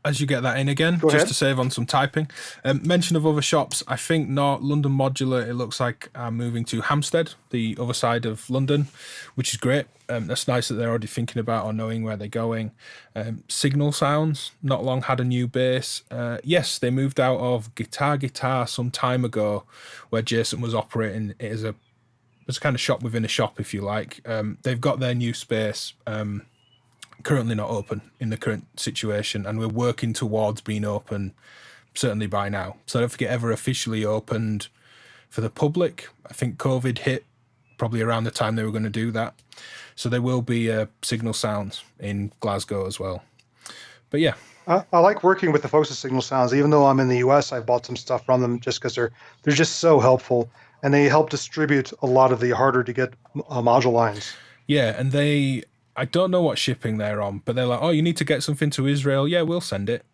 as you get that in again, Go just ahead. to save on some typing. Mention of other shops. I think London Modular, it looks like I'm moving to Hampstead, the other side of London, which is great. That's nice that they're already thinking about or knowing where they're going. Signal Sounds, not long had a new bass. Yes, they moved out of Guitar some time ago, where Jason was operating it as a kind of shop within a shop, if you like. They've got their new space. Currently not open in the current situation, and we're working towards being open certainly by now. So I don't think it ever officially opened for the public. I think COVID hit probably around the time they were going to do that. So there will be Signal Sounds in Glasgow as well. But yeah. I like working with the folks at Signal Sounds. Even though I'm in the US, I've bought some stuff from them just because they're just so helpful, and they help distribute a lot of the harder to get module lines. Yeah, and I don't know what shipping they're on, but they're like, oh, you need to get something to Israel. Yeah, we'll send it.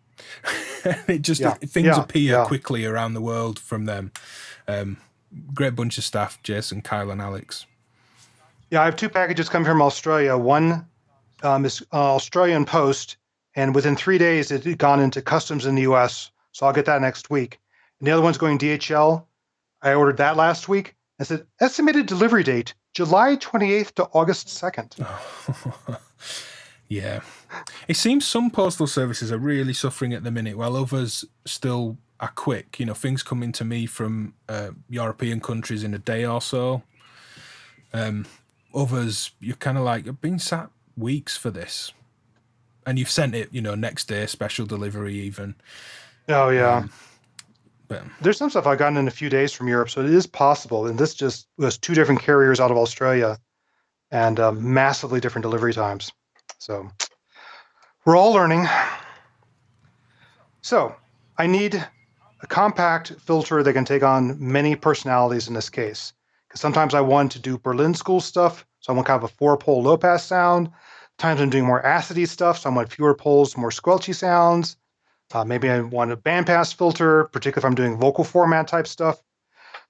Things appear quickly around the world from them. Great bunch of staff, Jason, Kyle, and Alex. Yeah, I have 2 packages coming from Australia. One is Australian Post, and within 3 days it had gone into customs in the US, so I'll get that next week. And the other one's going DHL. I ordered that last week. I said, estimated delivery date, July 28th to August 2nd. Yeah. It seems some postal services are really suffering at the minute, while others still are quick. You know, things coming to me from European countries in a day or so. Others, you're kind of like, I've been sat weeks for this. And you've sent it, next day, special delivery even. Oh, yeah. But there's some stuff I've gotten in a few days from Europe, so it is possible. And this just was 2 different carriers out of Australia and massively different delivery times. So we're all learning. So I need a compact filter that can take on many personalities in this case. Because sometimes I want to do Berlin School stuff, so I want kind of a 4-pole low-pass sound. Times I'm doing more acidy stuff, so I want fewer poles, more squelchy sounds. Maybe I want a bandpass filter, particularly if I'm doing vocal format type stuff.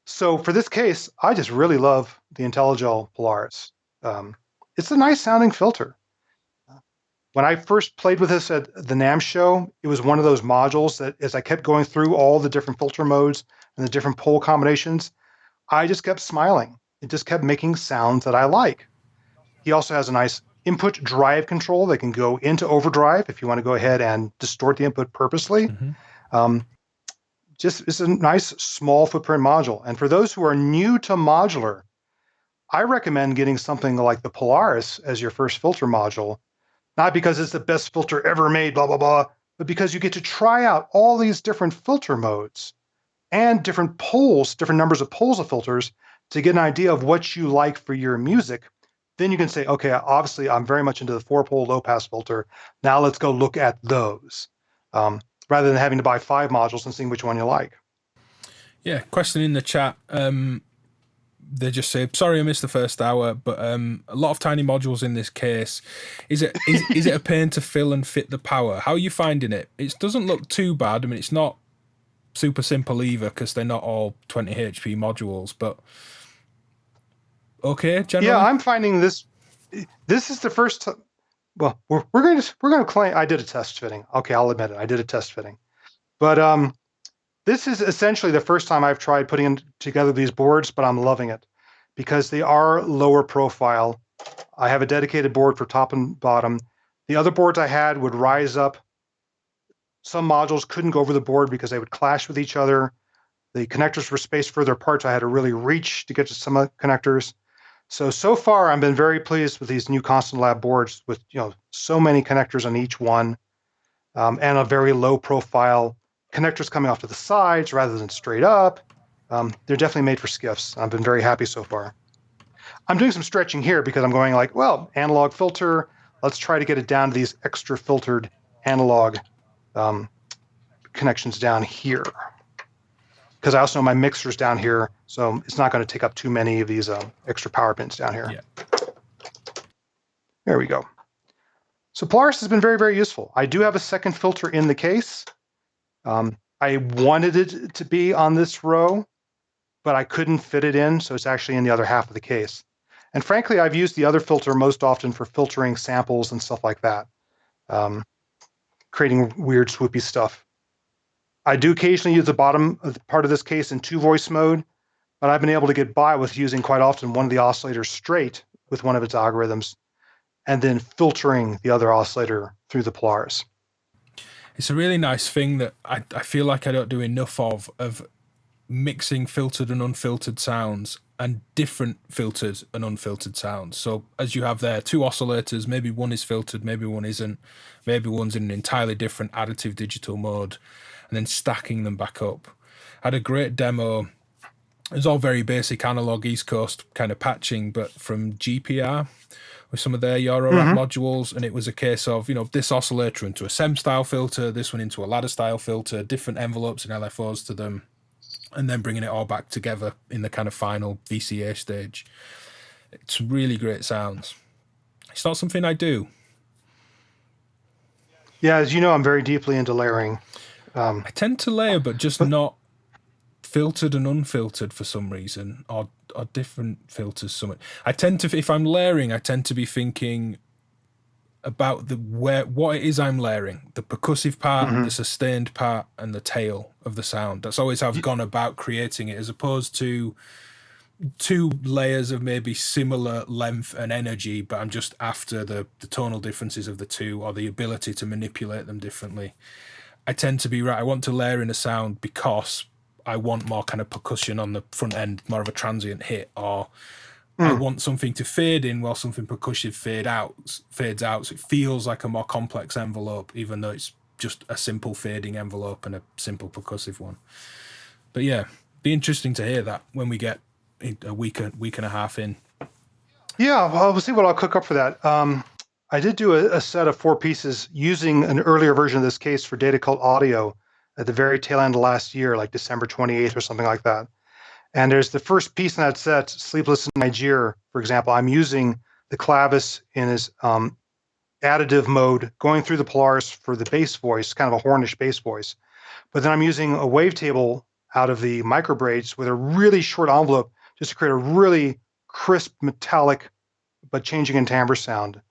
So for this case, I just really love the IntelliGel Polaris. It's a nice sounding filter. When I first played with this at the NAMM show, it was one of those modules that as I kept going through all the different filter modes and the different pole combinations, I just kept smiling. It just kept making sounds that I like. He also has a nice input drive control that can go into overdrive if you want to go ahead and distort the input purposely. Mm-hmm. It's a nice small footprint module. And for those who are new to modular, I recommend getting something like the Polaris as your first filter module, not because it's the best filter ever made, blah, blah, blah, but because you get to try out all these different filter modes and different poles, different numbers of poles of filters to get an idea of what you like for your music. Then you can say, okay, obviously I'm very much into the 4-pole low-pass filter. Now let's go look at those, rather than having to buy 5 modules and seeing which one you like. Yeah, question in the chat. They just say, sorry I missed the first hour, but a lot of tiny modules in this case. Is it a pain to fill and fit the power? How are you finding it? It doesn't look too bad. I mean, it's not super simple either because they're not all 20 HP modules, but okay, generally? Yeah, I'm finding this is the first time. Well, we're going to claim I did a test fitting. Okay, I'll admit it. I did a test fitting. But this is essentially the first time I've tried putting together these boards, but I'm loving it because they are lower profile. I have a dedicated board for top and bottom. The other boards I had would rise up. Some modules couldn't go over the board because they would clash with each other. The connectors were spaced further apart, so I had to really reach to get to some of the connectors. So far, I've been very pleased with these new Constant Lab boards with so many connectors on each one, and a very low profile connectors coming off to the sides rather than straight up. They're definitely made for skiffs. I've been very happy so far. I'm doing some stretching here because I'm going like, well, analog filter. Let's try to get it down to these extra filtered analog connections down here. Because I also know my mixer's down here, so it's not going to take up too many of these extra power pins down here. Yeah. There we go. So Polaris has been very, very useful. I do have a second filter in the case. I wanted it to be on this row, but I couldn't fit it in, so it's actually in the other half of the case. And frankly, I've used the other filter most often for filtering samples and stuff like that. creating weird swoopy stuff. I do occasionally use the bottom of the part of this case in 2-voice mode, but I've been able to get by with using quite often one of the oscillators straight with one of its algorithms, and then filtering the other oscillator through the Polaris. It's a really nice thing that I feel like I don't do enough of mixing filtered and unfiltered sounds and different filtered and unfiltered sounds. So as you have there, 2 oscillators, maybe one is filtered, maybe one isn't, maybe one's in an entirely different additive digital mode, and then stacking them back up. I had a great demo. It was all very basic analog East Coast kind of patching, but from GPR with some of their Eurorack modules, and it was a case of, this oscillator into a SEM style filter, this one into a ladder style filter, different envelopes and LFOs to them, and then bringing it all back together in the kind of final VCA stage. It's really great sounds. It's not something I do. Yeah, as you know, I'm very deeply into layering. I tend to layer, but just not filtered and unfiltered for some reason, or different filters. I tend to, if I'm layering, I tend to be thinking about what it is I'm layering, the percussive part, the sustained part, and the tail of the sound. That's always how I've gone about creating it, as opposed to 2 layers of maybe similar length and energy, but I'm just after the tonal differences of the 2 or the ability to manipulate them differently. I tend to be right. I want to layer in a sound because I want more kind of percussion on the front end, more of a transient hit, or I want something to fade in while something percussive fades out. So it feels like a more complex envelope, even though it's just a simple fading envelope and a simple percussive one. But yeah, be interesting to hear that when we get a week and a half in. Yeah, well, we'll see what I'll cook up for that. I did do a set of 4 pieces using an earlier version of this case for Data Cult Audio at the very tail end of last year, like December 28th or something like that. And there's the first piece in that set, Sleepless in Niger, for example. I'm using the clavis in his additive mode, going through the Polaris for the bass voice, kind of a hornish bass voice. But then I'm using a wavetable out of the microbraids with a really short envelope just to create a really crisp, metallic, but changing in timbre sound.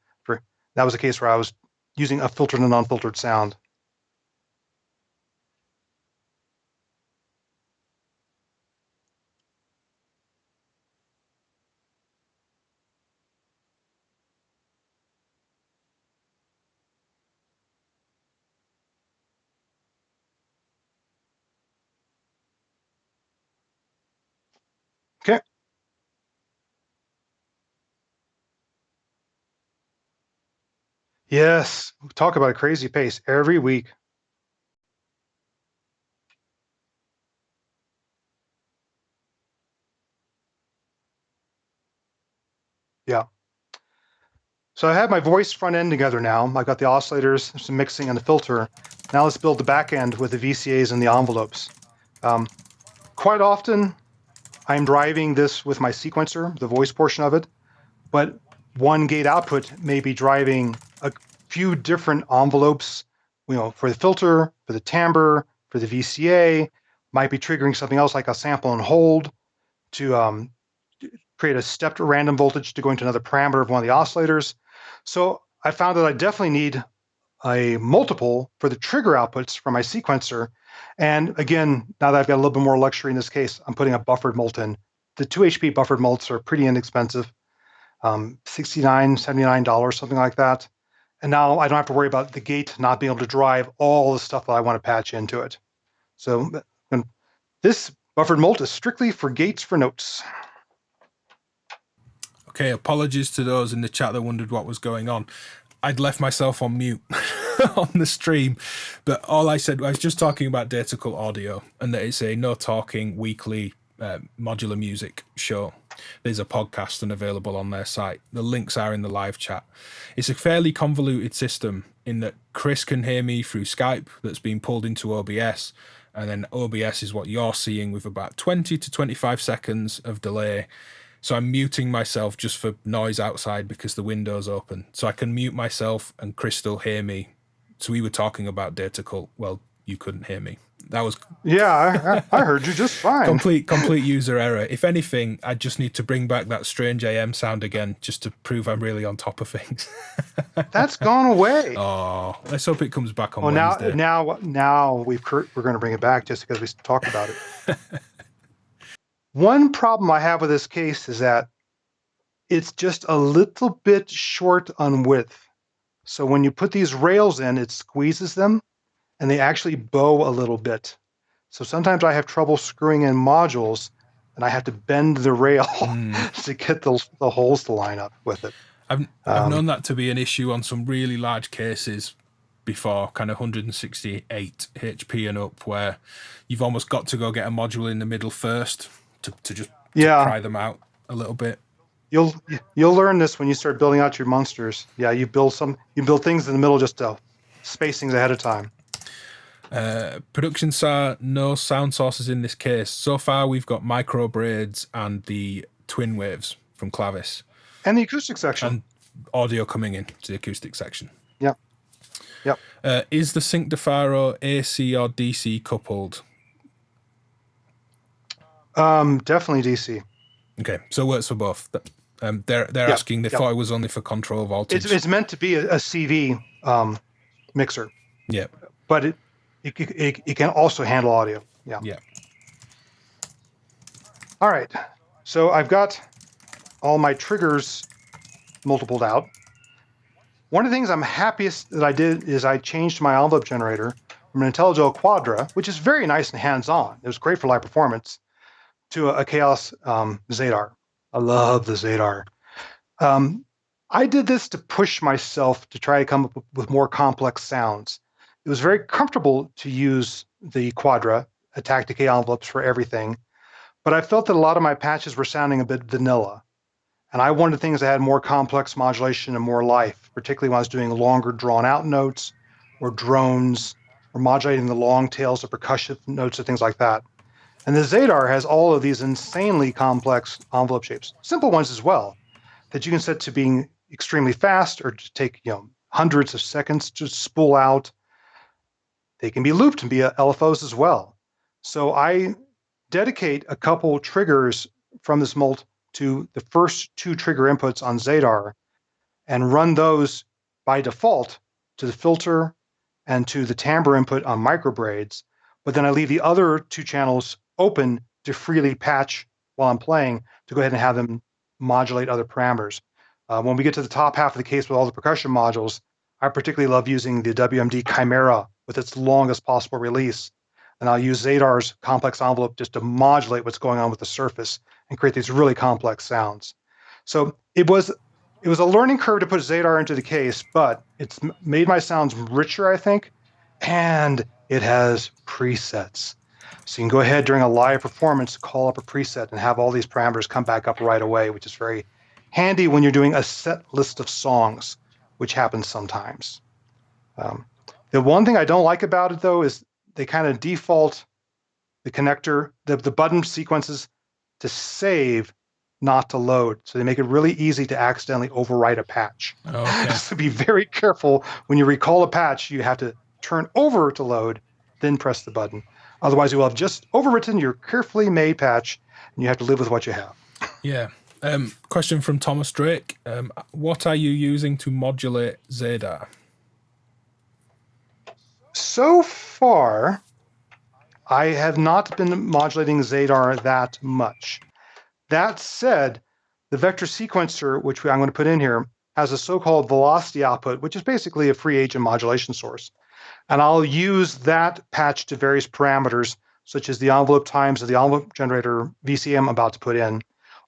That was a case where I was using a filtered and unfiltered sound. Okay. Yes, talk about a crazy pace every week. Yeah. So I have my voice front end together now. I've got the oscillators, some mixing, and the filter. Now let's build the back end with the VCAs and the envelopes. Quite often, I'm driving this with my sequencer, the voice portion of it, but one gate output may be driving a few different envelopes, for the filter, for the timbre, for the VCA, might be triggering something else like a sample and hold to create a stepped random voltage to go into another parameter of one of the oscillators. So I found that I definitely need a multiple for the trigger outputs from my sequencer. And again, now that I've got a little bit more luxury in this case, I'm putting a buffered mult in. The 2 HP buffered mults are pretty inexpensive, $69, $79, something like that. And now I don't have to worry about the gate not being able to drive all the stuff that I want to patch into it. So this buffered mult is strictly for gates for notes. Okay, apologies to those in the chat that wondered what was going on. I'd left myself on mute on the stream, but all I said, I was just talking about Data Cult Audio, and that it's a no talking weekly modular music show. There's a podcast and available on their site. The links are in the live chat. It's a fairly convoluted system in that Chris can hear me through Skype that's been pulled into OBS, and then OBS is what you're seeing with about 20 to 25 seconds of delay. So I'm muting myself just for noise outside because the window's open. So I can mute myself and Chris still hear me. So we were talking about Data Cult. Well, you couldn't hear me. That was I heard you just fine. complete user error. If anything, I just need to bring back that strange AM sound again, just to prove I'm really on top of things. That's gone away. Oh, let's hope it comes back on Wednesday. Now we're going to bring it back just because we talked about it. One problem I have with this case is that it's just a little bit short on width. So when you put these rails in, it squeezes them, and they actually bow a little bit. So sometimes I have trouble screwing in modules, and I have to bend the rail to get the holes to line up with it. I've known that to be an issue on some really large cases before, kind of 168 HP and up, where you've almost got to go get a module in the middle first to just pry them out a little bit. You'll learn this when you start building out your monsters. Yeah, you build things in the middle, just spacings ahead of time. Production saw no sound sources in this case. So far, we've got micro braids and the twin waves from Clavis. And the acoustic section. And audio coming in to the acoustic section. Yep. Is the Sync Defaro AC or DC coupled? Definitely DC. Okay, so it works for both. They're asking. They thought it was only for control voltage. It's meant to be a CV mixer. Yeah, but it can also handle audio. Yeah. All right. So I've got all my triggers multipled out. One of the things I'm happiest that I did is I changed my envelope generator from an IntelliGel Quadra, which is very nice and hands-on. It was great for live performance, to a Chaos Zadar. I love the Zadar. I did this to push myself to try to come up with more complex sounds. It was very comfortable to use the Quadra attack decay envelopes for everything, but I felt that a lot of my patches were sounding a bit vanilla. And I wanted things that had more complex modulation and more life, particularly when I was doing longer drawn-out notes or drones or modulating the long tails of percussive notes or things like that. And the Zadar has all of these insanely complex envelope shapes, simple ones as well, that you can set to being extremely fast or to take hundreds of seconds to spool out. They can be looped and be LFOs as well. So I dedicate a couple triggers from this mult to the first two trigger inputs on Zadar and run those by default to the filter and to the timbre input on microbraids. But then I leave the other two channels open to freely patch while I'm playing to go ahead and have them modulate other parameters. When we get to the top half of the case with all the percussion modules, I particularly love using the WMD Chimera with its longest possible release. And I'll use Zadar's complex envelope just to modulate what's going on with the surface and create these really complex sounds. So it was a learning curve to put Zadar into the case, but it's made my sounds richer, I think, and it has presets. So you can go ahead during a live performance, call up a preset and have all these parameters come back up right away, which is very handy when you're doing a set list of songs, which happens sometimes. The one thing I don't like about it, though, is they kind of default the connector, the button sequences to save, not to load. So they make it really easy to accidentally overwrite a patch. Okay. So be very careful when you recall a patch, you have to turn over to load, then press the button. Otherwise, you will have just overwritten your carefully made patch, and you have to live with what you have. Yeah. Question from Thomas Drake. What are you using to modulate Zadar? So far, I have not been modulating Zadar that much. That said, the vector sequencer, which I'm going to put in here, has a so-called velocity output, which is basically a free agent modulation source. And I'll use that patch to various parameters, such as the envelope times of the envelope generator VCM I'm about to put in,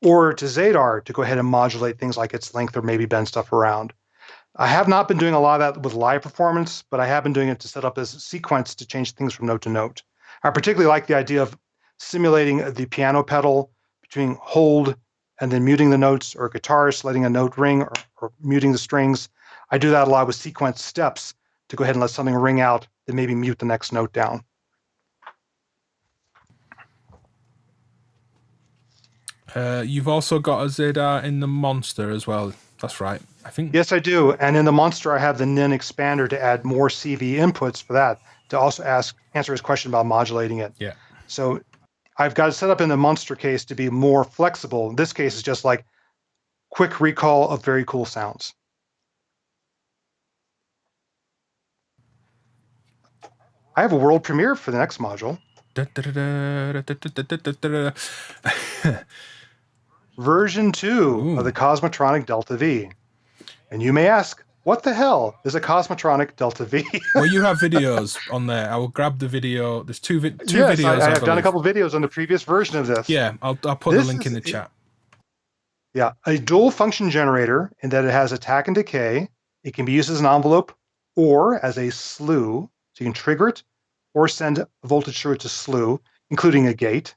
or to Zadar to go ahead and modulate things like its length or maybe bend stuff around. I have not been doing a lot of that with live performance, but I have been doing it to set up as a sequence to change things from note to note. I particularly like the idea of simulating the piano pedal between hold and then muting the notes, or guitarist letting a note ring or muting the strings. I do that a lot with sequence steps to go ahead and let something ring out, then maybe mute the next note down. You've also got a Zadar in the Monster as well. That's right, I think. Yes, I do. And in the Monster, I have the NIN expander to add more CV inputs for that. to also answer his question about modulating it. Yeah. So I've got it set up in the monster case to be more flexible. This case is just like quick recall of very cool sounds. I have a world premiere for the next module. Version 2 of the Cosmotronic Delta V. And you may ask, what the hell is a Cosmotronic Delta V? Well, you have videos on there. I will grab the video. There's two yes, videos. I have done a couple videos on the previous version of this. Yeah, I'll put the link in the chat. Yeah, a dual function generator in that it has attack and decay. It can be used as an envelope or as a slew. So you can trigger it or send voltage through it to slew, including a gate.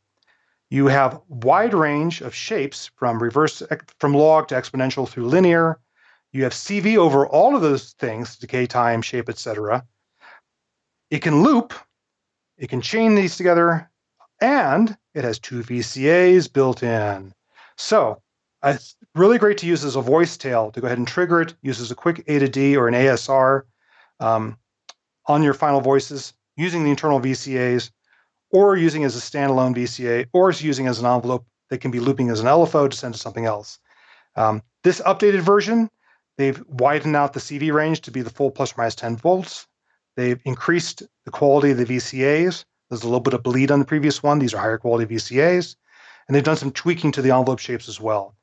You have wide range of shapes from log to exponential through linear. You have CV over all of those things, decay, time, shape, etc. It can loop, it can chain these together, and it has 2 VCAs built in. So it's really great to use as a voice tail to go ahead and trigger it, use as a quick A to D or an ASR on your final voices using the internal VCAs, or using as a standalone VCA, or using as an envelope that can be looping as an LFO to send to something else. This updated version, they've widened out the CV range to be the full plus or minus 10 volts. They've increased the quality of the VCAs. There's a little bit of bleed on the previous one. These are higher quality VCAs. And they've done some tweaking to the envelope shapes as well.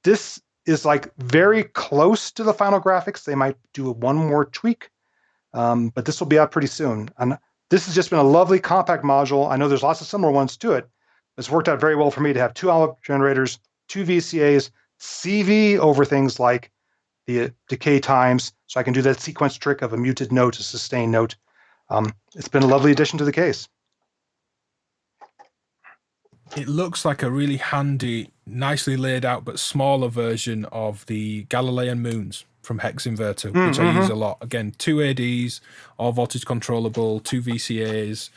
This is like very close to the final graphics. They might do one more tweak, but this will be out pretty soon. And this has just been a lovely compact module. I know there's lots of similar ones to it. It's worked out very well for me to have 2 envelope generators, 2 VCAs, CV over things like the decay times, so I can do that sequence trick of a muted note, a sustained note. It's been a lovely addition to the case. It looks like a really handy, nicely laid out but smaller version of the Galilean moons from Hex Inverter, which I use a lot. Again, 2 ADs, all voltage controllable, 2 VCAs.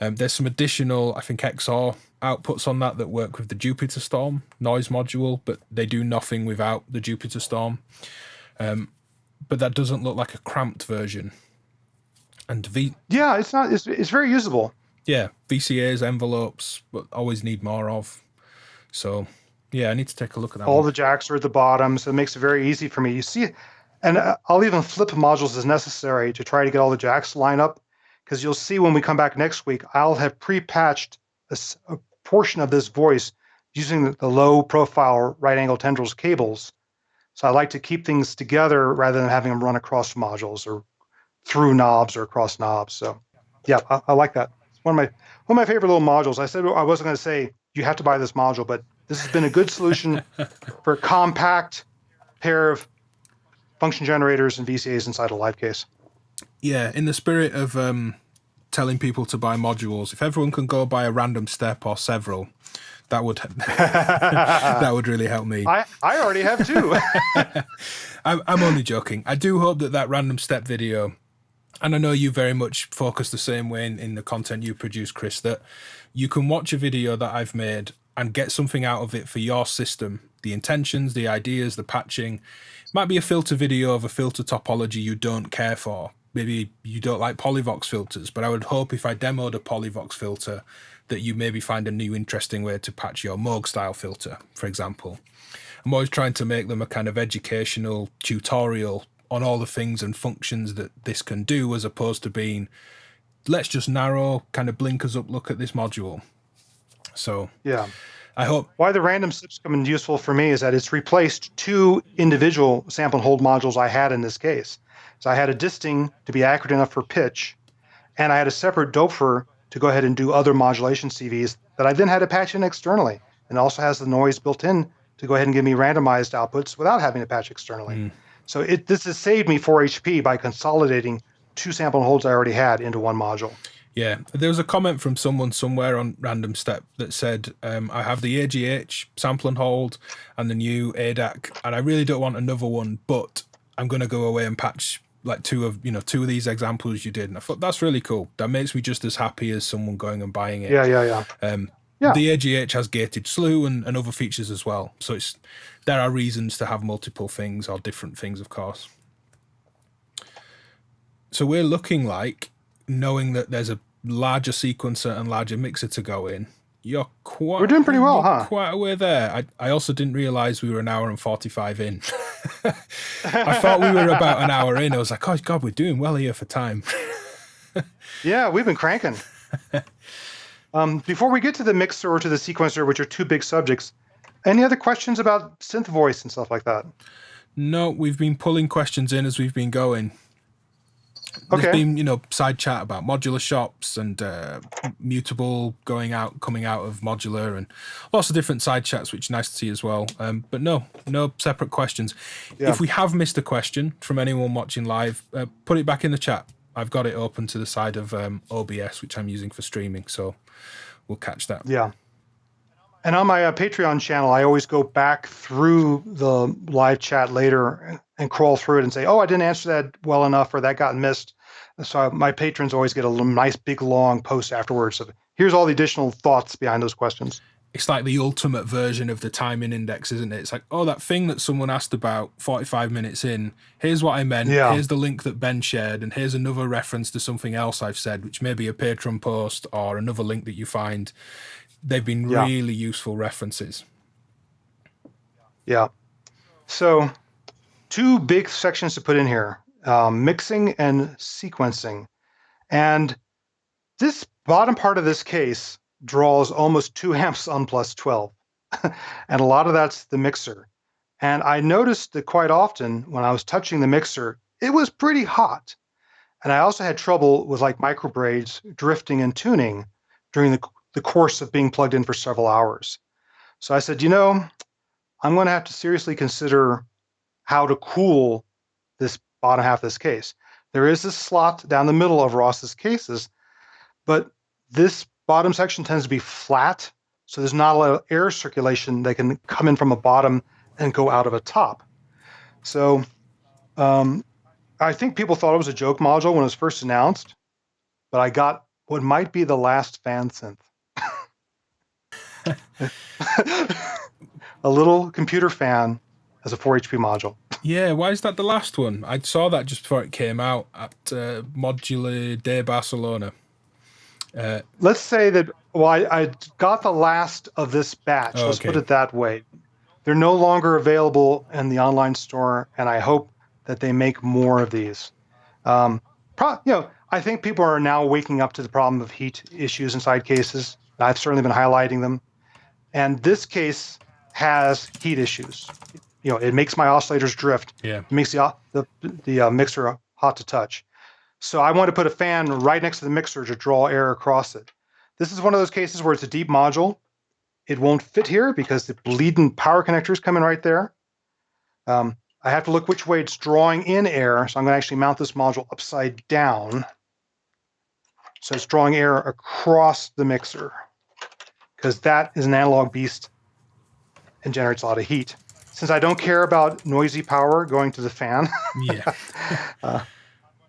There's some additional, I think, XOR outputs on that work with the Jupiter Storm noise module, but they do nothing without the Jupiter Storm. But that doesn't look like a cramped version. And yeah, it's not. It's very usable. Yeah, VCAs, envelopes, but always need more of. So, yeah, I need to take a look at that. All the jacks are at the bottom, so it makes it very easy for me. You see, and I'll even flip modules as necessary to try to get all the jacks lined up, because you'll see when we come back next week, I'll have pre-patched a portion of this voice using the low-profile right-angle tendrils cables. So I like to keep things together rather than having them run across modules or through knobs or across knobs. So, yeah, I like that. It's one of my favorite little modules. I said I wasn't going to say you have to buy this module, but this has been a good solution for a compact pair of function generators and VCAs inside a live case. Yeah, in the spirit of telling people to buy modules, if everyone can go buy a random step or several, that would that would really help me. I already have 2. I'm only joking. I do hope that random step video, and I know you very much focus the same way in the content you produce, Chris, that you can watch a video that I've made and get something out of it for your system. The intentions, the ideas, the patching. It might be a filter video of a filter topology you don't care for. Maybe you don't like Polyvox filters, but I would hope if I demoed a Polyvox filter that you maybe find a new interesting way to patch your Moog style filter, for example. I'm always trying to make them a kind of educational tutorial on all the things and functions that this can do, as opposed to being, let's just narrow, kind of blinkers up, look at this module. So yeah, I hope. Why the random steps come in useful for me is that it's replaced 2 individual sample and hold modules I had in this case. So I had a disting to be accurate enough for pitch, and I had a separate Doepfer to go ahead and do other modulation CVs that I then had to patch in externally, and also has the noise built in to go ahead and give me randomized outputs without having to patch externally. So this has saved me 4 HP by consolidating 2 sample and holds I already had into one module. Yeah, there was a comment from someone somewhere on Random Step that said, I have the AGH sample and hold and the new ADAC, and I really don't want another one, but I'm going to go away and patch like 2 of these examples you did. And I thought, that's really cool. That makes me just as happy as someone going and buying it. Yeah. The AGH has gated slew and other features as well. So there are reasons to have multiple things or different things, of course. So we're looking like knowing that there's a larger sequencer and larger mixer to go in, We're doing pretty well, huh? Quite a way there. I also didn't realize we were an hour and 45 in. I thought we were about an hour in. I was like, oh God, we're doing well here for time. Yeah, we've been cranking. Before we get to the mixer or to the sequencer, which are two big subjects, any other questions about synth voice and stuff like that? No, we've been pulling questions in as we've been going. There's been, side chat about modular shops and mutable coming out of modular, and lots of different side chats, which is nice to see as well. But no separate questions. Yeah. If we have missed a question from anyone watching live, put it back in the chat. I've got it open to the side of OBS, which I'm using for streaming, so we'll catch that. Yeah. And on my Patreon channel, I always go back through the live chat later and crawl through it and say, oh, I didn't answer that well enough, or that got missed. So my patrons always get a nice big long post afterwards of, here's all the additional thoughts behind those questions. It's like the ultimate version of the timing index, isn't it? It's like, oh, that thing that someone asked about 45 minutes in, here's what I meant, here's the link that Ben shared, and here's another reference to something else I've said, which may be a Patreon post or another link that you find. They've been really useful references. Yeah. So 2 big sections to put in here, mixing and sequencing. And this bottom part of this case draws almost 2 amps on plus 12. And a lot of that's the mixer. And I noticed that quite often when I was touching the mixer, it was pretty hot. And I also had trouble with like microbraids drifting and tuning during the course of being plugged in for several hours. So I said, I'm going to have to seriously consider how to cool this bottom half of this case. There is this slot down the middle of Ross's cases, but this bottom section tends to be flat, so there's not a lot of air circulation that can come in from a bottom and go out of a top. So I think people thought it was a joke module when it was first announced, but I got what might be the last fan synth. A little computer fan as a 4 HP module. Yeah, why is that the last one? I saw that just before it came out at Modular Day Barcelona. Let's say that, I got the last of this batch. Let's put it that way. They're no longer available in the online store, and I hope that they make more of these. I think people are now waking up to the problem of heat issues inside cases. I've certainly been highlighting them. And this case has heat issues. It makes my oscillators drift. Yeah. It makes the mixer hot to touch. So I want to put a fan right next to the mixer to draw air across it. This is one of those cases where it's a deep module. It won't fit here because the bleeding power connectors come in right there. I have to look which way it's drawing in air. So I'm going to actually mount this module upside down. So it's drawing air across the mixer, because that is an analog beast and generates a lot of heat. Since I don't care about noisy power going to the fan,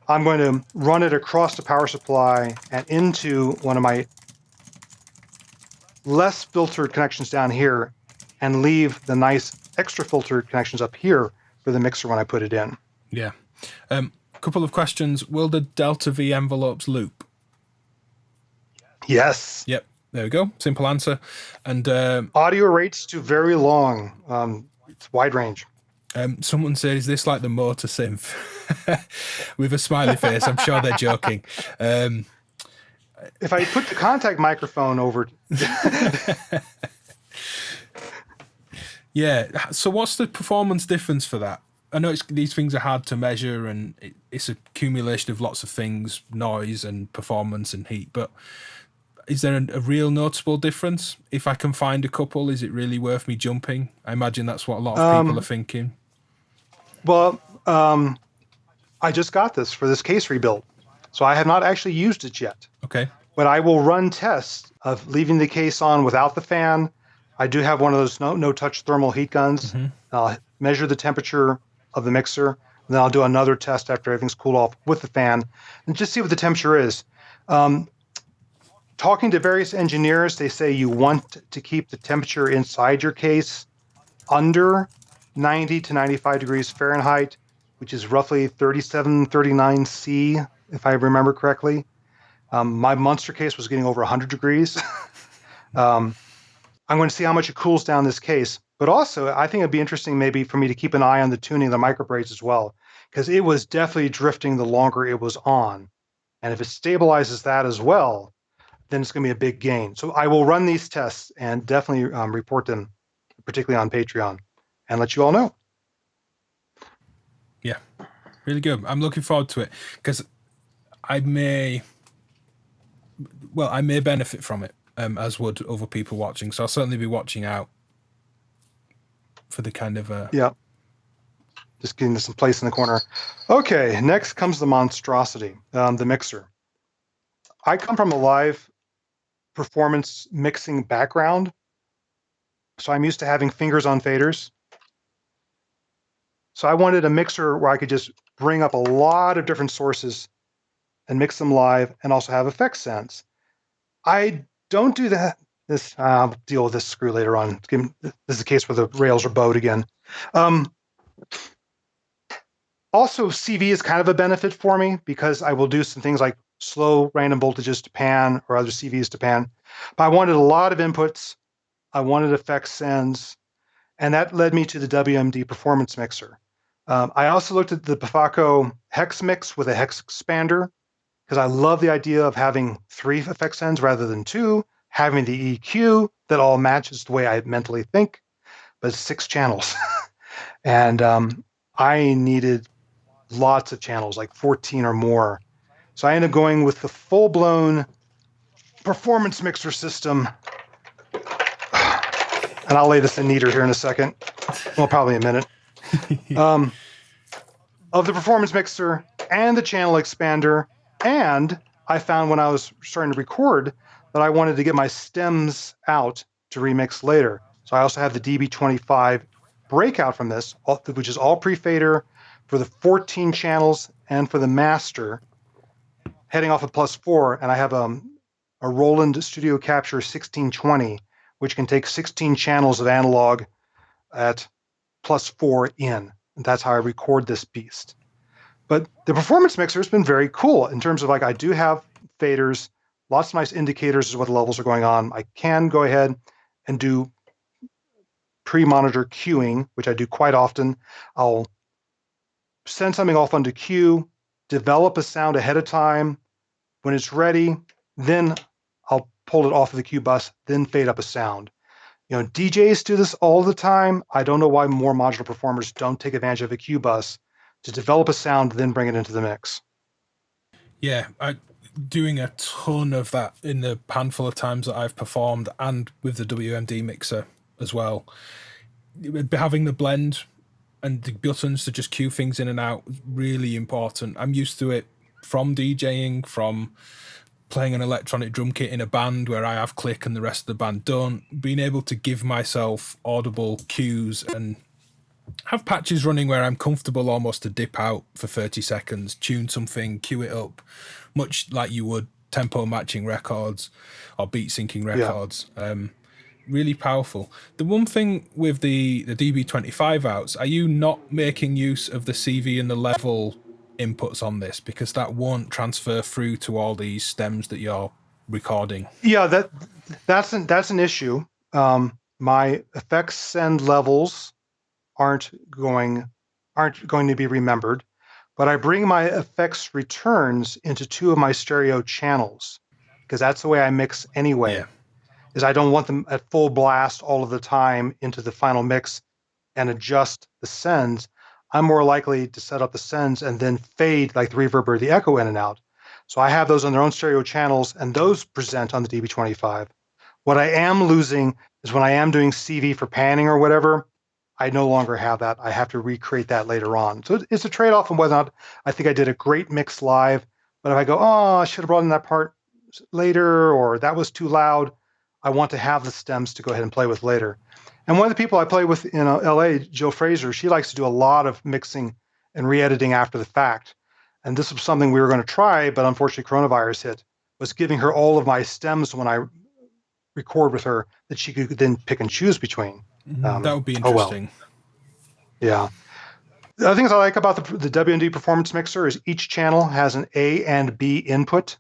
I'm going to run it across the power supply and into one of my less filtered connections down here, and leave the nice extra filtered connections up here for the mixer when I put it in. Yeah. Couple of questions. Will the Delta V envelopes loop? Yes. Yep. There we go. Simple answer. And audio rates to very long. It's wide range. Someone said, is this like the motor synth? With a smiley face. I'm sure they're joking. If I put the contact microphone over... Yeah. So what's the performance difference for that? I know these things are hard to measure, and it's an accumulation of lots of things, noise and performance and heat, but is there a real noticeable difference? If I can find a couple, is it really worth me jumping? I imagine that's what a lot of people are thinking. Well, I just got this for this case rebuild, so I have not actually used it yet. Okay. But I will run tests of leaving the case on without the fan. I do have one of those no-touch thermal heat guns. Mm-hmm. I'll measure the temperature of the mixer, and then I'll do another test after everything's cooled off with the fan, and just see what the temperature is. Talking to various engineers, they say you want to keep the temperature inside your case under 90 to 95 degrees Fahrenheit, which is roughly 37, 39 C, if I remember correctly. My Munster case was getting over 100 degrees. I'm going to see how much it cools down this case. But also, I think it'd be interesting maybe for me to keep an eye on the tuning of the microbraids as well, because it was definitely drifting the longer it was on. And if it stabilizes that as well, then it's going to be a big gain. So I will run these tests and definitely report them, particularly on Patreon, and let you all know. Yeah, really good. I'm looking forward to it because I may benefit from it, as would other people watching. So I'll certainly be watching out for the kind of yeah. Just getting this in place in the corner. Okay, next comes the monstrosity, the mixer. I come from a live performance mixing background, so I'm used to having fingers on faders. So I wanted a mixer where I could just bring up a lot of different sources and mix them live and also have effect sense. I don't do that. I'll deal with this screw later on. This is the case where the rails are bowed again. Also, CV is kind of a benefit for me because I will do some things like slow random voltages to pan or other CVs to pan. But I wanted a lot of inputs. I wanted effect sends. And that led me to the WMD performance mixer. I also looked at the Pafaco hex mix with a hex expander because I love the idea of having 3 effect sends rather than 2, having the EQ that all matches the way I mentally think, but it's 6 channels. And I needed lots of channels, like 14 or more. So I ended up going with the full-blown performance mixer system. And I'll lay this in neater here in a second. Well, probably a minute. Of the performance mixer and the channel expander. And I found when I was starting to record that I wanted to get my stems out to remix later. So I also have the DB25 breakout from this, which is all pre-fader for the 14 channels and for the master, heading off of +4. And I have a Roland Studio Capture 1620, which can take 16 channels of analog at +4 in. And that's how I record this beast. But the performance mixer has been very cool in terms of like I do have faders, lots of nice indicators as what the levels are going on. I can go ahead and do pre-monitor queuing, which I do quite often. I'll send something off onto queue, develop a sound ahead of time. When it's ready, then I'll pull it off of the queue bus, then fade up a sound. You know, DJs do this all the time. I don't know why more modular performers don't take advantage of a queue bus to develop a sound, then bring it into the mix. Yeah, I'm doing a ton of that in the handful of times that I've performed and with the WMD mixer as well. Having the blend and the buttons to just cue things in and out is really important. I'm used to it from DJing, from playing an electronic drum kit in a band where I have click and the rest of the band don't. Being able to give myself audible cues and have patches running where I'm comfortable almost to dip out for 30 seconds, tune something, cue it up, much like you would tempo matching records or beat syncing records. Yeah. Really powerful. The one thing with the DB25 outs, are you not making use of the CV and the level inputs on this because that won't transfer through to all these stems that you're recording? Yeah, that's an issue. My effects send levels aren't going to be remembered, but I bring my effects returns into 2 of my stereo channels because that's the way I mix anyway. Yeah. Is I don't want them at full blast all of the time into the final mix and adjust the sends. I'm more likely to set up the sends and then fade like the reverb or the echo in and out. So I have those on their own stereo channels and those present on the DB25. What I am losing is when I am doing CV for panning or whatever, I no longer have that. I have to recreate that later on. So it's a trade-off on whether or not I think I did a great mix live, but if I go, oh, I should have brought in that part later or that was too loud, I want to have the stems to go ahead and play with later. And one of the people I play with in LA, Jill Fraser, she likes to do a lot of mixing and re-editing after the fact. And this was something we were going to try, but unfortunately coronavirus hit, was giving her all of my stems when I record with her that she could then pick and choose between. That would be interesting. Oh well. Yeah. The other things I like about the WMD performance mixer is each channel has an A and B input.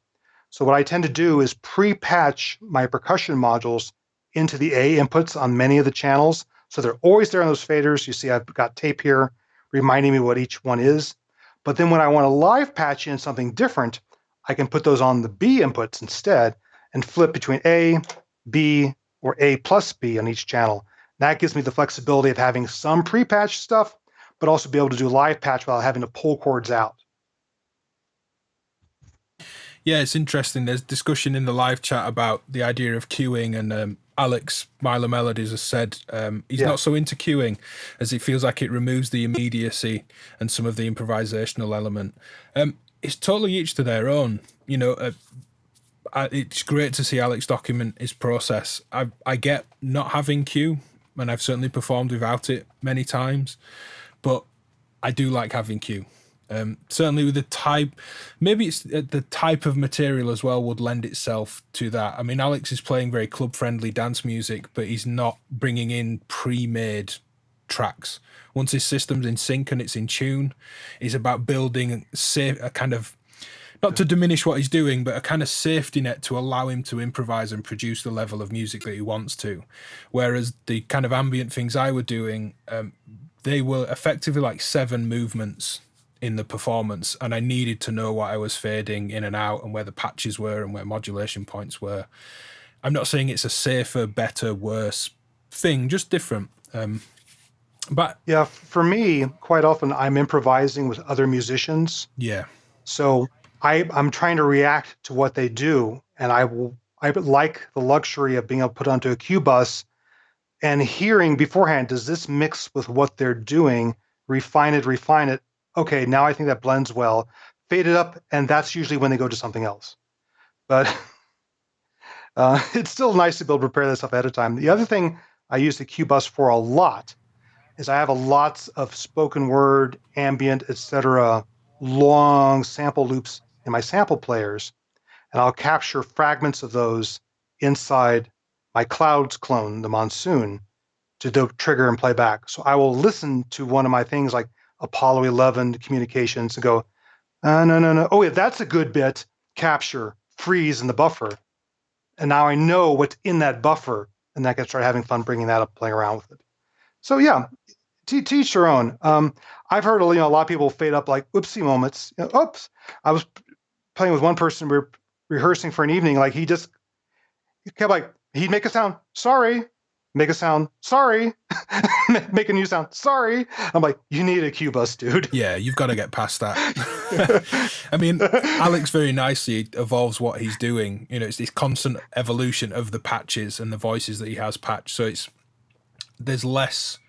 So what I tend to do is pre-patch my percussion modules into the A inputs on many of the channels. So they're always there on those faders. You see I've got tape here reminding me what each one is. But then when I want to live patch in something different, I can put those on the B inputs instead and flip between A, B, or A plus B on each channel. That gives me the flexibility of having some pre-patched stuff, but also be able to do live patch without having to pull cords out. Yeah, it's interesting. There's discussion in the live chat about the idea of queuing, and Alex Myler Melodies has said he's not so into queuing as it feels like it removes the immediacy and some of the improvisational element. It's totally each to their own. You know, it's great to see Alex document his process. I get not having cue, and I've certainly performed without it many times, but I do like having cue. Certainly with the type, maybe it's the type of material as well would lend itself to that. I mean, Alex is playing very club-friendly dance music, but he's not bringing in pre-made tracks. Once his system's in sync and it's in tune, it's about building a kind of, not to diminish what he's doing, but a kind of safety net to allow him to improvise and produce the level of music that he wants to. Whereas the kind of ambient things I were doing, they were effectively like 7 movements in the performance, and I needed to know what I was fading in and out and where the patches were and where modulation points were. I'm not saying it's a safer, better, worse thing, just different. But yeah, for me, quite often I'm improvising with other musicians. Yeah. So I'm trying to react to what they do, and I like the luxury of being able to put onto a cue bus and hearing beforehand, does this mix with what they're doing? Refine it. Okay, now I think that blends well. Fade it up, and that's usually when they go to something else. But it's still nice to be able to prepare this stuff ahead of time. The other thing I use the cue bus for a lot is I have a lots of spoken word, ambient, etc., long sample loops in my sample players, and I'll capture fragments of those inside my clouds clone, the Monsoon, to do trigger and play back. So I will listen to one of my things like Apollo 11 communications and go, no. Oh, yeah, that's a good bit. Capture, freeze in the buffer. And now I know what's in that buffer, and I can start having fun bringing that up, playing around with it. So yeah, to each their own. I've heard a lot of people fade up like oopsie moments. Oops. I was playing with one person, we were rehearsing for an evening, like he kept like, he'd make a sound, sorry, make a sound, sorry, make a new sound, sorry. I'm like, you need a cue bus, dude. Yeah, you've got to get past that. I mean, Alex very nicely evolves what he's doing. It's this constant evolution of the patches and the voices that he has patched. So there's less.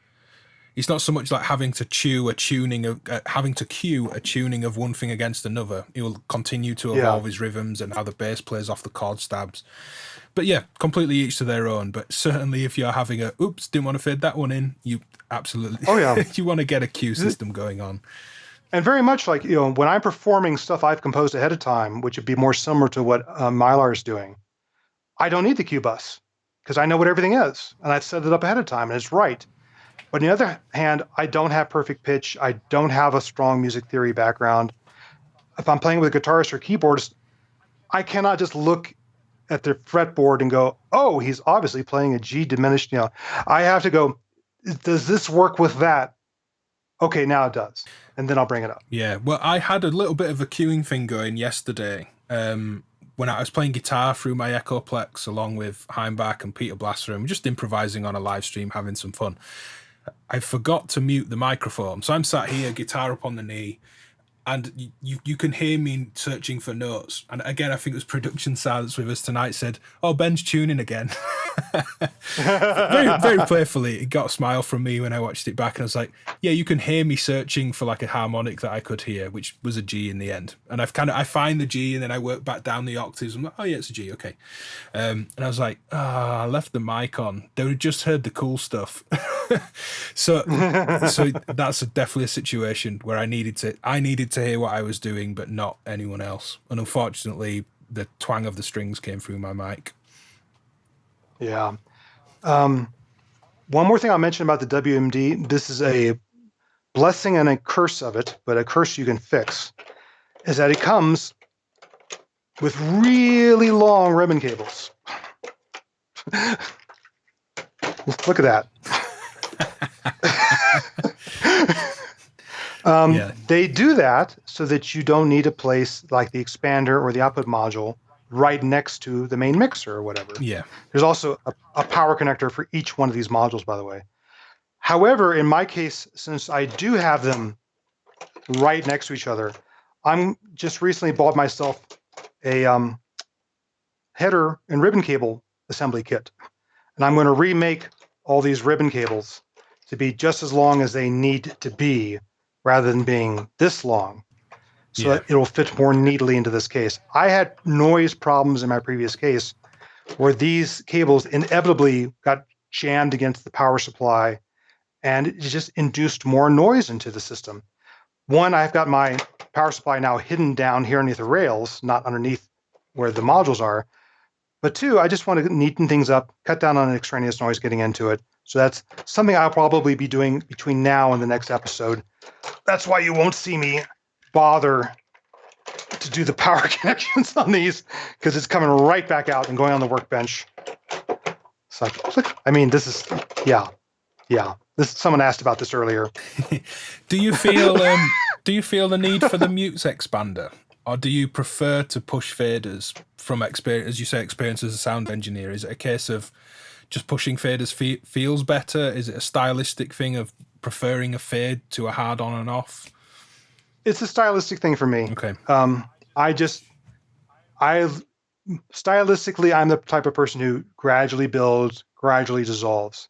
It's not so much like having to cue a tuning of one thing against another. He will continue to evolve his rhythms and how the bass plays off the chord stabs. But yeah, completely each to their own. But certainly if you're having oops, didn't want to fade that one in, you absolutely, you want to get a cue system going on. And very much like, when I'm performing stuff I've composed ahead of time, which would be more similar to what Mylar is doing, I don't need the cue bus because I know what everything is. And I've set it up ahead of time and it's right. But on the other hand, I don't have perfect pitch. I don't have a strong music theory background. If I'm playing with a guitarist or keyboardist, I cannot just look at the fretboard and go, oh, he's obviously playing a G diminished. I have to go, does this work with that? Okay, now it does. And then I'll bring it up. Yeah, well, I had a little bit of a queuing thing going yesterday when I was playing guitar through my Echoplex along with Heimbach and Peter Blasser, and just improvising on a live stream, having some fun. I forgot to mute the microphone. So I'm sat here, guitar up on the knee, and you can hear me searching for notes. And again, I think it was production silence with us tonight said, oh, Ben's tuning again. very, very playfully. It got a smile from me when I watched it back. And I was like, yeah, you can hear me searching for like a harmonic that I could hear, which was a G in the end. And I find the G and then I work back down the octaves. I'm like, oh yeah, it's a G. Okay. And I was like, I left the mic on. They had just heard the cool stuff. So that's definitely a situation where I needed to hear what I was doing, but not anyone else. And unfortunately, the twang of the strings came through my mic. Yeah. One more thing I'll mention about the WMD. This is a blessing and a curse of it, but a curse you can fix, is that it comes with really long ribbon cables. Look at that. They do that so that you don't need a place like the expander or the output module right next to the main mixer or whatever. Yeah. There's also a power connector for each one of these modules, by the way. However, in my case, since I do have them right next to each other, I'm just recently bought myself a header and ribbon cable assembly kit. And I'm going to remake all these ribbon cables to be just as long as they need to be, rather than being this long, so that it'll fit more neatly into this case. I had noise problems in my previous case where these cables inevitably got jammed against the power supply, and it just induced more noise into the system. One, I've got my power supply now hidden down here underneath the rails, not underneath where the modules are. But two, I just want to neaten things up, cut down on extraneous noise getting into it. So that's something I'll probably be doing between now and the next episode. That's why you won't see me bother to do the power connections on these, because it's coming right back out and going on the workbench. So, I mean, this is, yeah. Someone asked about this earlier. Do you feel the need for the mutes expander? Or do you prefer to push faders from experience, as you say, experience as a sound engineer? Is it a case of just pushing faders feels better? Is it a stylistic thing of preferring a fade to a hard on and off? It's a stylistic thing for me. Okay. Stylistically, I'm the type of person who gradually builds, gradually dissolves.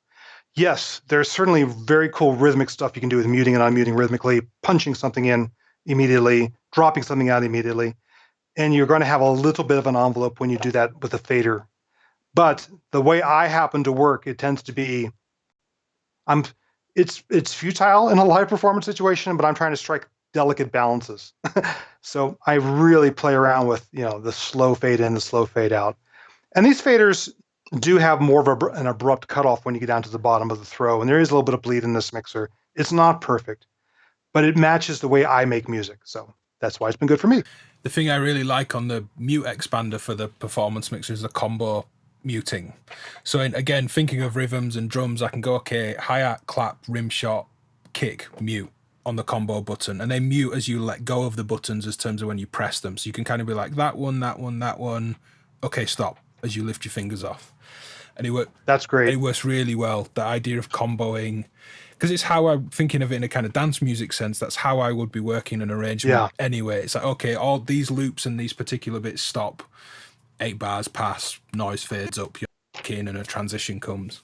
Yes, there's certainly very cool rhythmic stuff you can do with muting and unmuting rhythmically, punching something in immediately, dropping something out immediately. And you're going to have a little bit of an envelope when you do that with a fader. But the way I happen to work, it tends to be, it's futile in a live performance situation, but I'm trying to strike delicate balances. So I really play around with, the slow fade in, the slow fade out. And these faders do have more of an abrupt cutoff when you get down to the bottom of the throw. And there is a little bit of bleed in this mixer. It's not perfect, but it matches the way I make music. So that's why it's been good for me. The thing I really like on the mute expander for the performance mixer is the combo muting. So again, thinking of rhythms and drums, I can go, okay, hi-hat, clap, rim shot, kick, mute on the combo button. And they mute as you let go of the buttons as terms of when you press them. So you can kind of be like, that one, that one, that one. Okay, stop, as you lift your fingers off. And that's great. It works really well. The idea of comboing, because it's how I'm thinking of it in a kind of dance music sense. That's how I would be working an arrangement anyway. It's like, okay, all these loops and these particular bits stop, 8 bars pass, noise fades up, you're in, and a transition comes.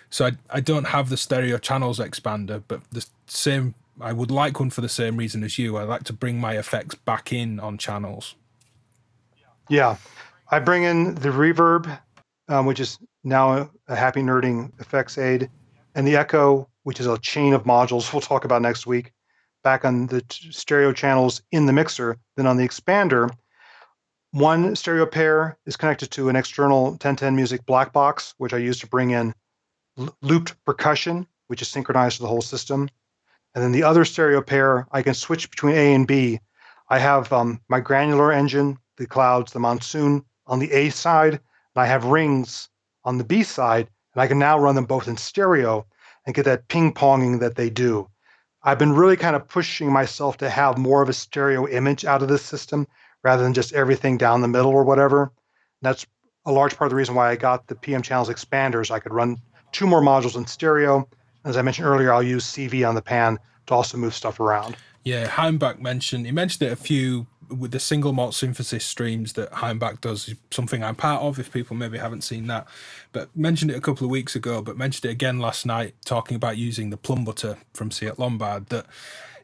So I don't have the stereo channels expander, but the same, I would like one for the same reason as you. I like to bring my effects back in on channels. Yeah, I bring in the reverb, which is now a happy nerding effects aid, and the echo, which is a chain of modules we'll talk about next week, back on the stereo channels in the mixer. Then on the expander, one stereo pair is connected to an external 1010 Music black box, which I use to bring in looped percussion, which is synchronized to the whole system. And then the other stereo pair, I can switch between A and B. I have my granular engine, the clouds, the monsoon on the A side, and I have rings on the B side, and I can now run them both in stereo and get that ping-ponging that they do. I've been really kind of pushing myself to have more of a stereo image out of this system rather than just everything down the middle or whatever. And that's a large part of the reason why I got the PM Channels expanders. I could run 2 more modules in stereo. As I mentioned earlier, I'll use CV on the pan to also move stuff around. Yeah, Heimbach mentioned it a few with the single malt synthesis streams that Heimbach does, something I'm part of, if people maybe haven't seen that. But mentioned it a couple of weeks ago, but mentioned it again last night, talking about using the plum butter from Seat Lombard, that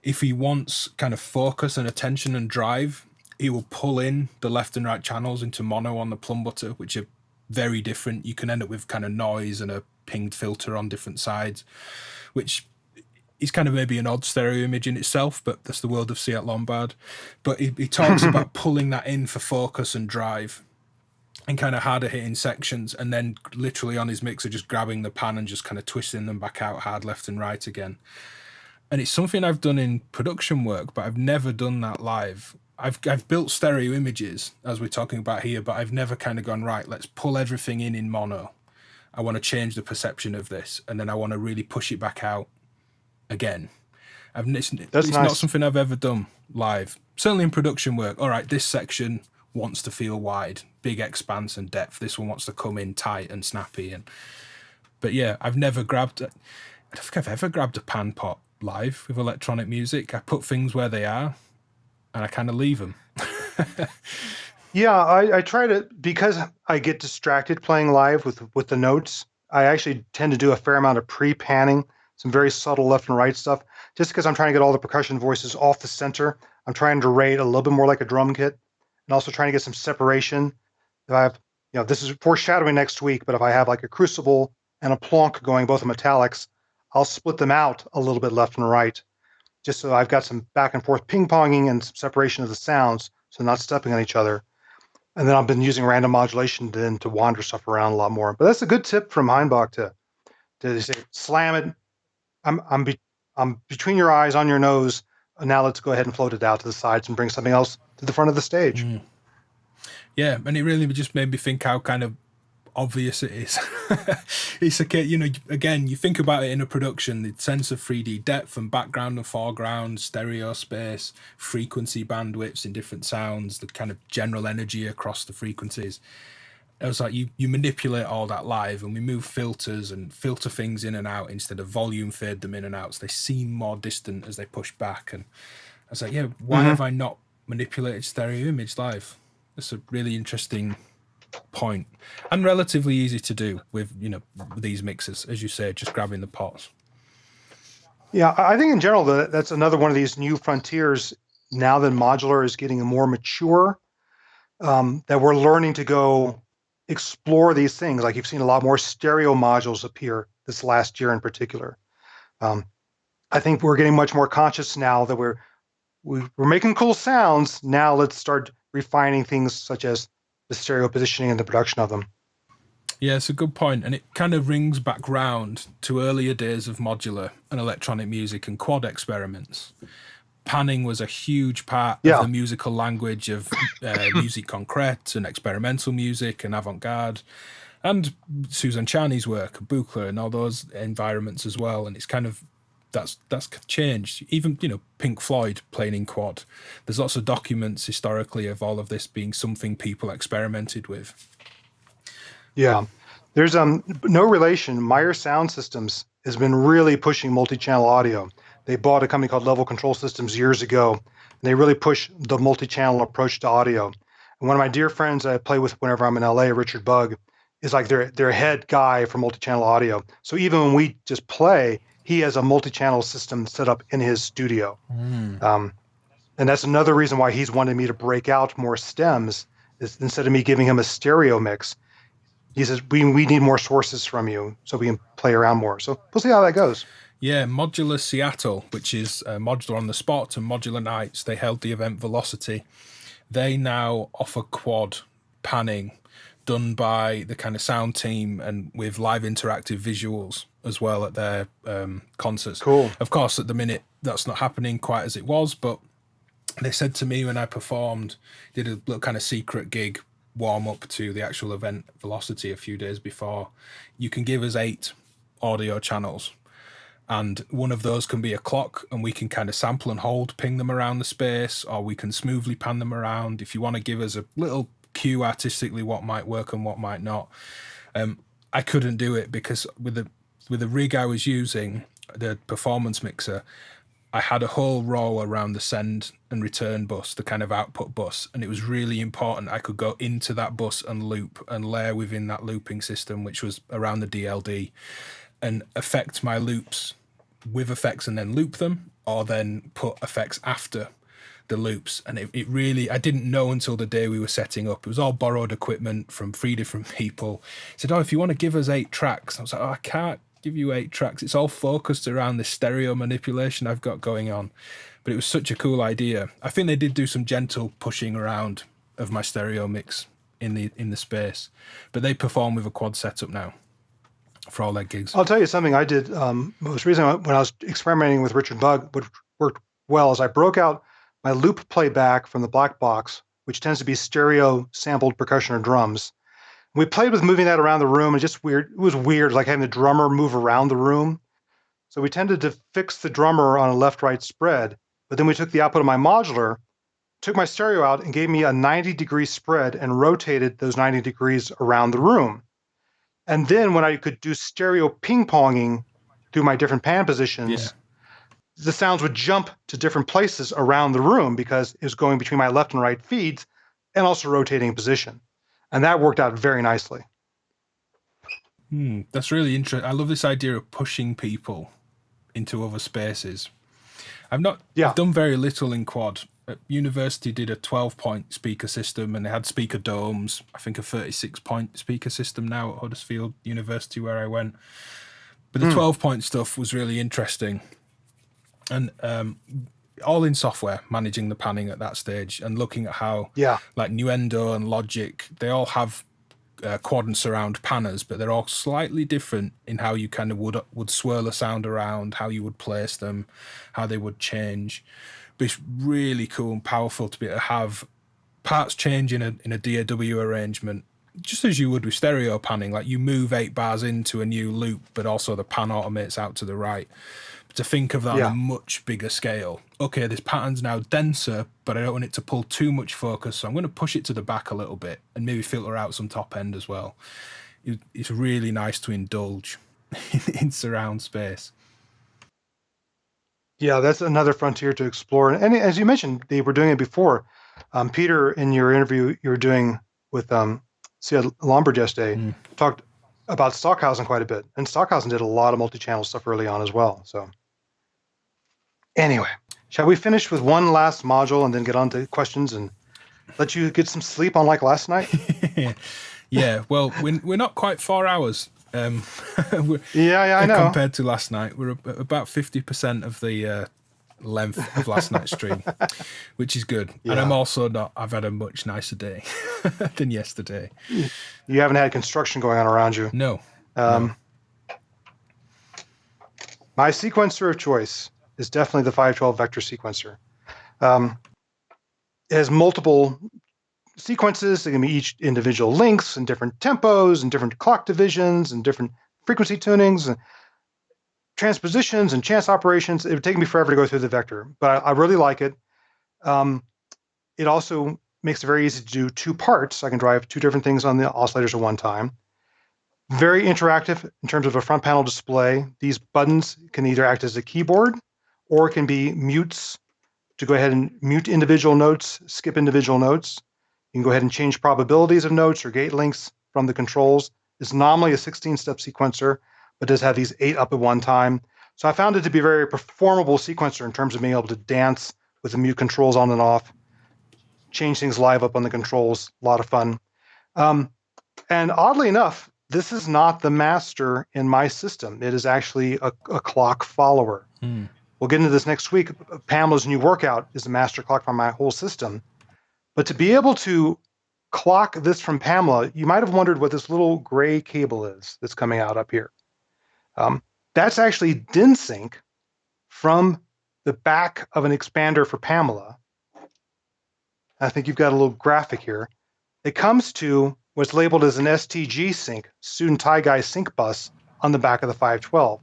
if he wants kind of focus and attention and drive, he will pull in the left and right channels into mono on the plum butter, which are very different. You can end up with kind of noise and a pinged filter on different sides, which is kind of maybe an odd stereo image in itself, but that's the world of Seat Lombard. But he talks about pulling that in for focus and drive and kind of harder hitting sections, and then literally on his mixer just grabbing the pan and just kind of twisting them back out hard left and right again. And it's something I've done in production work, but I've never done that live. I've built stereo images as we're talking about here, but I've never kind of gone, right, let's pull everything in mono. I want to change the perception of this, and then I want to really push it back out again. It's That's not nice. something I've ever done live. Certainly in production work. All right, this section wants to feel wide, big expanse and depth. This one wants to come in tight and snappy. But yeah, I've never grabbed. I don't think I've ever grabbed a pan pot live with electronic music. I put things where they are, and I kind of leave them. Yeah, I try to, because I get distracted playing live with the notes. I actually tend to do a fair amount of pre-panning, some very subtle left and right stuff, just because I'm trying to get all the percussion voices off the center. I'm trying to rate a little bit more like a drum kit, and also trying to get some separation. If I have, this is foreshadowing next week, but if I have like a crucible and a plonk going, both in metallics, I'll split them out a little bit left and right, just so I've got some back and forth ping-ponging and some separation of the sounds, so not stepping on each other. And then I've been using random modulation then to wander stuff around a lot more. But that's a good tip from Heinbach to say, slam it. I'm between your eyes, on your nose. And now let's go ahead and float it out to the sides and bring something else to the front of the stage. Yeah, and it really just made me think how kind of obvious it is. It's again, you think about it in a production, the sense of 3D depth and background and foreground, stereo space, frequency bandwidths in different sounds, the kind of general energy across the frequencies. It was like you manipulate all that live, and we move filters and filter things in and out instead of volume fade them in and out, so they seem more distant as they push back. And I was like, yeah, why have I not manipulated stereo image live? That's a really interesting point, and relatively easy to do with these mixers, as you say, just grabbing the pots. Yeah, I think in general that's another one of these new frontiers now that modular is getting more mature, that we're learning to go explore these things. Like you've seen a lot more stereo modules appear this last year in particular. I think we're getting much more conscious now that we're making cool sounds. Now let's start refining things such as the stereo positioning and the production of them. Yeah, it's a good point, and it kind of rings back round to earlier days of modular and electronic music and quad experiments. Panning was a huge part of the musical language of musique concrète and experimental music and avant-garde, and Suzanne Charny's work, Buchla, and all those environments as well. And it's kind of that's changed. Even Pink Floyd playing in quad. There's lots of documents historically of all of this being something people experimented with. Yeah, there's no relation. Meyer Sound Systems has been really pushing multi-channel audio. They bought a company called Level Control Systems years ago, and they really push the multi-channel approach to audio. And one of my dear friends I play with whenever I'm in LA, Richard Bugg, is like their head guy for multi-channel audio. So even when we just play, he has a multi-channel system set up in his studio. And that's another reason why he's wanted me to break out more stems, is instead of me giving him a stereo mix. He says, we need more sources from you so we can play around more. So we'll see how that goes. Yeah, Modular Seattle, which is Modular on the Spot, and Modular Nights, they held the event Velocity. They now offer quad panning done by the kind of sound team and with live interactive visuals as well at their concerts. Cool. Of course, at the minute, that's not happening quite as it was, but they said to me when I performed, did a little kind of secret gig warm up to the actual event Velocity a few days before, you can give us 8 audio channels, and one of those can be a clock, and we can kind of sample and hold, ping them around the space, or we can smoothly pan them around. If you want to give us a little cue artistically what might work and what might not. I couldn't do it because with the rig I was using, the performance mixer, I had a whole row around the send and return bus, the kind of output bus, and it was really important I could go into that bus and loop and layer within that looping system, which was around the DLD, and affect my loops with effects and then loop them, or then put effects after the loops. And it really, I didn't know until the day we were setting up. It was all borrowed equipment from 3 different people. He said, if you want to give us 8 tracks. I was like, I can't give you 8 tracks. It's all focused around this stereo manipulation I've got going on. But it was such a cool idea. I think they did do some gentle pushing around of my stereo mix in the space, but they perform with a quad setup now for all their gigs. I'll tell you something I did most recently when I was experimenting with Richard Bugg. What worked well is I broke out my loop playback from the black box, which tends to be stereo sampled percussion or drums. We played with moving that around the room, and just weird. It was weird, like having the drummer move around the room. So we tended to fix the drummer on a left-right spread, but then we took the output of my modular, took my stereo out, and gave me a 90-degree spread and rotated those 90 degrees around the room. And then when I could do stereo ping-ponging through my different pan positions, the sounds would jump to different places around the room because it was going between my left and right feeds and also rotating in position. And that worked out very nicely. That's really interesting. I love this idea of pushing people into other spaces. I've done very little in quad. At university, did a 12-point speaker system, and they had speaker domes. I think a 36-point speaker system now at Huddersfield University, where I went. But the 12-point stuff was really interesting, and all in software, managing the panning at that stage and looking at how, like Nuendo and Logic, they all have quad and surround panners, but they're all slightly different in how you kind of would swirl a sound around, how you would place them, how they would change. But it's really cool and powerful to be able to have parts change in a DAW arrangement, just as you would with stereo panning. Like you move 8 bars into a new loop, but also the pan automates out to the right. But to think of that on a much bigger scale. Okay, this pattern's now denser, but I don't want it to pull too much focus, so I'm going to push it to the back a little bit and maybe filter out some top end as well. It's really nice to indulge in surround space. Yeah, that's another frontier to explore. And as you mentioned, they were doing it before. Peter, in your interview you were doing with Sia Lombard yesterday, talked about Stockhausen quite a bit. And Stockhausen did a lot of multi-channel stuff early on as well. So anyway, shall we finish with one last module and then get on to questions and let you get some sleep unlike last night? Yeah, well, we're not quite 4 hours. I know. Compared to last night, we're about 50% of the length of last night's stream, which is good. Yeah. And I'm also I've had a much nicer day than yesterday. You haven't had construction going on around you? No. My sequencer of choice is definitely the 512 vector sequencer. It has multiple sequences. They can be each individual links and different tempos and different clock divisions and different frequency tunings and transpositions and chance operations. It would take me forever to go through the vector, but I really like it. It also makes it very easy to do 2 parts. I can drive 2 different things on the oscillators at one time. Very interactive in terms of a front panel display. These buttons can either act as a keyboard or it can be mutes to go ahead and mute individual notes, skip individual notes. You can go ahead and change probabilities of notes or gate lengths from the controls. It's nominally a 16-step sequencer, but does have these 8 up at one time. So I found it to be a very performable sequencer in terms of being able to dance with the mute controls on and off, change things live up on the controls. A lot of fun. And oddly enough, this is not the master in my system. It is actually a clock follower. We'll get into this next week. Pamela's new workout is the master clock for my whole system. But to be able to clock this from Pamela, you might have wondered what this little gray cable is that's coming out up here. That's actually DIN sync from the back of an expander for Pamela. I think you've got a little graphic here. It comes to what's labeled as an STG sync, Student Tie Guy sync bus, on the back of the 512.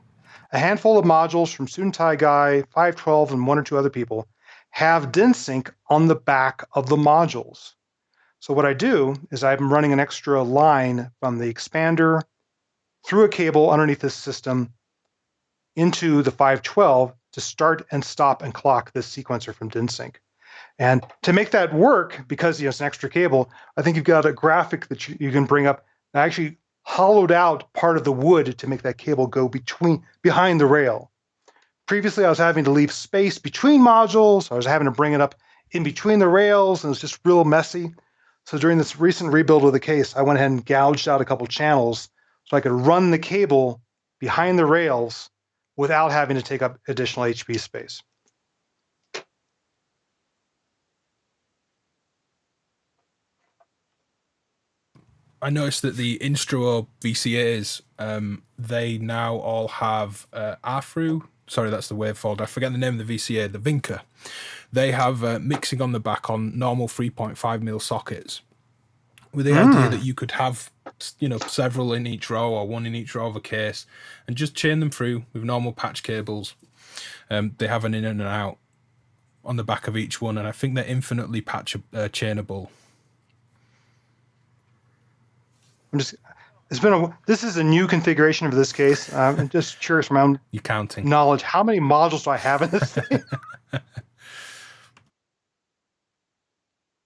A handful of modules from Student Tie Guy, 512, and 1 or 2 other people have DIN sync on the back of the modules. So what I do is I'm running an extra line from the expander through a cable underneath this system into the 512 to start and stop and clock this sequencer from DIN sync. And to make that work, because it's an extra cable, I think you've got a graphic that you can bring up. I actually hollowed out part of the wood to make that cable go behind the rail. Previously, I was having to leave space between modules. I was having to bring it up in between the rails, and it's just real messy. So during this recent rebuild of the case, I went ahead and gouged out a couple channels so I could run the cable behind the rails without having to take up additional HP space. I noticed that the Instruo VCAs, they now all have R-through sorry, that's the wavefolder. I forget the name of the VCA, the Vinca. They have mixing on the back on normal 3.5mm sockets, with the idea that you could have, several in each row or one in each row of a case, and just chain them through with normal patch cables. They have an in and an out on the back of each one, and I think they're infinitely chainable. This is a new configuration of this case. I'm just curious from my own knowledge, how many modules do I have in this thing?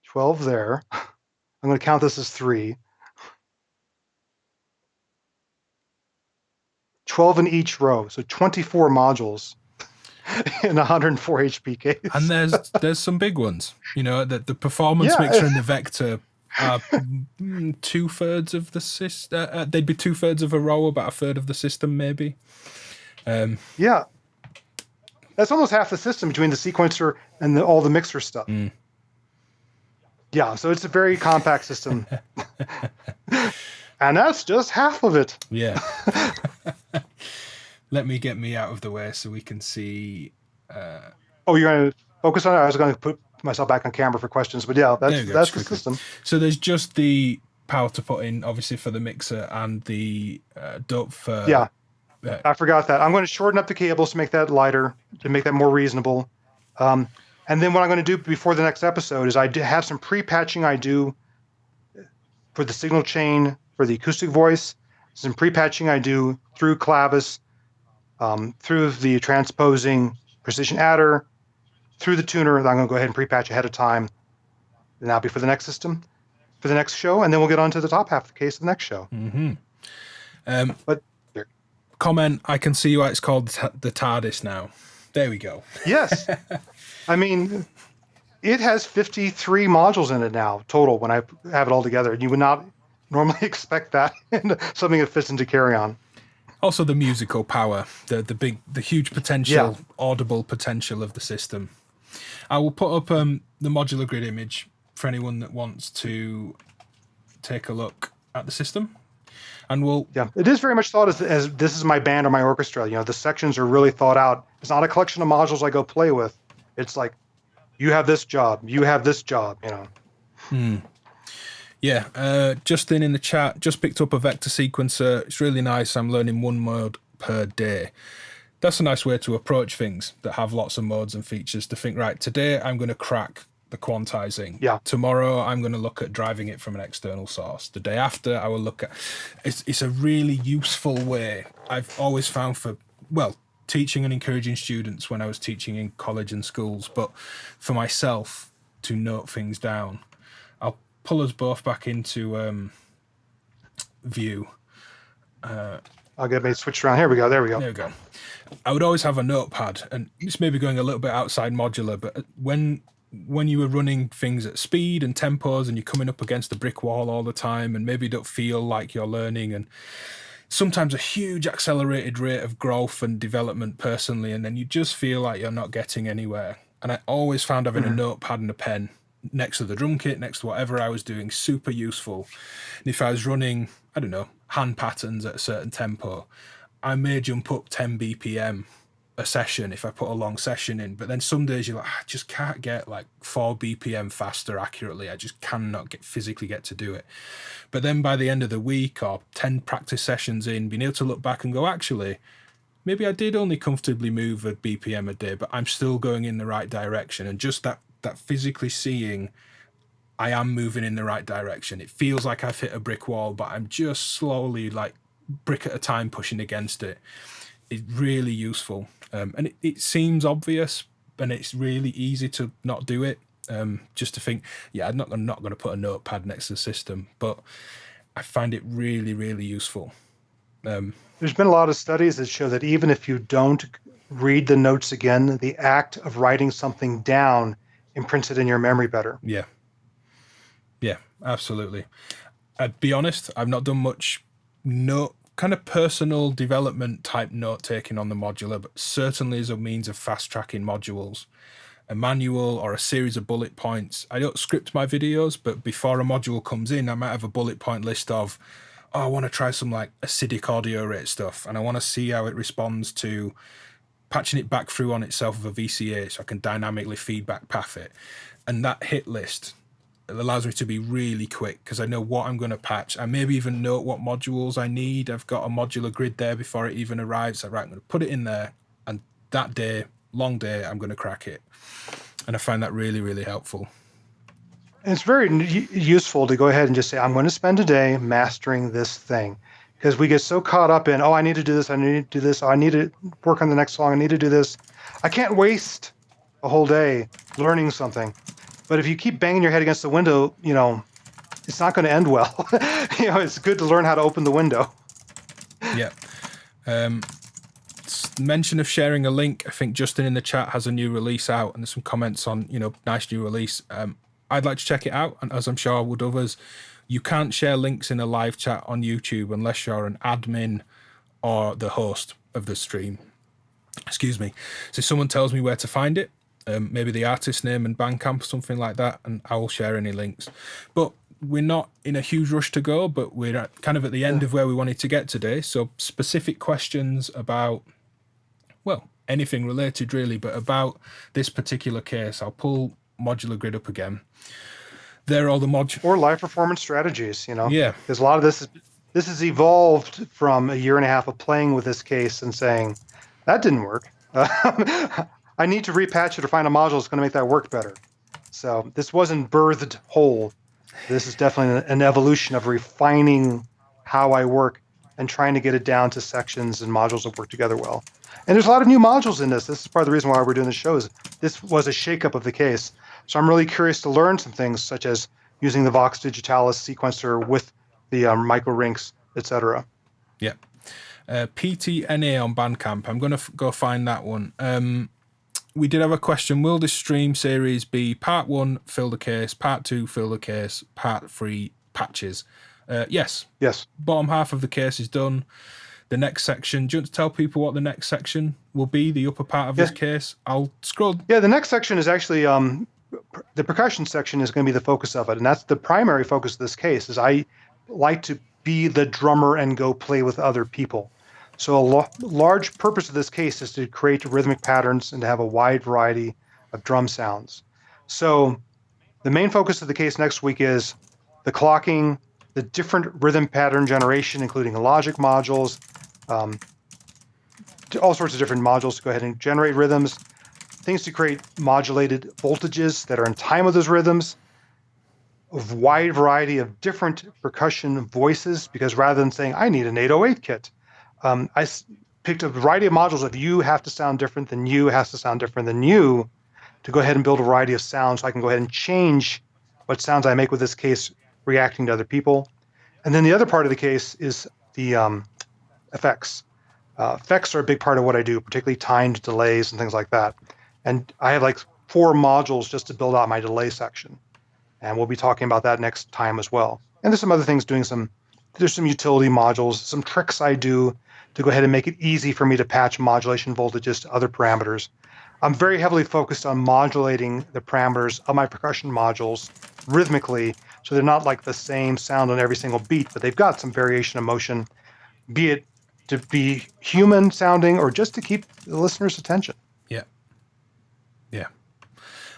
12 there. I'm going to count this as 3. 12 in each row, so 24 modules in 104 HP case. And there's some big ones. The performance mixer and the Vector are 2/3 of the system. They'd be 2/3 of a row, about 1/3 of the system, maybe. Yeah, that's almost half the system between the sequencer and all the mixer stuff. Yeah, so it's a very compact system. And that's just half of it. Yeah. Let me get me out of the way so we can see. Oh, you're going to focus on it? I was going to put myself back on camera for questions, but yeah, that's the system. So there's just the power to put in, obviously, for the mixer and the dope for... Yeah, I forgot that. I'm going to shorten up the cables to make that lighter, to make that more reasonable. And then what I'm going to do before the next episode is I have some pre-patching I do for the signal chain, for the acoustic voice, some pre-patching I do through Clavis, through the transposing precision adder, through the tuner that I'm going to go ahead and pre-patch ahead of time. And that'll be for the next system, for the next show, and then we'll get on to the top half of the case of the next show. But comment, I can see why it's called the Tardis now. There we go. Yes. I mean, it has 53 modules in it now, total, when I have it all together. You would not normally expect that in something that fits into carry-on. Also the musical power, the huge potential, audible potential of the system. I will put up the modular grid image for anyone that wants to take a look at the system. And it is very much thought as this is my band or my orchestra. The sections are really thought out. It's not a collection of modules I go play with. It's like, you have this job, you have this job, Yeah, Justin in the chat just picked up a vector sequencer. It's really nice. I'm learning 1 mode per day. That's a nice way to approach things that have lots of modes and features, to think, right, today I'm going to crack the quantizing. Yeah. Tomorrow I'm going to look at driving it from an external source. The day after I will look at... It's a really useful way I've always found for, teaching and encouraging students when I was teaching in college and schools, but for myself to note things down. I'll pull us both back into view. I'll get me switched around. Here we go. There we go. There we go. I would always have a notepad, and this may be going a little bit outside modular, but when you were running things at speed and tempos and you're coming up against a brick wall all the time and maybe don't feel like you're learning, and sometimes a huge accelerated rate of growth and development personally, and then you just feel like you're not getting anywhere. And I always found having a notepad and a pen next to the drum kit, next to whatever I was doing, super useful. And if I was running, I don't know, hand patterns at a certain tempo, I may jump up 10 BPM a session if I put a long session in, but then some days you're like, I just can't get like 4 BPM faster accurately. I just cannot physically get to do it. But then by the end of the week or 10 practice sessions in, being able to look back and go, actually, maybe I did only comfortably move a BPM a day, but I'm still going in the right direction. And just that physically seeing I am moving in the right direction. It feels like I've hit a brick wall, but I'm just slowly, like brick at a time, pushing against it. It's really useful. And it seems obvious, and it's really easy to not do it. Just to think, I'm not going to put a notepad next to the system, but I find it really, really useful. There's been a lot of studies that show that even if you don't read the notes again, the act of writing something down imprints it in your memory better. Yeah, absolutely. I'd be honest, I've not done much kind of personal development type note taking on the modular, but certainly as a means of fast tracking modules. A manual or a series of bullet points. I don't script my videos, but before a module comes in, I might have a bullet point list of, I want to try some like acidic audio rate stuff, and I want to see how it responds to patching it back through on itself with a VCA so I can dynamically feedback path it. And that hit list, it allows me to be really quick because I know what I'm going to patch. I maybe even note what modules I need. I've got a modular grid there before it even arrives. So, right, I'm going to put it in there, and that day, long day, I'm going to crack it. And I find that really, really helpful. And it's very useful to go ahead and just say, I'm going to spend a day mastering this thing. Because we get so caught up in, I need to do this, I need to do this, I need to work on the next song, I need to do this. I can't waste a whole day learning something. But if you keep banging your head against the window, it's not going to end well. It's good to learn how to open the window. Yeah. Mention of sharing a link. I think Justin in the chat has a new release out, and there's some comments on, nice new release. I'd like to check it out, and as I'm sure would others. You can't share links in a live chat on YouTube unless you're an admin or the host of the stream. Excuse me. So someone tells me where to find it, maybe the artist name and Bandcamp, something like that, and I will share any links. But we're not in a huge rush to go, but we're kind of at the end of where we wanted to get today. So specific questions about, well, anything related really, but about this particular case. I'll pull Modular Grid up again. There are all the modules. Or live performance strategies, Yeah. Because a lot of this has evolved from a year and a half of playing with this case and saying, that didn't work. I need to repatch it or find a module that's going to make that work better. So this wasn't birthed whole. This is definitely an evolution of refining how I work and trying to get it down to sections and modules that work together well. And there's a lot of new modules in this. This is part of the reason why we're doing the show. Is this was a shakeup of the case. So I'm really curious to learn some things, such as using the Vox Digitalis sequencer with the micro rinks, etc. Yeah. PTNA on Bandcamp. I'm going to go find that one. We did have a question. Will this stream series be part 1, fill the case, part 2, fill the case, part 3, patches? Yes. Yes. Bottom half of the case is done. The next section, do you want to tell people what the next section will be, the upper part of this case? I'll scroll. Yeah, the next section is actually the percussion section is going to be the focus of it. And that's the primary focus of this case, is I like to be the drummer and go play with other people. So a large purpose of this case is to create rhythmic patterns and to have a wide variety of drum sounds. So the main focus of the case next week is the clocking, the different rhythm pattern generation, including logic modules, all sorts of different modules to go ahead and generate rhythms, things to create modulated voltages that are in time with those rhythms, a wide variety of different percussion voices, because rather than saying, I need an 808 kit, I picked a variety of modules of you have to sound different than you, has to sound different than you, to go ahead and build a variety of sounds so I can go ahead and change what sounds I make with this case reacting to other people. And then the other part of the case is the effects. Effects are a big part of what I do, particularly timed delays and things like that. And I have like 4 modules just to build out my delay section. And we'll be talking about that next time as well. And there's some other things there's some utility modules, some tricks I do to go ahead and make it easy for me to patch modulation voltages to other parameters. I'm very heavily focused on modulating the parameters of my percussion modules rhythmically, so they're not like the same sound on every single beat, but they've got some variation of motion, be it to be human sounding or just to keep the listener's attention. Yeah,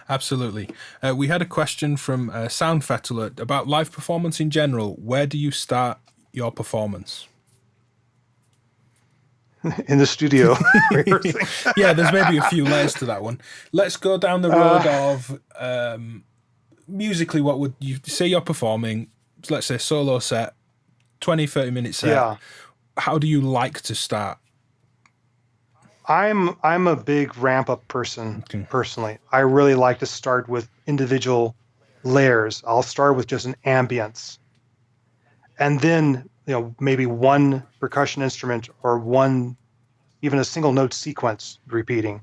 absolutely. We had a question from Soundfettler about live performance in general. Where do you start your performance? In the studio. Yeah, there's maybe a few layers to that one. Let's go down the road of musically, what would you say you're performing? Let's say solo set, 20, 30 minutes set. Yeah. How do you like to start? I'm a big ramp up person, personally. I really like to start with individual layers. I'll start with just an ambience. And then, maybe one percussion instrument or even a single note sequence repeating.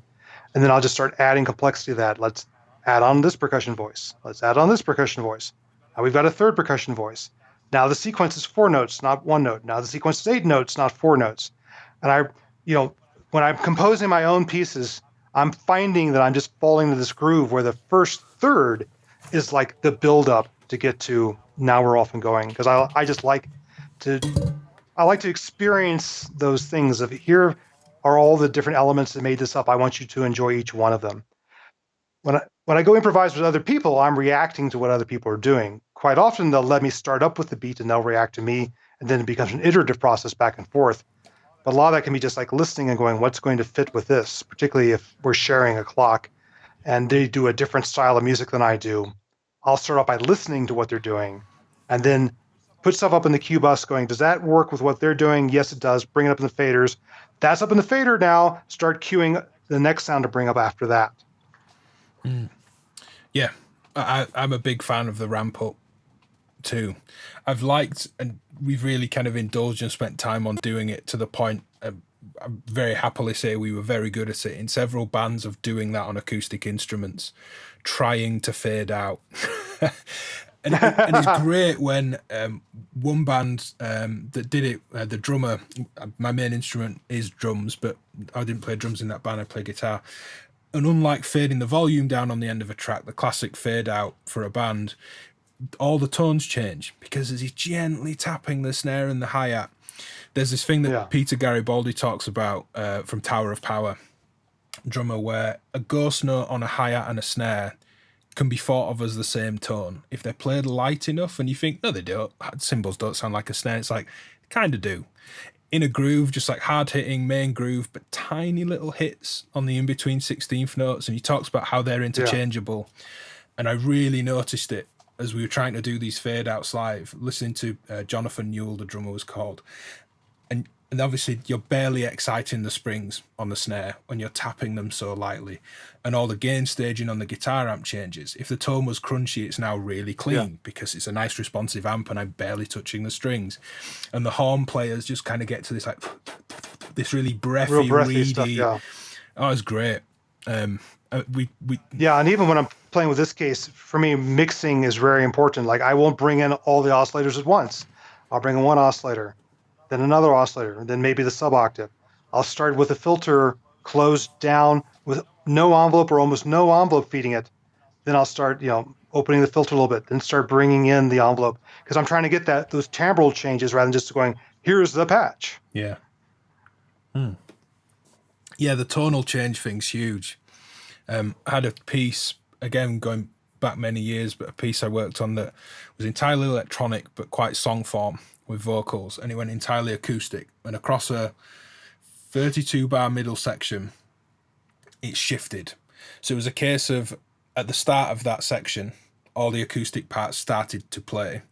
And then I'll just start adding complexity to that. Let's add on this percussion voice. Let's add on this percussion voice. Now we've got a third percussion voice. Now the sequence is 4 notes, not 1 note. Now the sequence is 8 notes, not 4 notes. And when I'm composing my own pieces, I'm finding that I'm just falling into this groove where the first third is like the build-up to get to now we're off and going. Because I like to experience those things of here are all the different elements that made this up. I want you to enjoy each one of them. When I go improvise with other people, I'm reacting to what other people are doing. Quite often, they'll let me start up with the beat and they'll react to me, and then it becomes an iterative process back and forth. But a lot of that can be just like listening and going, what's going to fit with this, particularly if we're sharing a clock and they do a different style of music than I do. I'll start off by listening to what they're doing and then put stuff up in the cue bus going, does that work with what they're doing? Yes, it does. Bring it up in the faders. That's up in the fader now. Start cueing the next sound to bring up after that. Yeah, I'm a big fan of the ramp up too. I've liked, and we've really kind of indulged and spent time on doing it to the point, I very happily say we were very good at it in several bands of doing that on acoustic instruments, trying to fade out. And it's great when one band that did it, the drummer, my main instrument is drums, but I didn't play drums in that band, I play guitar. And unlike fading the volume down on the end of a track, the classic fade out for a band, all the tones change because as he's gently tapping the snare and the hi-hat, there's this thing that Peter Garibaldi talks about from Tower of Power, drummer, where a ghost note on a hi-hat and a snare can be thought of as the same tone. If they're played light enough and you think, no, they don't, cymbals don't sound like a snare, it's like, kind of do. In a groove, just like hard-hitting main groove, but tiny little hits on the in-between 16th notes, and he talks about how they're interchangeable. And I really noticed it as we were trying to do these fade-outs live, listening to Jonathan Newell, the drummer was called. And obviously you're barely exciting the springs on the snare when you're tapping them so lightly. And all the gain staging on the guitar amp changes. If the tone was crunchy, it's now really clean because it's a nice responsive amp and I'm barely touching the strings. And the horn players just kind of get to this like this really breathy, reedy stuff, Oh, it's great. And even when I'm playing with this case, for me, mixing is very important. Like I won't bring in all the oscillators at once. I'll bring in one oscillator, then another oscillator, and then maybe the sub-octave. I'll start with a filter closed down with no envelope or almost no envelope feeding it. Then I'll start, opening the filter a little bit, then start bringing in the envelope because I'm trying to get those timbral changes rather than just going, here's the patch. Yeah. Yeah, the tonal change thing's huge. I had a piece, again, going back many years, but a piece I worked on that was entirely electronic, but quite song form with vocals, and it went entirely acoustic. And across a 32 bar middle section, it shifted. So it was a case of, at the start of that section, all the acoustic parts started to play,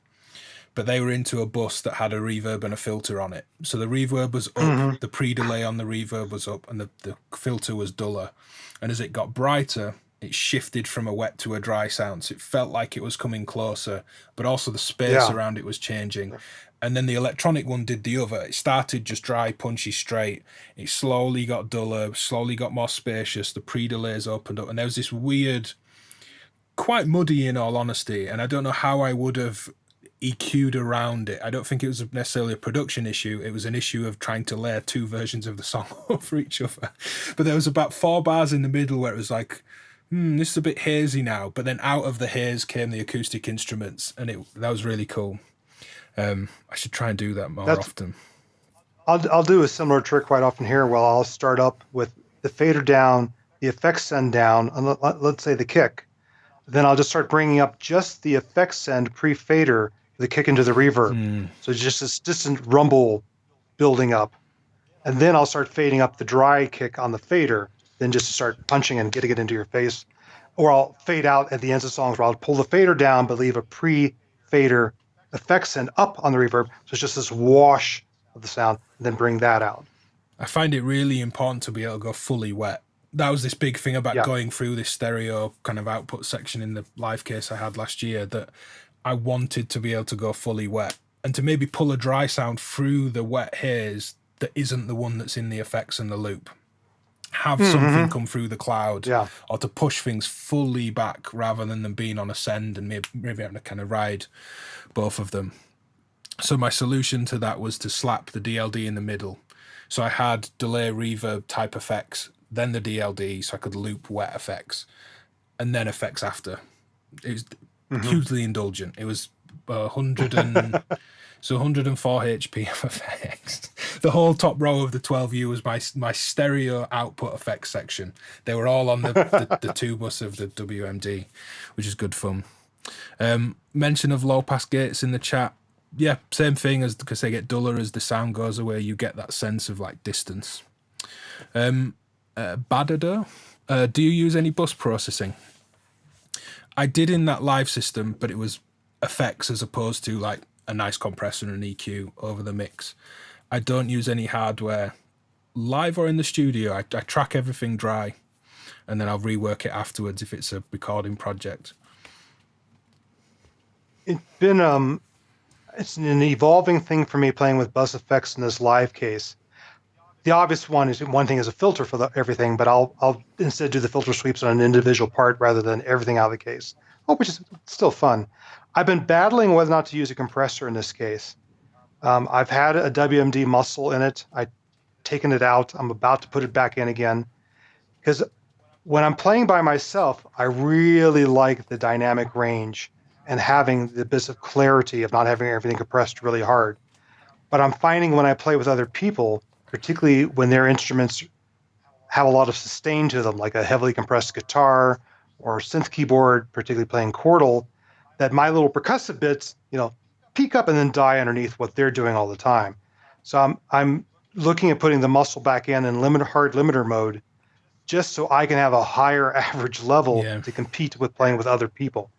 but they were into a bus that had a reverb and a filter on it. So the reverb was up, the pre-delay on the reverb was up, and the filter was duller. And as it got brighter, it shifted from a wet to a dry sound. So it felt like it was coming closer, but also the space around it was changing. And then the electronic one did the other. It started just dry, punchy, straight. It slowly got duller, slowly got more spacious. The pre-delays opened up. And there was this weird, quite muddy in all honesty. And I don't know how I would have EQ'd around it. I don't think it was necessarily a production issue. It was an issue of trying to layer two versions of the song over each other. But there was about 4 bars in the middle where it was like, this is a bit hazy now. But then out of the haze came the acoustic instruments. And that was really cool. I should try and do that more often. I'll do a similar trick quite often here. Well, I'll start up with the fader down, the effects send down, and let's say the kick. Then I'll just start bringing up just the effects send pre-fader, the kick into the reverb. So just this distant rumble building up. And then I'll start fading up the dry kick on the fader, then just start punching and getting it into your face. Or I'll fade out at the ends of songs where I'll pull the fader down but leave a pre-fader effects send up on the reverb. So it's just this wash of the sound, and then bring that out. I find it really important to be able to go fully wet. That was this big thing about going through this stereo kind of output section in the live case I had last year, that I wanted to be able to go fully wet and to maybe pull a dry sound through the wet haze that isn't the one that's in the effects and the loop. Have something come through the cloud, or to push things fully back rather than them being on a send and maybe having to kind of ride both of them. So my solution to that was to slap the DLD in the middle. So I had delay reverb type effects, then the DLD, so I could loop wet effects, and then effects after. It was hugely indulgent. It was 100 and so 104 HP of effects. The whole top row of the 12U was my stereo output effects section. They were all on the two bus of the WMD, which is good fun. Mention of low pass gates in the chat. Yeah, same thing, as because they get duller as the sound goes away. You get that sense of like distance. Badado, do you use any bus processing? I did in that live system, but it was effects as opposed to like a nice compressor and an EQ over the mix. I don't use any hardware live or in the studio. I track everything dry, and then I'll rework it afterwards if it's a recording project. It's been it's an evolving thing for me playing with bus effects in this live case. The obvious one thing is a filter for everything, but I'll instead do the filter sweeps on an individual part rather than everything out of the case, which is still fun. I've been battling whether or not to use a compressor in this case. I've had a WMD muscle in it. I've taken it out. I'm about to put it back in again because when I'm playing by myself, I really like the dynamic range and having the bits of clarity of not having everything compressed really hard. But I'm finding when I play with other people, particularly when their instruments have a lot of sustain to them, like a heavily compressed guitar or synth keyboard, particularly playing chordal, that my little percussive bits, peak up and then die underneath what they're doing all the time. So I'm looking at putting the muscle back in hard limiter mode, just so I can have a higher average level to compete with playing with other people.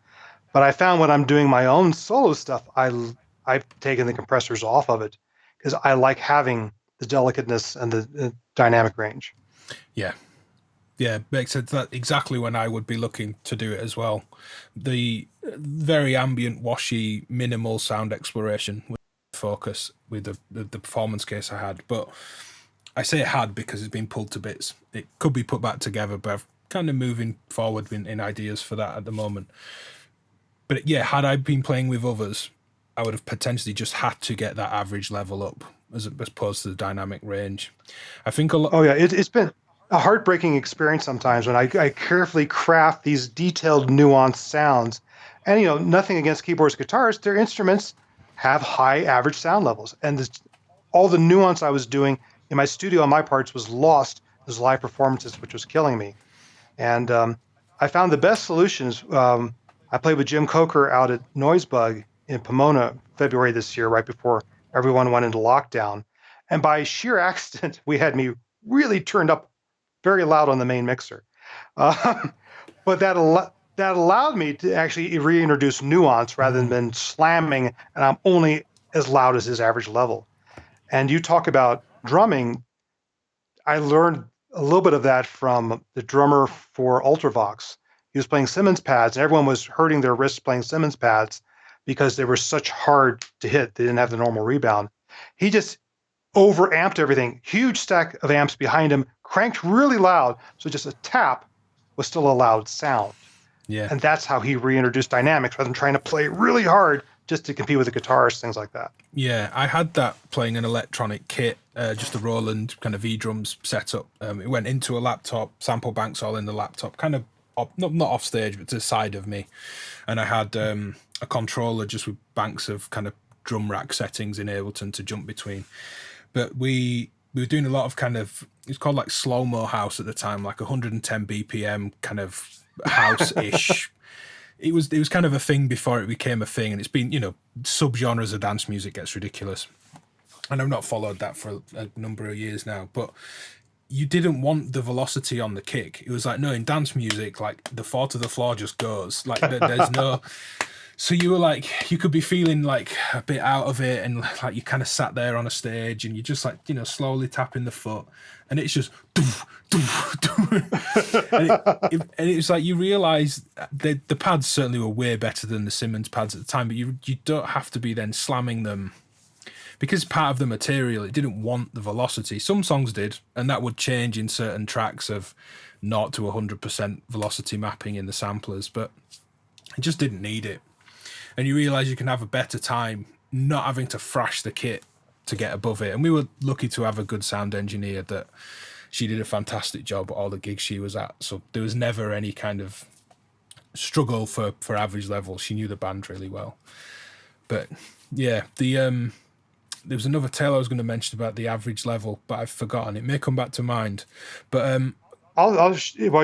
But I found when I'm doing my own solo stuff, I've taken the compressors off of it because I like having the delicateness and the dynamic range. Yeah, makes sense. That's exactly when I would be looking to do it as well. The very ambient, washy, minimal sound exploration with focus with the performance case I had. But I say it had because it's been pulled to bits. It could be put back together, but I'm kind of moving forward in ideas for that at the moment. But yeah, had I been playing with others, I would have potentially just had to get that average level up as opposed to the dynamic range. I think a lot. Oh yeah, it's been a heartbreaking experience sometimes when I carefully craft these detailed, nuanced sounds. And nothing against keyboards, guitars, their instruments have high average sound levels, and all the nuance I was doing in my studio on my parts was lost as live performances, which was killing me. And I found the best solutions. I played with Jim Coker out at Noisebug in Pomona, February this year, right before everyone went into lockdown. And by sheer accident, we had me really turned up very loud on the main mixer. But that allowed me to actually reintroduce nuance rather than slamming, and I'm only as loud as his average level. And you talk about drumming. I learned a little bit of that from the drummer for Ultravox. He was playing Simmons pads, and everyone was hurting their wrists playing Simmons pads because they were such hard to hit. They didn't have the normal rebound. He just overamped everything. Huge stack of amps behind him, cranked really loud, so just a tap was still a loud sound. Yeah. And that's how he reintroduced dynamics rather than trying to play really hard just to compete with the guitars, things like that. Yeah, I had that playing an electronic kit, just a Roland kind of V-drums setup. It went into a laptop, sample banks all in the laptop, kind of not off stage, but to the side of me. And I had a controller just with banks of kind of drum rack settings in Ableton to jump between. But we were doing a lot of kind of, it's called like slow-mo house at the time, like 110 BPM kind of house-ish. It was kind of a thing before it became a thing, and it's been, subgenres of dance music gets ridiculous. And I've not followed that for a number of years now, but you didn't want the velocity on the kick. It was like, no, in dance music, like the 4 to the floor just goes. Like there's no... So you were like, you could be feeling like a bit out of it, and like you kind of sat there on a stage and you just like, slowly tapping the foot, and it's just, and it was like you realise the pads certainly were way better than the Simmons pads at the time, but you don't have to be then slamming them because part of the material, it didn't want the velocity. Some songs did, and that would change in certain tracks of 0 to 100% velocity mapping in the samplers, but it just didn't need it. And you realise you can have a better time not having to thrash the kit to get above it. And we were lucky to have a good sound engineer that she did a fantastic job at all the gigs she was at. So there was never any kind of struggle for average level. She knew the band really well. But yeah, there was another tale I was going to mention about the average level, but I've forgotten. It may come back to mind. But While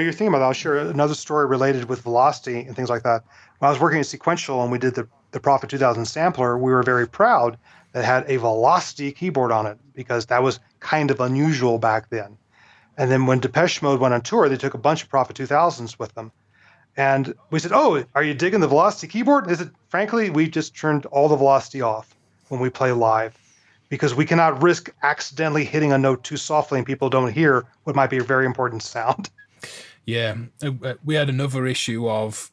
you're thinking about that, I'll share another story related with velocity and things like that. When I was working at Sequential and we did the Prophet 2000 sampler, we were very proud that had a velocity keyboard on it because that was kind of unusual back then. And then when Depeche Mode went on tour, they took a bunch of Prophet 2000s with them. And we said, "Oh, are you digging the velocity keyboard?" They said, "Frankly, we just turned all the velocity off when we play live because we cannot risk accidentally hitting a note too softly and people don't hear what might be a very important sound." Yeah, we had another issue of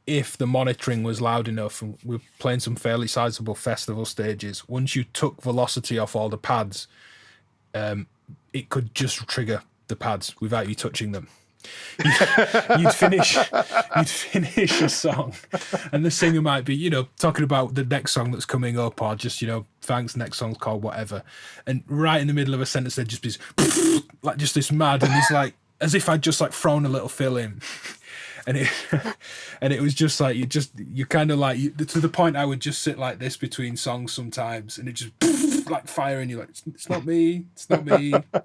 if the monitoring was loud enough, and we were playing some fairly sizable festival stages, once you took velocity off all the pads, it could just trigger the pads without you touching them. You'd finish a song and the singer might be, talking about the next song that's coming up, or just, thanks, next song's called whatever, and right in the middle of a sentence there'd just be like just this mad, and it's like as if I'd just like thrown a little fill in, and it was just like you kind of like to the point I would just sit like this between songs sometimes, and it just like fire, and you're like, it's not me,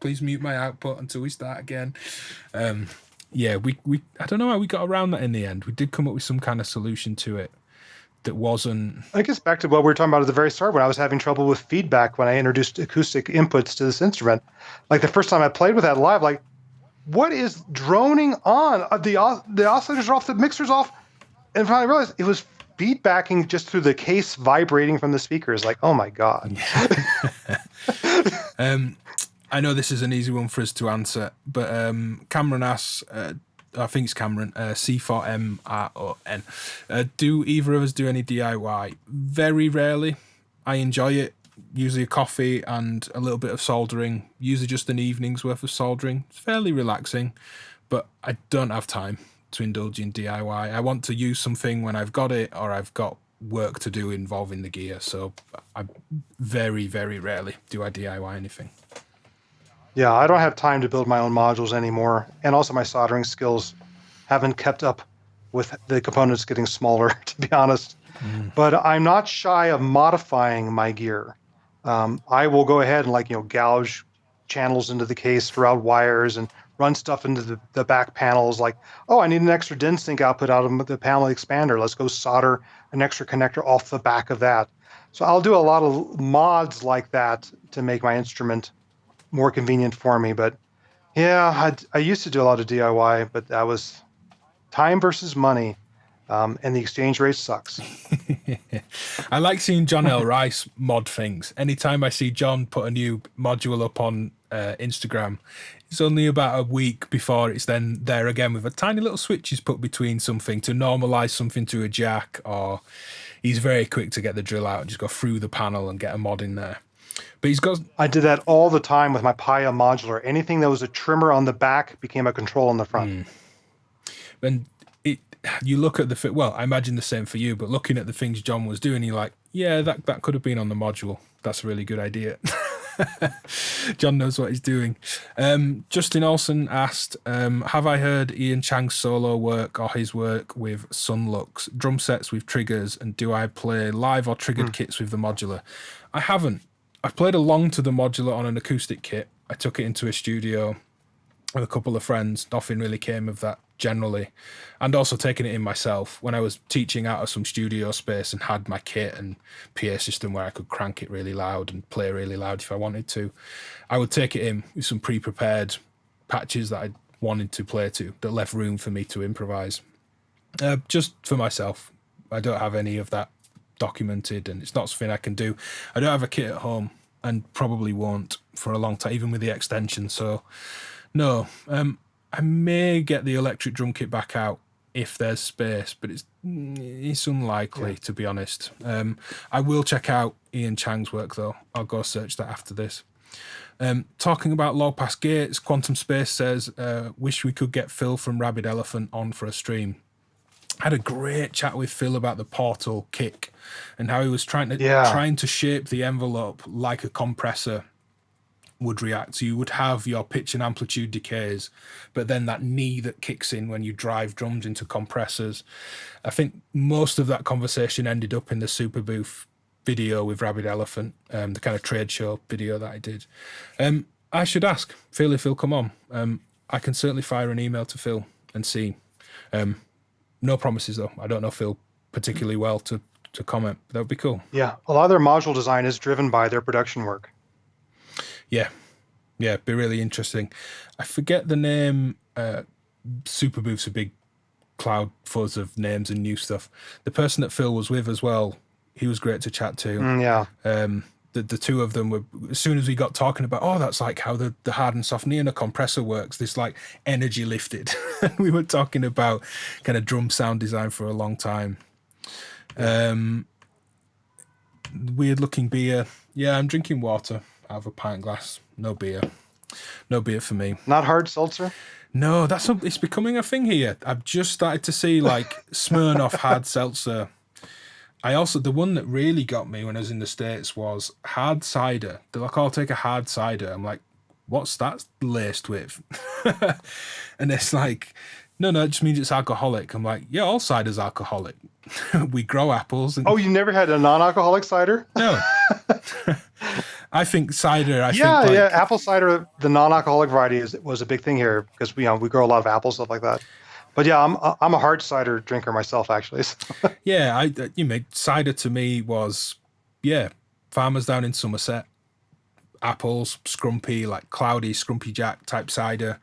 please mute my output until we start again. Yeah, we I don't know how we got around that in the end. We did come up with some kind of solution to it that wasn't... I guess back to what we were talking about at the very start when I was having trouble with feedback when I introduced acoustic inputs to this instrument. Like the first time I played with that live, like, what is droning on? The oscillators are off, the mixer's off. And finally I realized it was feedbacking just through the case vibrating from the speakers. Like, oh my God. I know this is an easy one for us to answer, but Cameron asks, I think it's Cameron, C4MRON, do either of us do any DIY? Very rarely. I enjoy it. Usually a coffee and a little bit of soldering, usually just an evening's worth of soldering. It's fairly relaxing, but I don't have time to indulge in DIY. I want to use something when I've got it or I've got work to do involving the gear, so I very, very rarely do I DIY anything. Yeah, I don't have time to build my own modules anymore. And also my soldering skills haven't kept up with the components getting smaller, to be honest. But I'm not shy of modifying my gear. I will go ahead and gouge channels into the case, throw out wires, and run stuff into the back panels. Like, oh, I need an extra DIN sync output out of the panel expander. Let's go solder an extra connector off the back of that. So I'll do a lot of mods like that to make my instrument more convenient for me. But yeah, I used to do a lot of DIY, but that was time versus money, and the exchange rate sucks. I like seeing John L. Rice mod things. Anytime I see John put a new module up on Instagram, it's only about a week before it's then there again with a tiny little switch he's put between something to normalize something to a jack, or he's very quick to get the drill out and just go through the panel and get a mod in there. But he's got... I did that all the time with my Paya modular. Anything that was a trimmer on the back became a control on the front. And you look at the... Well, I imagine the same for you, but looking at the things John was doing, you're like, yeah, that could have been on the module. That's a really good idea. John knows what he's doing. Justin Olsen asked, have I heard Ian Chang's solo work or his work with Sunlux, drum sets with triggers, and do I play live or triggered kits with the modular? I haven't. I've played along to the modular on an acoustic kit. I took it into a studio with a couple of friends. Nothing really came of that generally. And also taking it in myself when I was teaching out of some studio space and had my kit and PA system where I could crank it really loud and play really loud if I wanted to. I would take it in with some pre-prepared patches that I wanted to play to that left room for me to improvise. Just for myself. I don't have any of that documented, and it's not something I can do. I don't have a kit at home and probably won't for a long time, even with the extension. So no, I may get the electric drum kit back out if there's space, but it's unlikely, to be honest. I will check out Ian Chang's work though. I'll go search that after this. Talking about low pass gates, Quantum Space says, wish we could get Phil from Rabid Elephant on for a stream. I had a great chat with Phil about the Portal kick and how he was trying to shape the envelope like a compressor would react. So you would have your pitch and amplitude decays, but then that knee that kicks in when you drive drums into compressors. I think most of that conversation ended up in the super booth video with Rabbit Elephant, the kind of trade show video that I did. I should ask Phil if he'll come on. I can certainly fire an email to Phil and see. No promises though. I don't know Phil particularly well to comment. That would be cool. Yeah, a lot of their module design is driven by their production work. Yeah, it'd be really interesting. I forget the name. Superbooth's a big cloud fuzz of names and new stuff. The person that Phil was with as well, he was great to chat to. Yeah. The two of them were, as soon as we got talking about, that's like how the hard and soft Neoner compressor works, this like energy lifted. We were talking about kind of drum sound design for a long time. Weird looking beer. Yeah, I'm drinking water out of a pint glass. No beer for me. Not hard seltzer? No, it's becoming a thing here. I've just started to see like Smirnoff hard seltzer. The one that really got me when I was in the States was hard cider. They're like, I'll take a hard cider. I'm like, what's that laced with? And it's like, no, it just means it's alcoholic. I'm like, yeah, all cider's alcoholic. We grow apples. And... Oh, you never had a non-alcoholic cider? No. I think cider. Yeah, apple cider, the non-alcoholic variety was a big thing here because we grow a lot of apples, stuff like that. But yeah, I'm a hard cider drinker myself, actually. Yeah, cider to me was farmers down in Somerset, apples, scrumpy, like cloudy, scrumpy jack type cider.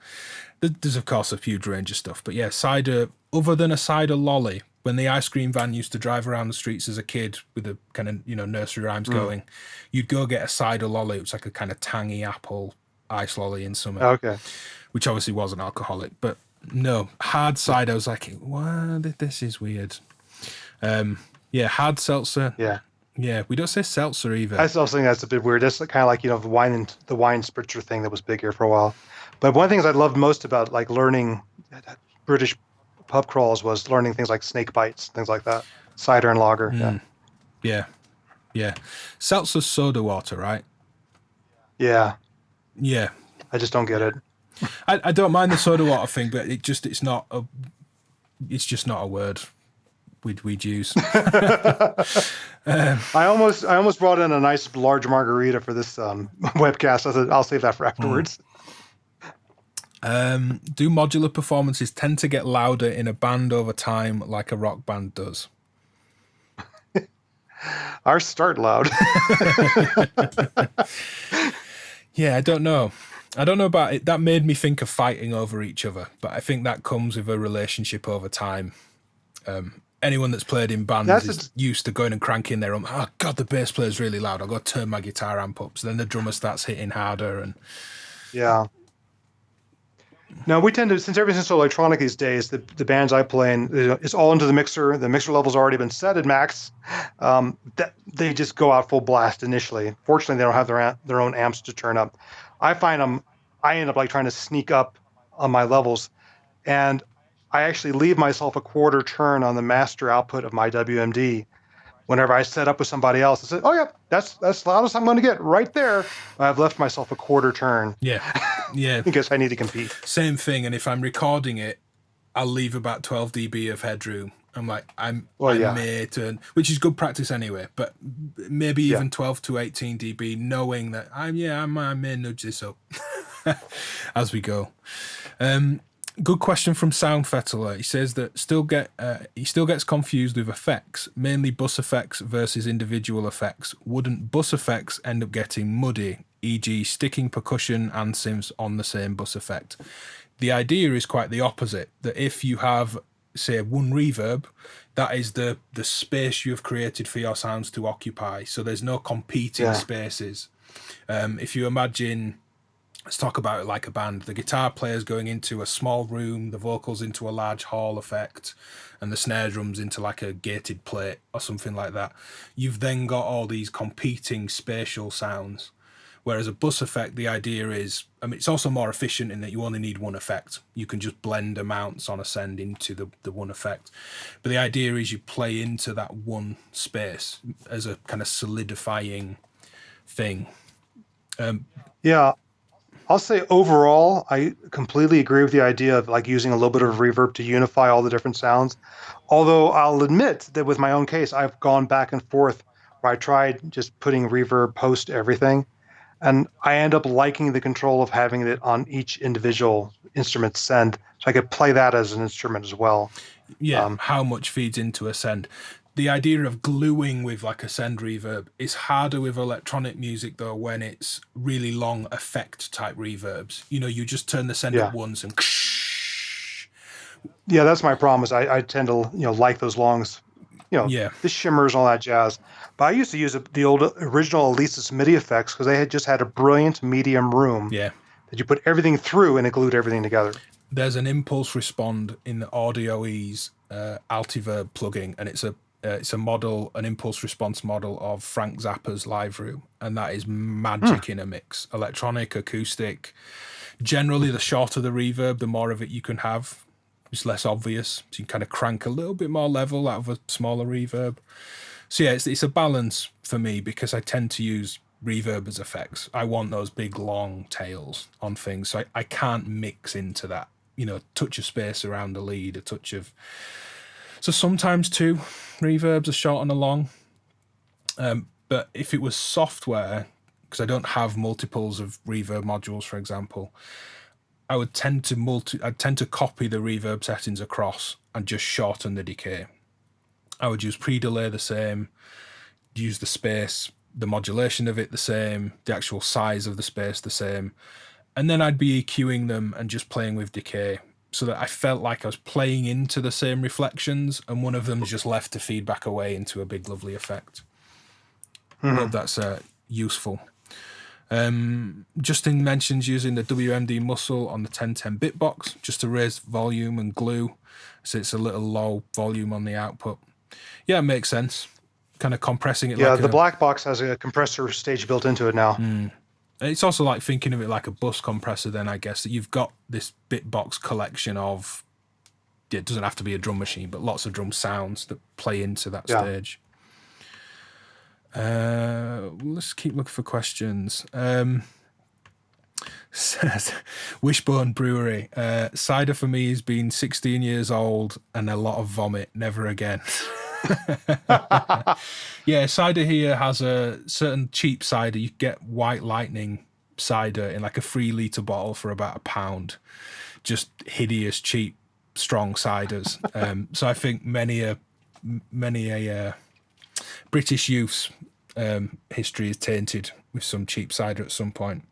There's of course a huge range of stuff, but yeah, cider. Other than a cider lolly, when the ice cream van used to drive around the streets as a kid with the kind of nursery rhymes going, you'd go get a cider lolly. It was like a kind of tangy apple ice lolly in summer. Okay, which obviously wasn't alcoholic, but no hard cider. I was like, wow, this is weird. Hard seltzer. Yeah, we don't say seltzer either. I still think that's a bit weird. That's kind of like the wine spritzer thing that was big here for a while. But one of the things I loved most about like learning British pub crawls was learning things like snake bites, things like that. Cider and lager. Yeah. Seltzer's soda water, right? Yeah. Yeah. I just don't get it. I don't mind the soda water thing, but it's just not a word we'd use. I almost brought in a nice large margarita for this webcast. I said I'll save that for afterwards. Do modular performances tend to get louder in a band over time like a rock band does? Ours start loud. Yeah, I don't know about it. That made me think of fighting over each other, but I think that comes with a relationship over time. Anyone that's played in bands is used to going and cranking their own. Oh God, the bass player's really loud. I'll go turn my guitar amp up. So then the drummer starts hitting harder, and yeah. Now we tend to, since everything's so electronic these days, the bands I play in, it's all into the mixer. The mixer level's already been set at max. That they just go out full blast initially. Fortunately, they don't have their own amps to turn up. I end up like trying to sneak up on my levels, and I actually leave myself a quarter turn on the master output of my WMD. Whenever I set up with somebody else, I said, "Oh yeah, that's the loudest I'm going to get right there." I've left myself a quarter turn. Yeah. Because I need to compete. Same thing, and if I'm recording it, I'll leave about 12 dB of headroom. I'm like, I may turn, which is good practice anyway, but maybe even 12 to 18 dB, knowing that I may nudge this up as we go. Good question from Soundfettler. He says that he still gets confused with effects, mainly bus effects versus individual effects. Wouldn't bus effects end up getting muddy, e.g. sticking percussion and synths on the same bus effect? The idea is quite the opposite, that if you have, say, one reverb, that is the space you have created for your sounds to occupy. So there's no competing spaces. If you imagine... Let's talk about it like a band. The guitar player's going into a small room, the vocals into a large hall effect, and the snare drums into like a gated plate or something like that. You've then got all these competing spatial sounds. Whereas a bus effect, the idea is, it's also more efficient in that you only need one effect. You can just blend amounts on a send into the one effect. But the idea is you play into that one space as a kind of solidifying thing. I'll say overall, I completely agree with the idea of like using a little bit of reverb to unify all the different sounds. Although I'll admit that with my own case, I've gone back and forth where I tried just putting reverb post everything. And I end up liking the control of having it on each individual instrument send. So I could play that as an instrument as well. Yeah, how much feeds into a send. The idea of gluing with like a send reverb is harder with electronic music though, when it's really long effect type reverbs. You just turn the send up once and yeah, that's my problem is I tend to like those longs, the shimmers and all that jazz. But I used to use the old original Alesis MIDI effects because they had just had a brilliant medium room that you put everything through and it glued everything together. There's an impulse respond in the Audio Ease Altiverb plugin, and it's a model, an impulse response model of Frank Zappa's Live Room, and that is magic in a mix. Electronic, acoustic. Generally, the shorter the reverb, the more of it you can have. It's less obvious, so you can kind of crank a little bit more level out of a smaller reverb. So yeah, it's a balance for me because I tend to use reverb as effects. I want those big long tails on things, so I can't mix into that. A touch of space around the lead, a touch of... So sometimes two reverbs are short and a long. But if it was software, because I don't have multiples of reverb modules, for example, I would tend to copy the reverb settings across and just shorten the decay. I would use pre-delay the same, use the space, the modulation of it the same, the actual size of the space the same, and then I'd be EQing them and just playing with decay so that I felt like I was playing into the same reflections and one of them's just left to feed back away into a big lovely effect. I hope that's useful. Justin mentions using the WMD muscle on the 1010 bit box just to raise volume and glue, so it's a little low volume on the output. Yeah, it makes sense. Kind of compressing it. Yeah, the black box has a compressor stage built into it now. It's also like thinking of it like a bus compressor then, I guess, that you've got this bit box collection of, it doesn't have to be a drum machine, but lots of drum sounds that play into that stage. Let's keep looking for questions. Says Wishbone Brewery, cider for me has been 16 years old and a lot of vomit, never again. Yeah, cider here has a certain cheap cider. You get White Lightning cider in like a 3-litre bottle for about £1. Just hideous, cheap, strong ciders. So I think many a British youth's history is tainted with some cheap cider at some point.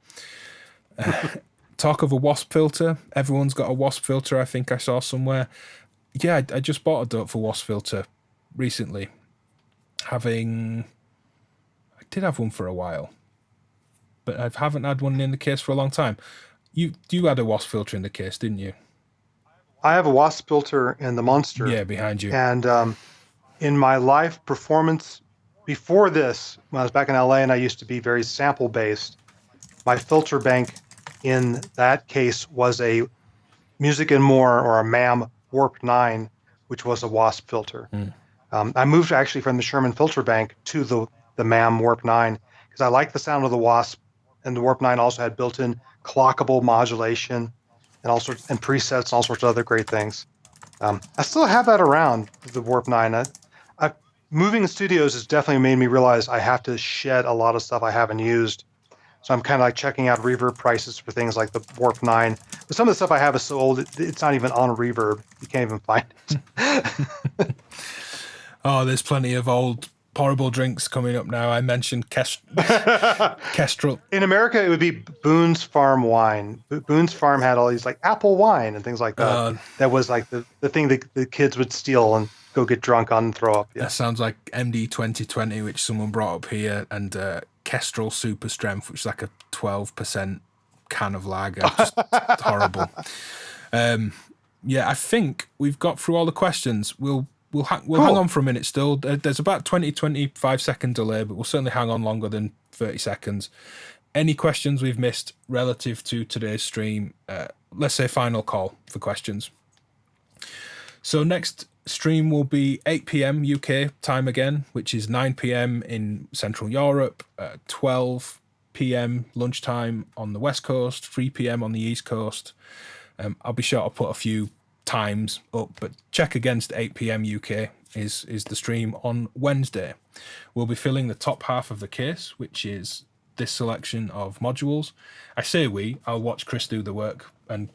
Talk of a wasp filter. Everyone's got a wasp filter, I think I saw somewhere. Yeah, I just bought a Dope for Wasp filter recently. I did have one for a while, but I haven't had one in the case for a long time. You had a wasp filter in the case, didn't you? I have a wasp filter in the Monster. Yeah, behind you. And in my live performance before this, when I was back in LA and I used to be very sample based, my filter bank in that case was a Music and More or a MAM Warp 9, which was a wasp filter. I moved actually from the Sherman filter bank to the MAM Warp 9 because I liked the sound of the wasp, and the Warp 9 also had built-in clockable modulation and all sorts and presets and all sorts of other great things. I still have that around, the Warp 9. Moving studios has definitely made me realize I have to shed a lot of stuff I haven't used. So I'm kind of like checking out reverb prices for things like the Warp 9. But some of the stuff I have is so old, it's not even on reverb. You can't even find it. Oh, there's plenty of old horrible drinks coming up now. I mentioned Kestrel. In America, it would be Boone's Farm wine. Boone's Farm had all these like apple wine and things like that. That was like the thing that the kids would steal and go get drunk on and throw up. Yeah. That sounds like MD 2020, which someone brought up here, and Kestrel Super Strength, which is like a 12% can of lager. Just horrible. Yeah, I think we've got through all the questions. We'll hang on for a minute still. There's about 20-25 second delay, but we'll certainly hang on longer than 30 seconds. Any questions we've missed relative to today's stream? Let's say final call for questions. So next stream will be 8 p.m. UK time again, which is 9 p.m. in Central Europe, 12 p.m. lunchtime on the West Coast, 3 p.m. on the East Coast. I'll be sure to put a few times up, but check against 8 p.m. UK is the stream on Wednesday. We'll be filling the top half of the case, which is this selection of modules. I say I'll watch Chris do the work and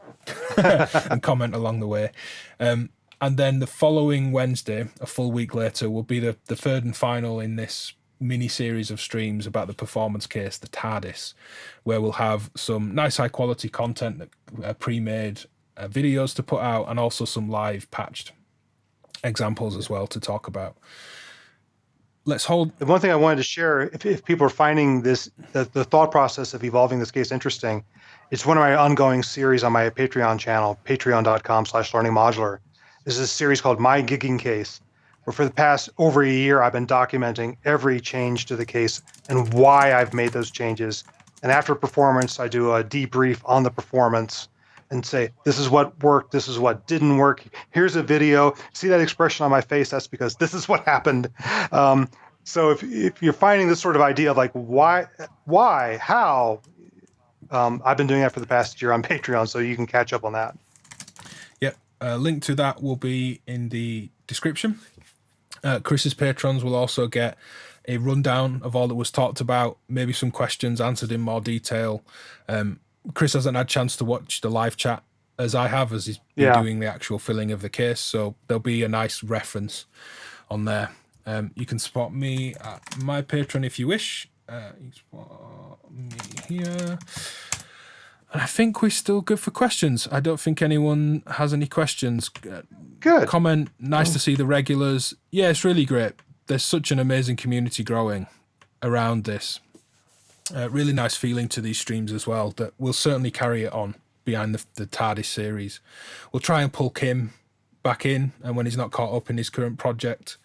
and comment along the way. And then the following Wednesday, a full week later, will be the third and final in this mini series of streams about the performance case, the Tardis, where we'll have some nice high quality content, pre-made videos to put out, and also some live patched examples as well to talk about. Let's hold. The one thing I wanted to share, if people are finding this, the thought process of evolving this case interesting, it's one of my ongoing series on my Patreon channel, patreon.com/learningmodular. This is a series called My Gigging Case, where for the past over a year, I've been documenting every change to the case and why I've made those changes. And after performance, I do a debrief on the performance and say, this is what worked, this is what didn't work. Here's a video. See that expression on my face? That's because this is what happened. So if you're finding this sort of idea of like why, how, I've been doing that for the past year on Patreon, so you can catch up on that. Yep. A link to that will be in the description. Chris's patrons will also get a rundown of all that was talked about, maybe some questions answered in more detail. Chris hasn't had a chance to watch the live chat as I have, as he's been doing the actual filling of the case, so there'll be a nice reference on there. You can support me at my Patreon if you wish. You can support me here. And I think we're still good for questions. I don't think anyone has any questions. Good. Comment, nice to see the regulars. Yeah, it's really great. There's such an amazing community growing around this. Really nice feeling to these streams as well, that we'll certainly carry it on behind the Tardis series. We'll try and pull Kim back in, and when he's not caught up in his current project.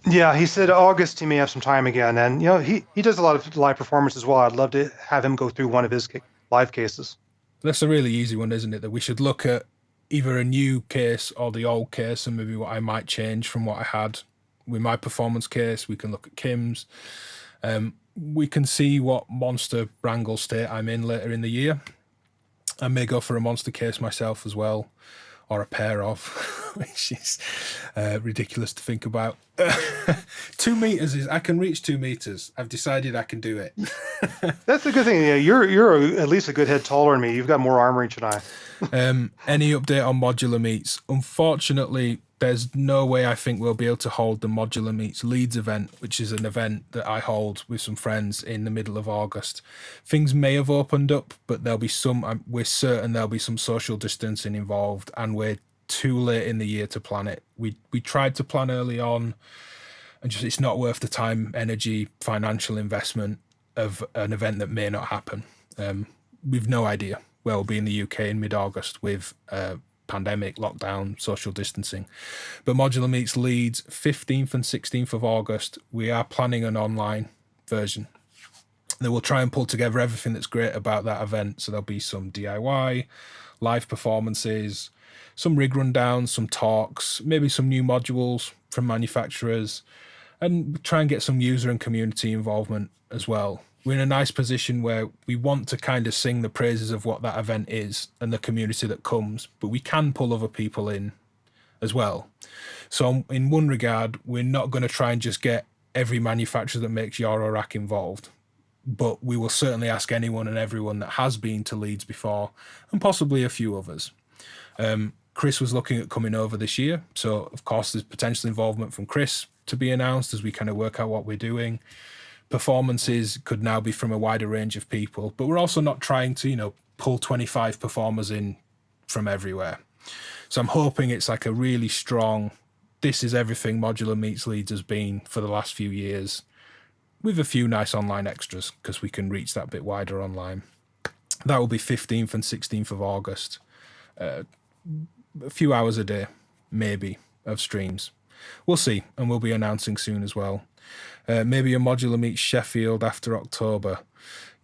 Yeah, he said August he may have some time again, and he does a lot of live performance as well. I'd love to have him go through one of his live cases. That's a really easy one, isn't it? That we should look at either a new case or the old case, and maybe what I might change from what I had with my performance case. We can look at Kim's. We can see what monster wrangle state I'm in later in the year. I may go for a monster case myself as well, or a pair of, which is ridiculous to think about. 2 meters is, I can reach 2 meters. I've decided I can do it. That's a good thing. Yeah, you're at least a good head taller than me. You've got more arm reach than I. Any update on Modular Meets? Unfortunately, there's no way I think we'll be able to hold the Modular Meets Leeds event, which is an event that I hold with some friends in the middle of August. Things may have opened up, but there'll be we're certain there'll be some social distancing involved, and we're too late in the year to plan it. We tried to plan early on, and just it's not worth the time, energy, financial investment of an event that may not happen. We've no idea where we'll be in the UK in mid-August with pandemic, lockdown, social distancing. But Modular Meets Leeds, 15th and 16th of August. We are planning an online version. Then we'll try and pull together everything that's great about that event. So there'll be some DIY, live performances, some rig rundowns, some talks, maybe some new modules from manufacturers, and try and get some user and community involvement as well. We're in a nice position where we want to kind of sing the praises of what that event is and the community that comes, but we can pull other people in as well. So in one regard, we're not going to try and just get every manufacturer that makes Eurorack involved, but we will certainly ask anyone and everyone that has been to Leeds before, and possibly a few others. Chris was looking at coming over this year, so of course there's potential involvement from Chris to be announced as we kind of work out what we're doing. Performances could now be from a wider range of people, but we're also not trying to, pull 25 performers in from everywhere. So I'm hoping it's like a really strong, this is everything Modular Meets Leeds has been for the last few years, with a few nice online extras, because we can reach that bit wider online. That will be 15th and 16th of August. A few hours a day, maybe, of streams. We'll see, and we'll be announcing soon as well. Maybe a Modular Meets Sheffield after October.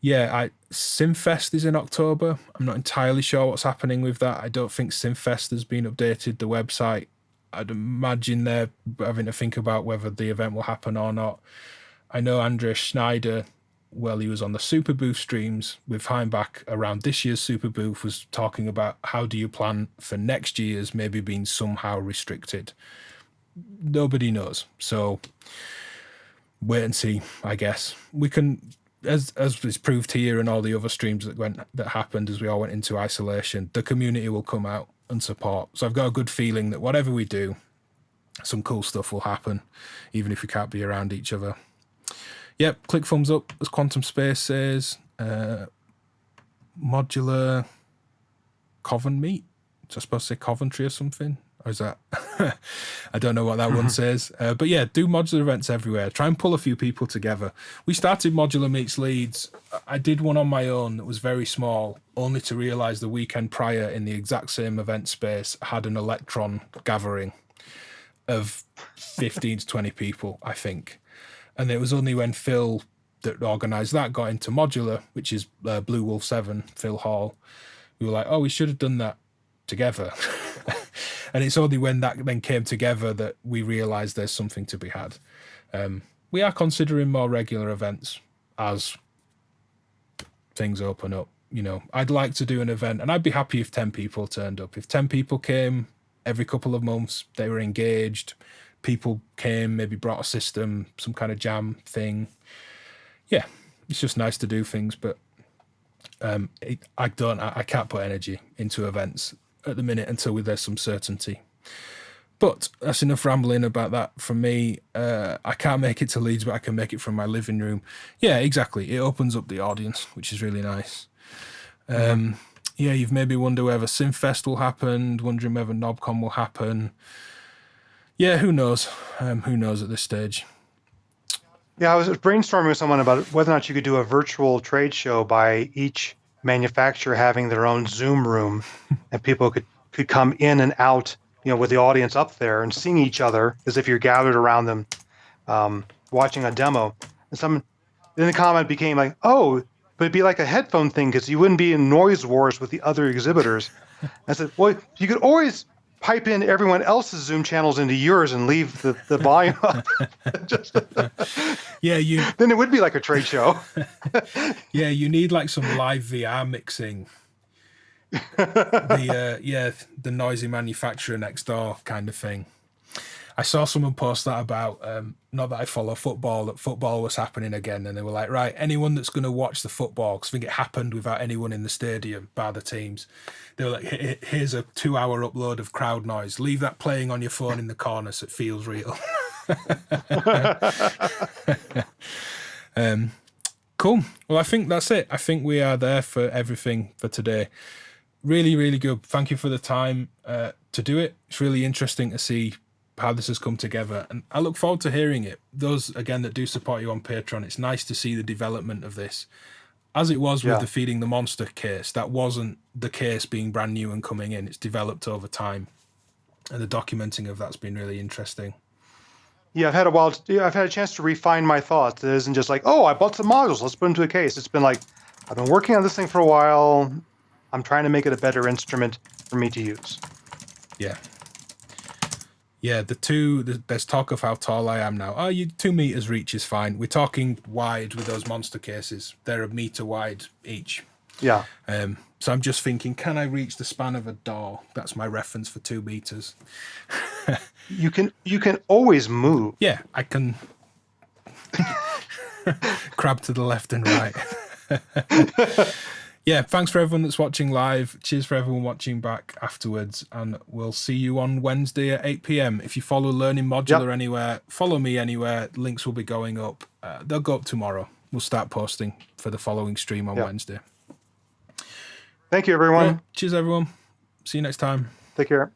Yeah, Simfest is in October. I'm not entirely sure what's happening with that. I don't think Simfest has been updated, the website. I'd imagine they're having to think about whether the event will happen or not. I know Andrea Schneider while he was on the Super Booth streams with Heimbach around this year's Super Booth, was talking about how do you plan for next year's maybe being somehow restricted. Nobody knows. So wait and see, I guess. We can, as is proved here and all the other streams that happened as we all went into isolation, the community will come out and support. So I've got a good feeling that whatever we do, some cool stuff will happen, even if we can't be around each other. Yep, click thumbs up, as Quantum Space says. Modular Coven meet. So I'm supposed to say Coventry or something? Or is that... I don't know what that one says. But yeah, do modular events everywhere. Try and pull a few people together. We started Modular Meets Leeds. I did one on my own that was very small, only to realise the weekend prior in the exact same event space had an Electron gathering of 15 to 20 people, I think. And it was only when Phil that organised that got into Modular, which is Blue Wolf 7, Phil Hall, we were like, oh, we should have done that together. And it's only when that then came together that we realised there's something to be had. We are considering more regular events as things open up. You know, I'd like to do an event, and I'd be happy if 10 people turned up. If 10 people came every couple of months, they were engaged, people came, maybe brought a system, some kind of jam thing. Yeah, it's just nice to do things, but I can't put energy into events at the minute until there's some certainty. But that's enough rambling about that from me. I can't make it to Leeds, but I can make it from my living room. Yeah, exactly. It opens up the audience, which is really nice. Yeah, you've maybe wondered whether Synfest will happen, wondering whether NobCon will happen. Yeah, who knows? Who knows at this stage? Yeah, I was brainstorming with someone about whether or not you could do a virtual trade show by each manufacturer having their own Zoom room, and people could come in and out, you know, with the audience up there and seeing each other as if you're gathered around them, watching a demo. And then the comment became like, oh, but it'd be like a headphone thing because you wouldn't be in noise wars with the other exhibitors. I said, well, you could always pipe in everyone else's Zoom channels into yours and leave the volume up. Yeah, then it would be like a trade show. Yeah, you need like some live VR mixing. The noisy manufacturer next door kind of thing. I saw someone post that about, not that I follow football, that football was happening again, and they were like, right, anyone that's going to watch the football, because I think it happened without anyone in the stadium, bar the teams, they were like, here's a 2-hour upload of crowd noise. Leave that playing on your phone in the corner so it feels real. Cool. Well, I think that's it. I think we are there for everything for today. Really, really good. Thank you for the time to do it. It's really interesting to see how this has come together, and I look forward to hearing it. Those, again, that do support you on Patreon, it's nice to see the development of this. As it was with the Feeding the Monster case, that wasn't the case being brand new and coming in. It's developed over time, and the documenting of that's been really interesting. Yeah, I've had a chance to refine my thoughts. It isn't just like, oh, I bought some modules, let's put them into a case. It's been like, I've been working on this thing for a while. I'm trying to make it a better instrument for me to use. Yeah. Yeah, there's talk of how tall I am now. Oh, 2 meters reach is fine. We're talking wide with those monster cases. They're 1 meter wide each. Yeah. So I'm just thinking, can I reach the span of a door? That's my reference for 2 meters. You can always move. Yeah, I can crab to the left and right. Yeah, thanks for everyone that's watching live. Cheers for everyone watching back afterwards. And we'll see you on Wednesday at 8 p.m. If you follow Learning Modular anywhere, follow me anywhere. Links will be going up. They'll go up tomorrow. We'll start posting for the following stream on Wednesday. Thank you, everyone. Cheers, everyone. See you next time. Take care.